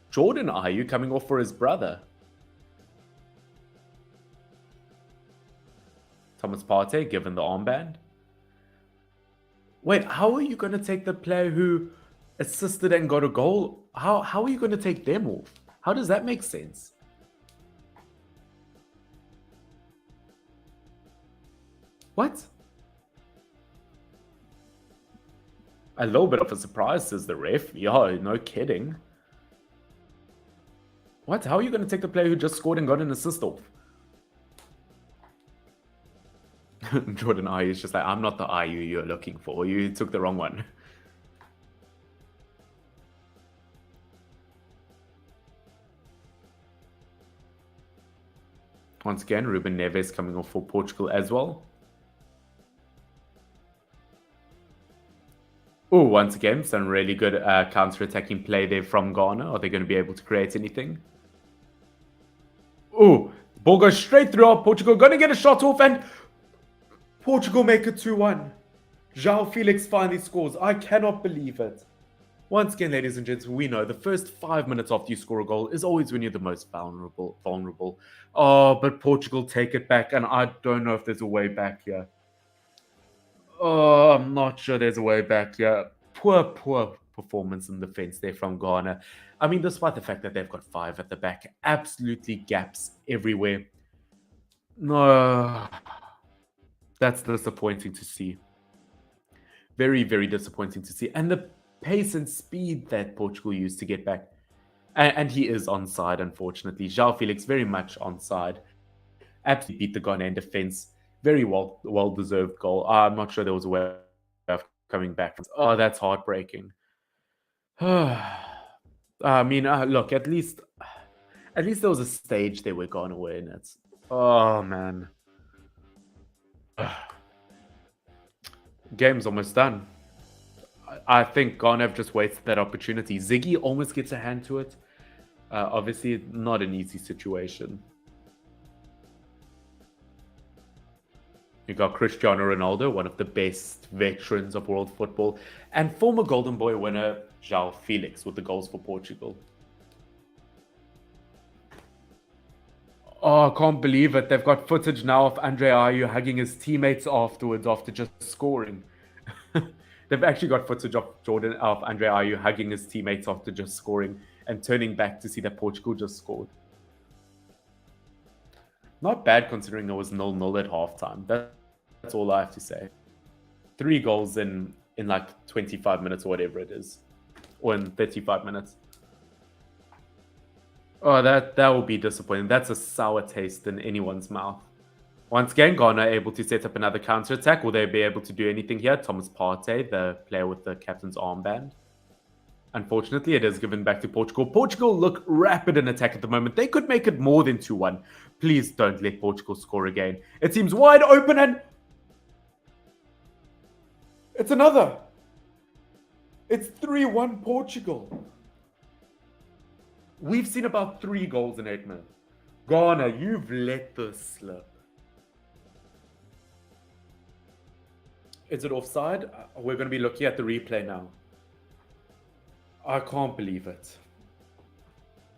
Jordan Ayew coming off for his brother. Thomas Partey given the armband. Wait, how are you going to take the player who assisted and got a goal? How are you going to take them off? How does that make sense? What? A little bit of a surprise, says the ref. Yeah, no kidding. What? How are you going to take the player who just scored and got an assist off? Jordan Ayew is just like, I'm not the Ayew you're looking for. You took the wrong one. Once again, Ruben Neves coming off for Portugal as well. Oh, once again, some really good counter-attacking play there from Ghana. Are they going to be able to create anything? Oh, ball goes straight through. Portugal going to get a shot off, and Portugal make it 2-1. Joao Felix finally scores. I cannot believe it. Once again, ladies and gents, we know the first 5 minutes after you score a goal is always when you're the most vulnerable. Oh, but Portugal take it back, and I don't know if there's a way back here. Oh, I'm not sure there's a way back here. Poor performance in defense there from Ghana. I mean, despite the fact that they've got 5 at the back, absolutely gaps everywhere. No, that's disappointing to see. Very, very disappointing to see. And the pace and speed that Portugal used to get back. And he is onside, unfortunately. Joao Felix very much onside. Absolutely beat the Ghanaian defense. Very well deserved goal. I'm not sure there was a way of coming back. Oh, that's heartbreaking. I mean, look, at least there was a stage they were gone away in it. Oh man. Game's almost done. I think Ghana have just wasted that opportunity. Ziggy almost gets a hand to it. Obviously, not an easy situation. You got Cristiano Ronaldo, one of the best veterans of world football, and former Golden Boy winner Joao Felix with the goals for Portugal. Oh, I can't believe it. They've got footage now of Andre Ayew hugging his teammates afterwards after just scoring. They've actually got footage of Andre Ayew hugging his teammates after just scoring and turning back to see that Portugal just scored. Not bad considering it was 0-0 at halftime. That's all I have to say. 3 goals in like 25 minutes or whatever it is. Or in 35 minutes. Oh, that will be disappointing. That's a sour taste in anyone's mouth. Once again, Ghana able to set up another counter-attack. Will they be able to do anything here? Thomas Partey, the player with the captain's armband. Unfortunately, it is given back to Portugal. Portugal look rapid in attack at the moment. They could make it more than 2-1. Please don't let Portugal score again. It seems wide open and... it's another. It's 3-1 Portugal. We've seen about 3 goals in 8 minutes. Ghana, you've let this slip. Is it offside? We're going to be looking at the replay now. I can't believe it.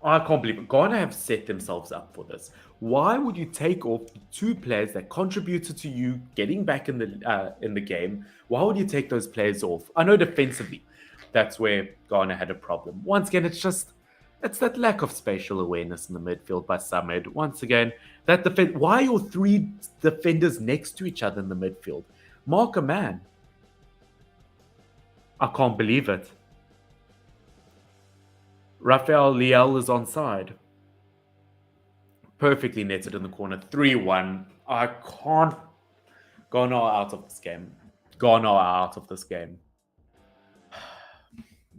I can't believe it. Ghana have set themselves up for this. Why would you take off the 2 players that contributed to you getting back in the game? Why would you take those players off? I know defensively, that's where Ghana had a problem. Once again, it's that lack of spatial awareness in the midfield by Samed. Once again, why are your 3 defenders next to each other in the midfield? Mark a man. I can't believe it. Rafael Leal is onside. Perfectly netted in the corner. 3-1. I can't. Ghana are out of this game. Ghana are out of this game.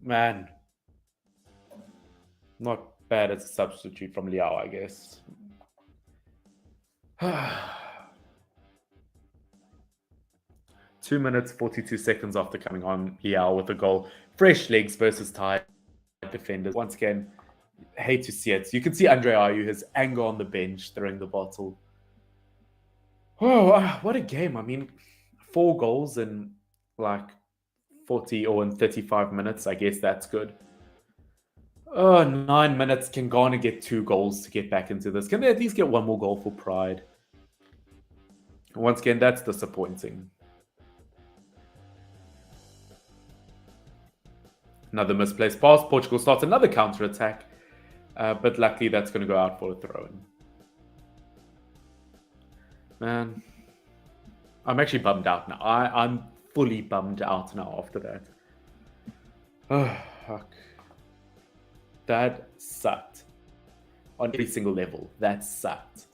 Man. Not bad as a substitute from Leal, I guess. 2 minutes, 42 seconds after coming on, Leal with a goal. Fresh legs versus tired defenders. Once again, hate to see it. You can see Andre Ayew, his anger on the bench, throwing the bottle. Oh, what a game. I mean, 4 goals in like 40 or in 35 minutes. I guess that's good. 9 minutes. Can Ghana get 2 goals to get back into this? Can they at least get 1 more goal for pride? Once again, that's disappointing. Another misplaced pass. Portugal starts another counter-attack. But luckily, that's going to go out for a throw-in. Man, I'm actually bummed out now. I'm fully bummed out now after that. Oh, fuck. That sucked. On every single level, that sucked.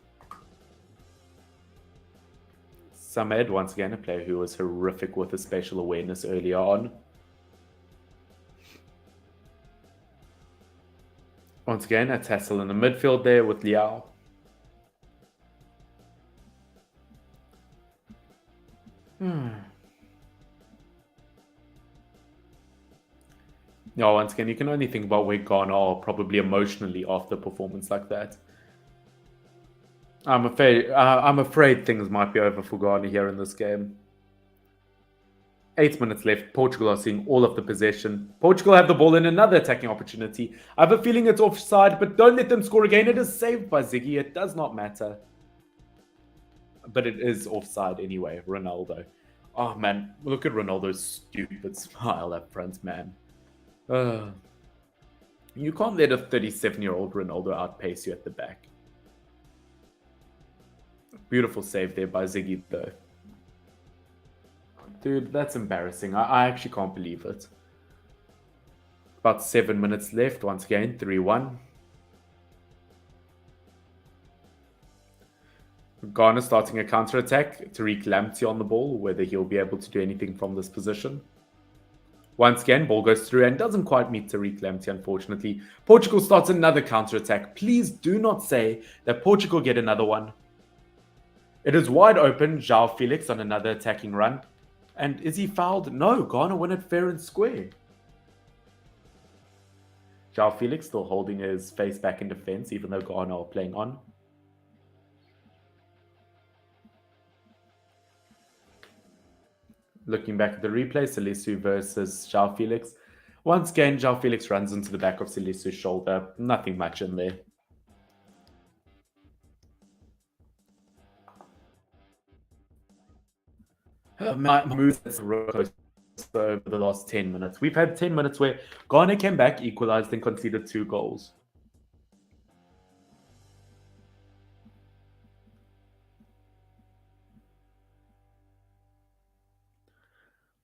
Samed, once again, a player who was horrific with his spatial awareness earlier on. Once again, a tassel in the midfield there with Leal. Yeah, once again, you can only think about where Ghana are probably emotionally after a performance like that. I'm afraid things might be over for Ghana here in this game. 8 minutes left. Portugal are seeing all of the possession. Portugal have the ball in another attacking opportunity. I have a feeling it's offside, but don't let them score again. It is saved by Ziggy. It does not matter. But it is offside anyway. Ronaldo. Oh, man. Look at Ronaldo's stupid smile up front, man. You can't let a 37-year-old Ronaldo outpace you at the back. Beautiful save there by Ziggy, though. Dude, that's embarrassing. I actually can't believe it. About 7 minutes left. Once again, 3-1. Ghana starting a counter-attack. Tariq Lamptey on the ball, whether he'll be able to do anything from this position. Once again, ball goes through and doesn't quite meet Tariq Lamptey, unfortunately. Portugal starts another counter-attack. Please do not say that Portugal get another one. It is wide open. Joao Felix on another attacking run. And is he fouled? No, Ghana win it fair and square. Joao Felix still holding his face back in defense, even though Ghana are playing on. Looking back at the replay, Salisu versus Joao Felix. Once again, Joao Felix runs into the back of Salisu's shoulder. Nothing much in there. My moves over the last 10 minutes. We've had 10 minutes where Ghana came back, equalized, and conceded 2 goals.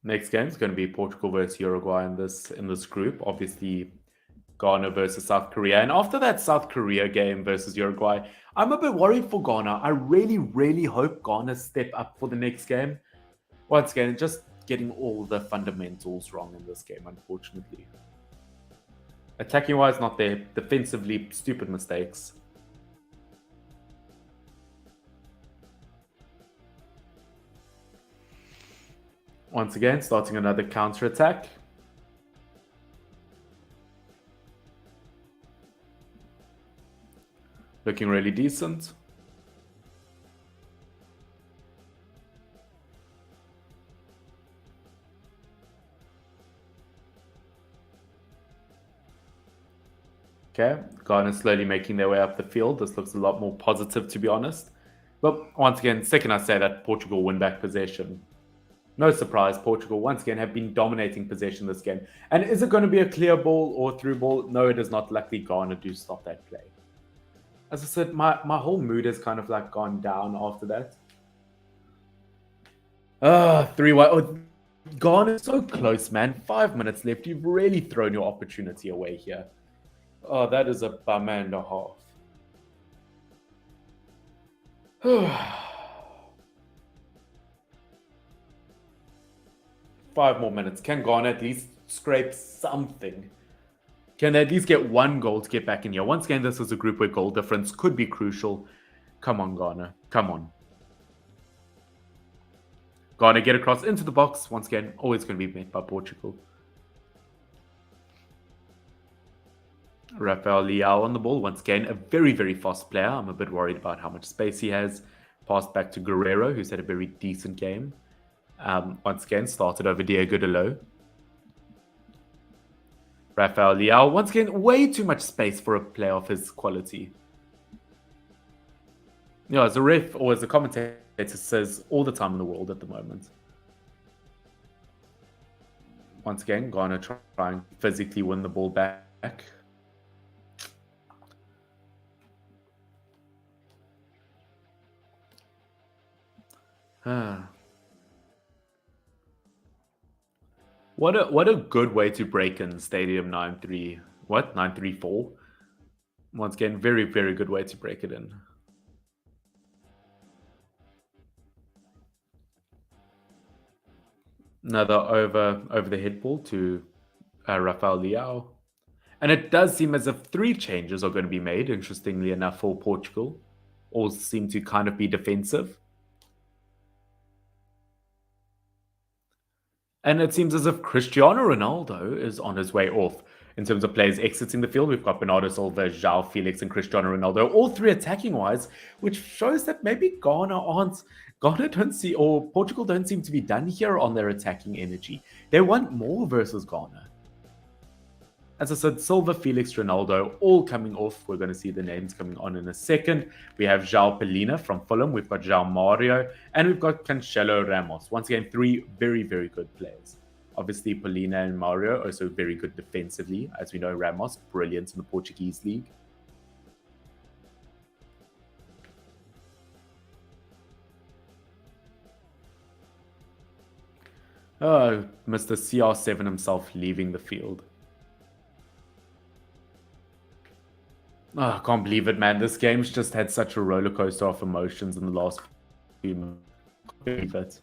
Next game is going to be Portugal versus Uruguay in this group. Obviously, Ghana versus South Korea. And after that South Korea game versus Uruguay, I'm a bit worried for Ghana. I really, really hope Ghana step up for the next game. Once again, just getting all the fundamentals wrong in this game, unfortunately. Attacking-wise, not there. Defensively, stupid mistakes. Once again, starting another counter-attack. Looking really decent. Okay, Ghana slowly making their way up the field. This looks a lot more positive, to be honest. But once again, second I say that, Portugal win back possession. No surprise, Portugal once again have been dominating possession this game. And is it going to be a clear ball or through ball? No, it is not. Luckily, Ghana do stop that play. As I said, my whole mood has kind of like gone down after that. 3-1. Oh, Ghana is so close, man. 5 minutes left. You've really thrown your opportunity away here. Oh, that is a bummer and a half. 5 more minutes. Can Ghana at least scrape something? Can they at least get 1 goal to get back in here? Once again, this is a group where goal difference could be crucial. Come on, Ghana. Come on. Ghana get across into the box. Once again, always going to be met by Portugal. Rafael Leao on the ball. Once again, a very, very fast player. I'm a bit worried about how much space he has. Passed back to Guerrero, who's had a very decent game. Once again, started over Diego Dalot. Rafael Leao, once again, way too much space for a player of his quality. You know, as a ref or as a commentator says all the time in the world at the moment. Once again, Ghana trying to physically win the ball back. What a good way to break in Stadium 9-3. What? 9-3-4? Once again, very, very good way to break it in. Another over the head ball to Rafael Leao. And it does seem as if 3 changes are going to be made, interestingly enough, for Portugal. All seem to kind of be defensive. And it seems as if Cristiano Ronaldo is on his way off. In terms of players exiting the field, we've got Bernardo Silva, Joao Felix, and Cristiano Ronaldo, all three attacking wise, which shows that maybe Ghana don't see, or Portugal don't seem to be done here on their attacking energy. They want more versus Ghana. As I said, Silva, Felix, Ronaldo, all coming off. We're going to see the names coming on in a second. We have João Pelina from Fulham. We've got João Mario. And we've got Cancelo Ramos. Once again, three very, very good players. Obviously, Pelina and Mario also very good defensively. As we know, Ramos, brilliant in the Portuguese league. Oh, Mr. CR7 himself leaving the field. Oh, I can't believe it, man. This game's just had such a roller coaster of emotions in the last few minutes. I can't believe it.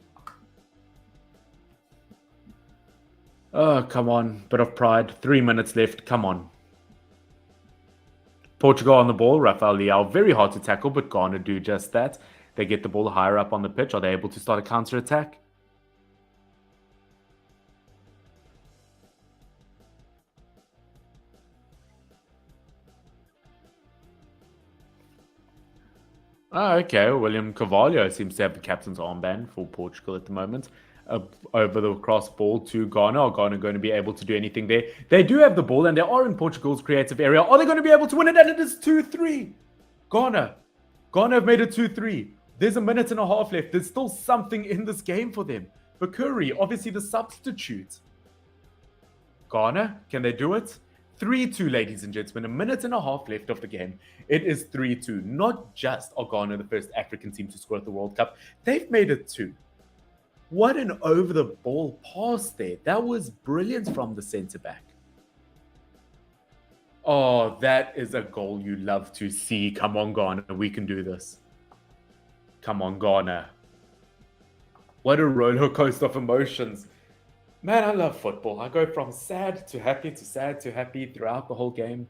Oh, come on. Bit of pride. 3 minutes left. Come on. Portugal on the ball. Rafael Leao. Very hard to tackle, but Ghana do just that. They get the ball higher up on the pitch. Are they able to start a counter-attack? Oh, okay. William Carvalho seems to have the captain's armband for Portugal at the moment. Over the cross ball to Ghana. Are Ghana going to be able to do anything there? They do have the ball, and they are in Portugal's creative area. Are they going to be able to win it? And it is 2-3. Ghana have made it 2-3. There's a minute and a half left. There's still something in this game for them. Bakuri, obviously the substitute. Ghana, can they do it? 3-2, ladies and gentlemen. A minute and a half left of the game. It is 3-2. Not just are Ghana the first African team to score at the World Cup. They've made it 2. What an over-the-ball pass there. That was brilliant from the centre-back. Oh, that is a goal you love to see. Come on, Ghana. We can do this. Come on, Ghana. What a roller coaster of emotions. Man, I love football. I go from sad to happy to sad to happy throughout the whole game.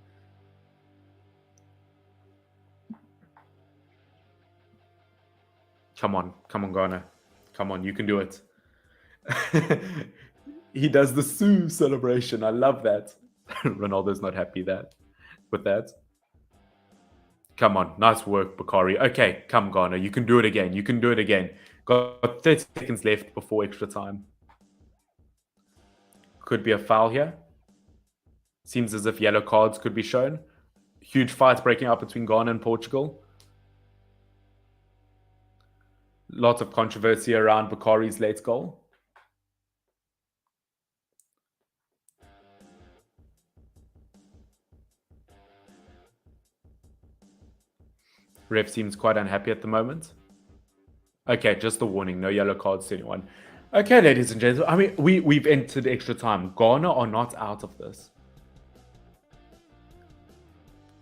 Come on, Ghana. Come on, you can do it. He does the Sue celebration. I love that. Ronaldo's not happy with that. Come on, nice work, Bakari. Okay, come Ghana. You can do it again. You can do it again. Got 30 seconds left before extra time. Could be a foul here. Seems as if yellow cards could be shown. Huge fights breaking out between Ghana and Portugal. Lots of controversy around Bakari's late goal. Ref seems quite unhappy at the moment. Okay, just a warning. No yellow cards to anyone. Okay, ladies and gentlemen. I mean, we've entered extra time. Ghana are not out of this.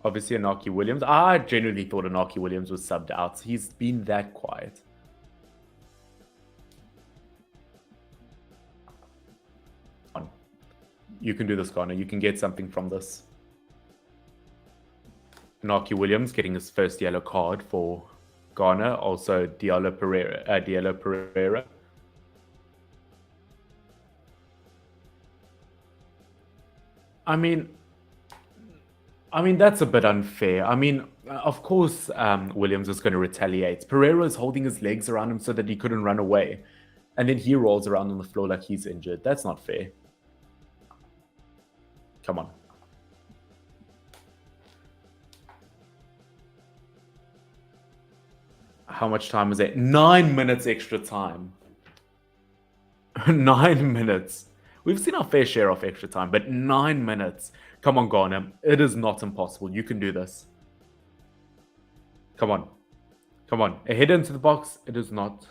Obviously, Inaki Williams. I genuinely thought Inaki Williams was subbed out. He's been that quiet. You can do this, Ghana. You can get something from this. Inaki Williams getting his first yellow card for Ghana. Also, Diallo Pereira. I mean, that's a bit unfair. I mean, of course, Williams is going to retaliate. Pereira is holding his legs around him so that he couldn't run away. And then he rolls around on the floor like he's injured. That's not fair. Come on. How much time is it? 9 minutes extra time. 9 minutes. We've seen our fair share of extra time, but 9 minutes. Come on, Ghana. It is not impossible. You can do this. Come on. Come on. A header into the box. It is not.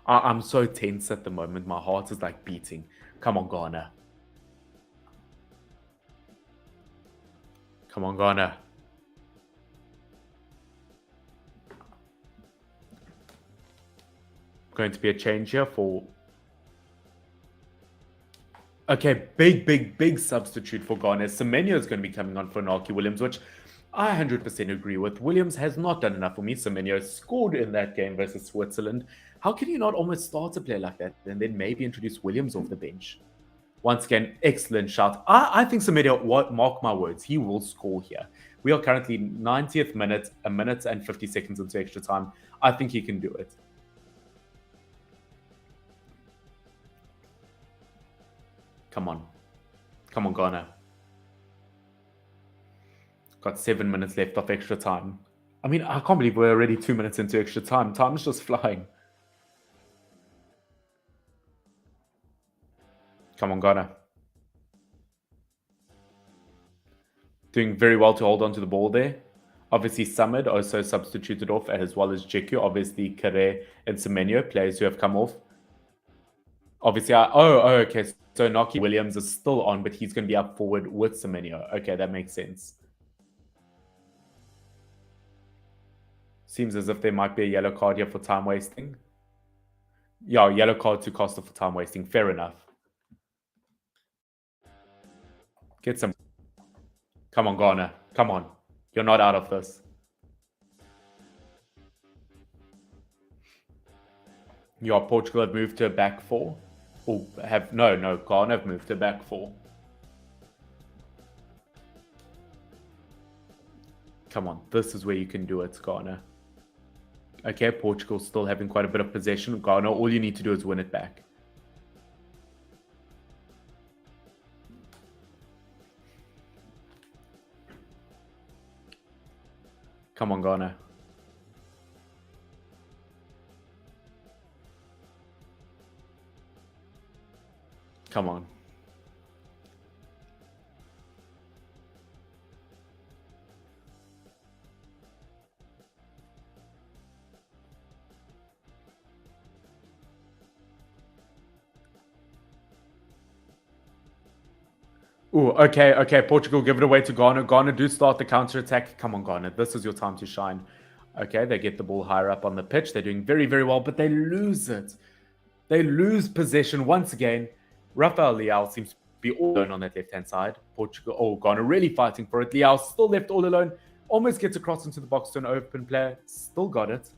I'm so tense at the moment. My heart is like beating. Come on, Ghana. Come on, Ghana. Going to be a change here for... Okay, big substitute for Ghana. Semenyo is going to be coming on for Inaki Williams, which I 100% agree with Williams has not done enough for me. Semenyo scored in that game versus Switzerland. How can you not almost start a player like that and then maybe introduce Williams off the bench? Once again, excellent shot. I think Semedo, mark my words, he will score here. We are currently 90th minute, a minute and 50 seconds into extra time. I think he can do it. Come on. Come on, Ghana. Got 7 minutes left of extra time. I mean, I can't believe we're already 2 minutes into extra time. Time's just flying. Come on, Ghana. Doing very well to hold on to the ball there. Obviously, Samad also substituted off, as well as Jeku. Obviously, Kare and Semenyo, players who have come off. Obviously, okay. So Inaki Williams is still on, but he's going to be up forward with Semenyo. Okay, that makes sense. Seems as if there might be a yellow card here for time wasting. Yeah, yellow card to Costa for time wasting. Fair enough. Get some. Come on, Ghana. Come on. You're not out of this. Yeah, Portugal have moved to a back four. Or have no, Ghana have moved to back four. Come on, this is where you can do it, Ghana. Okay, Portugal still having quite a bit of possession. Ghana, all you need to do is win it back. Come on, Ghana. Come on. Ooh, okay. Portugal, give it away to Ghana. Ghana, do start the counter-attack. Come on, Ghana. This is your time to shine. Okay, they get the ball higher up on the pitch. They're doing very, very well, but they lose it. They lose possession once again. Rafael Leao seems to be all alone on that left-hand side. Portugal, Ghana really fighting for it. Leao still left all alone. Almost gets across into the box to an open player. Still got it.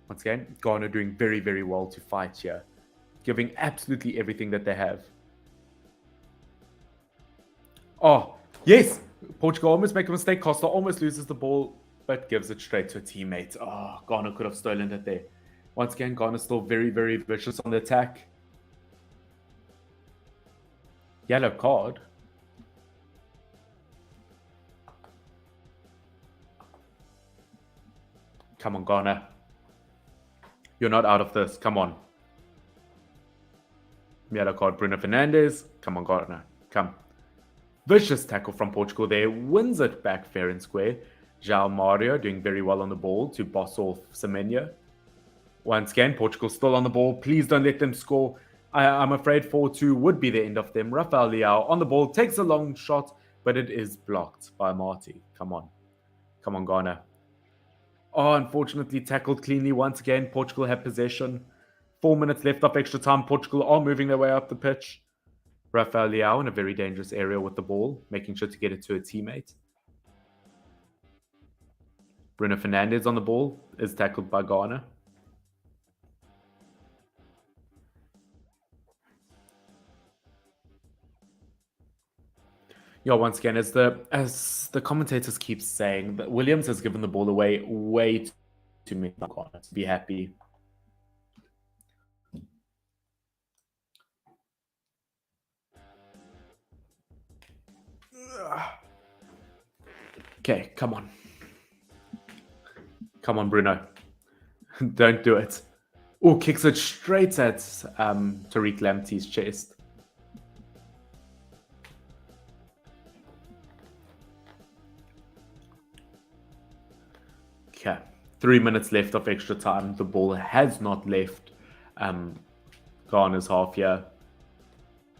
Once again, Ghana doing very, very well to fight here. Giving absolutely everything that they have. Oh, yes. Portugal almost make a mistake. Costa almost loses the ball, but gives it straight to a teammate. Oh, Ghana could have stolen it there. Once again, Ghana still very, very vicious on the attack. Yellow card. Come on, Ghana. You're not out of this. Come on. Yellow card, Bruno Fernandes. Come on, Ghana. Come. Vicious tackle from Portugal there. Wins it back fair and square. Joao Mario doing very well on the ball to boss off Semenyo. Once again, Portugal still on the ball. Please don't let them score. I'm afraid 4-2 would be the end of them. Rafael Leao on the ball. Takes a long shot, but it is blocked by Marty. Come on. Come on, Ghana. Oh, unfortunately tackled cleanly once again. Portugal have possession. 4 minutes left of extra time. Portugal are moving their way up the pitch. Rafael Leao in a very dangerous area with the ball, making sure to get it to a teammate. Bruno Fernandes on the ball is tackled by Ghana. Yeah, once again, as the commentators keep saying, that Williams has given the ball away way too many times to be happy. Okay, come on. Come on, Bruno. Don't do it. Oh, kicks it straight at Tariq Lamptey's chest. Okay, 3 minutes left of extra time. The ball has not left Ghana's half here.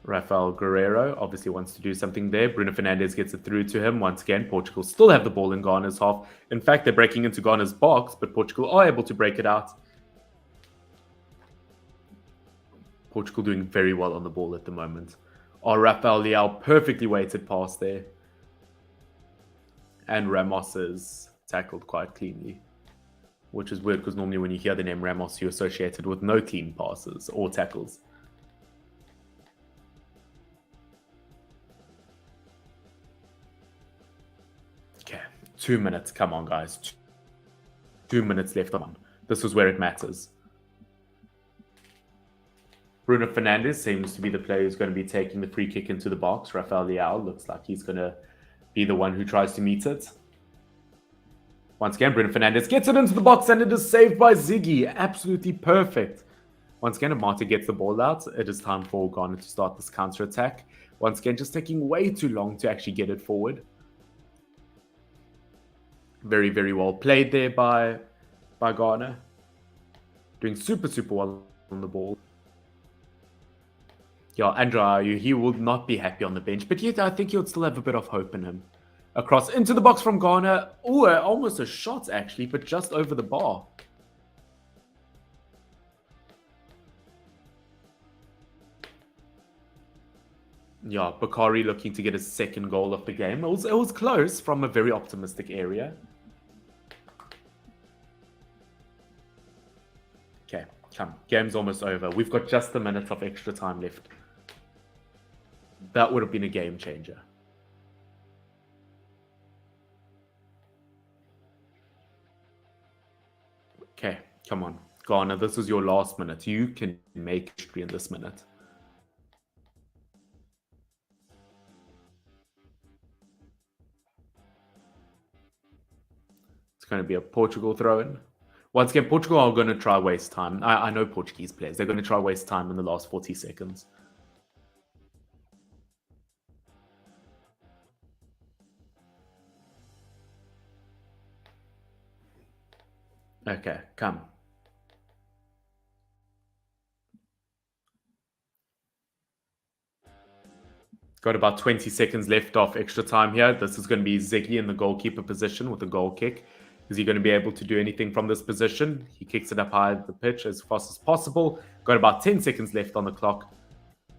Rafael Guerreiro obviously wants to do something there. Bruno Fernandes gets it through to him. Once again, Portugal still have the ball in Ghana's half. In fact, they're breaking into Ghana's box, but Portugal are able to break it out. Portugal doing very well on the ball at the moment. Oh, Rafael Leao, perfectly weighted pass there. And Ramos is tackled quite cleanly, which is weird because normally when you hear the name Ramos, you're associated with no clean passes or tackles. Okay, 2 minutes. Come on, guys. 2 minutes left on. This is where it matters. Bruno Fernandes seems to be the player who's going to be taking the free kick into the box. Rafael Leao looks like he's going to be the one who tries to meet it. Once again, Bruno Fernandes gets it into the box and it is saved by Ziggy. Absolutely perfect. Once again, Partey gets the ball out. It is time for Ghana to start this counter-attack. Once again, just taking way too long to actually get it forward. Very, very well played there by Ghana. Doing super, super well on the ball. Yeah, Andrew, he will not be happy on the bench, but yet I think he'll still have a bit of hope in him. Across into the box from Ghana. Oh, almost a shot actually, but just over the bar. Yeah, Bakari looking to get his second goal of the game. It was close from a very optimistic area. Okay, come. Game's almost over. We've got just a minute of extra time left. That would have been a game changer. Okay, come on. Ghana, this is your last minute. You can make history in this minute. It's going to be a Portugal throw-in. Once again, Portugal are going to try waste time. I know Portuguese players. They're going to try waste time in the last 40 seconds. Okay, come. Got about 20 seconds left off extra time here. This is going to be Ziggy in the goalkeeper position with a goal kick. Is he going to be able to do anything from this position? He kicks it up high the pitch as fast as possible. Got about 10 seconds left on the clock.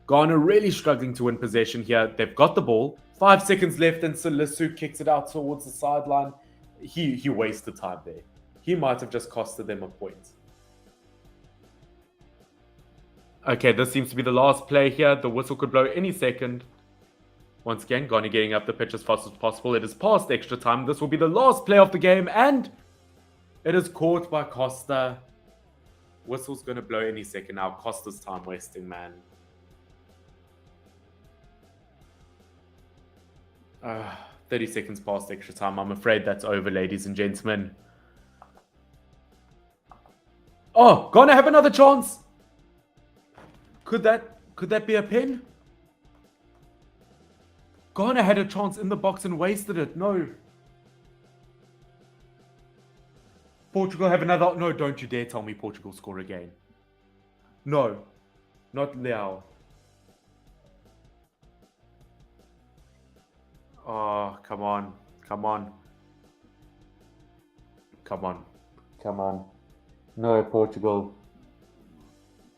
Ghana really struggling to win possession here. They've got the ball. 5 seconds left and Salisu kicks it out towards the sideline. He wasted time there. He might have just costed them a point. Okay, this seems to be the last play here. The whistle could blow any second. Once again, Ghana getting up the pitch as fast as possible. It is past extra time. This will be the last play of the game, and it is caught by Costa. Whistle's going to blow any second now. Costa's time wasting, man. 30 seconds past extra time. I'm afraid that's over, ladies and gentlemen. Oh, Ghana have another chance. Could that be a pen? Ghana had a chance in the box and wasted it. No. Portugal have another. No, don't you dare tell me Portugal score again. No. Not Leao. Oh, come on. Come on. Come on. Come on. No, Portugal.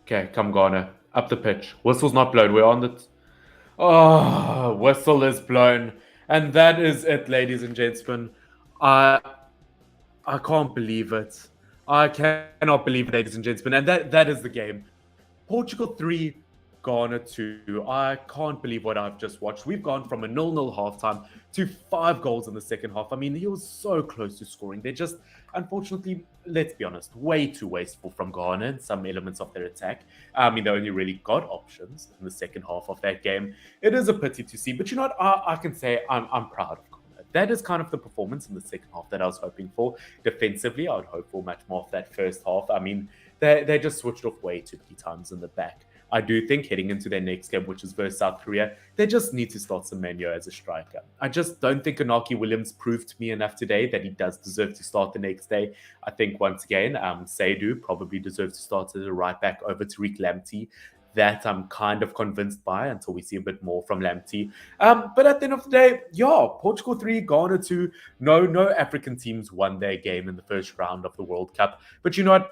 Okay, come Ghana. Up the pitch. Whistle's not blown. We're on the... Oh, whistle is blown. And that is it, ladies and gentlemen. I can't believe it. I cannot believe it, ladies and gentlemen. And that is the game. Portugal 3, Ghana 2. I can't believe what I've just watched. We've gone from a 0-0 halftime to 5 goals in the second half. I mean, he was so close to scoring. They're just, unfortunately, let's be honest, way too wasteful from Ghana in some elements of their attack. I mean, they only really got options in the second half of that game. It is a pity to see, but you know what? I can say I'm proud of Ghana. That is kind of the performance in the second half that I was hoping for. Defensively, I would hope for much more of that first half. I mean, they just switched off way too many times in the back. I do think heading into their next game, which is versus South Korea, they just need to start Semenyo as a striker. I just don't think Inaki Williams proved to me enough today that he does deserve to start the next day. I think once again, Seydu probably deserves to start as a right back over Tariq Lamptey. That I'm kind of convinced by until we see a bit more from Lamptey. But at the end of the day, yeah, Portugal 3, Ghana 2. No African teams won their game in the first round of the World Cup. But you know what?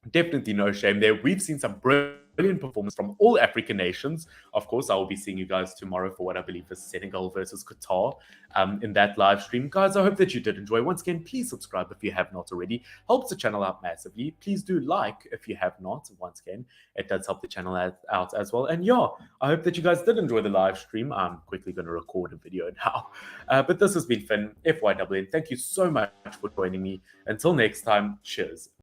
definitely no shame there. We've seen some brilliant performance from all African nations. Of course, I will be seeing you guys tomorrow for what I believe is Senegal versus Qatar in that live stream. Guys, I hope that you did enjoy. Once again, please subscribe if you have not already. Helps the channel out massively. Please do like if you have not. Once again, it does help the channel out as well. And yeah, I hope that you guys did enjoy the live stream. I'm quickly going to record a video now. But this has been Finn, FYWN. Thank you so much for joining me. Until next time, cheers.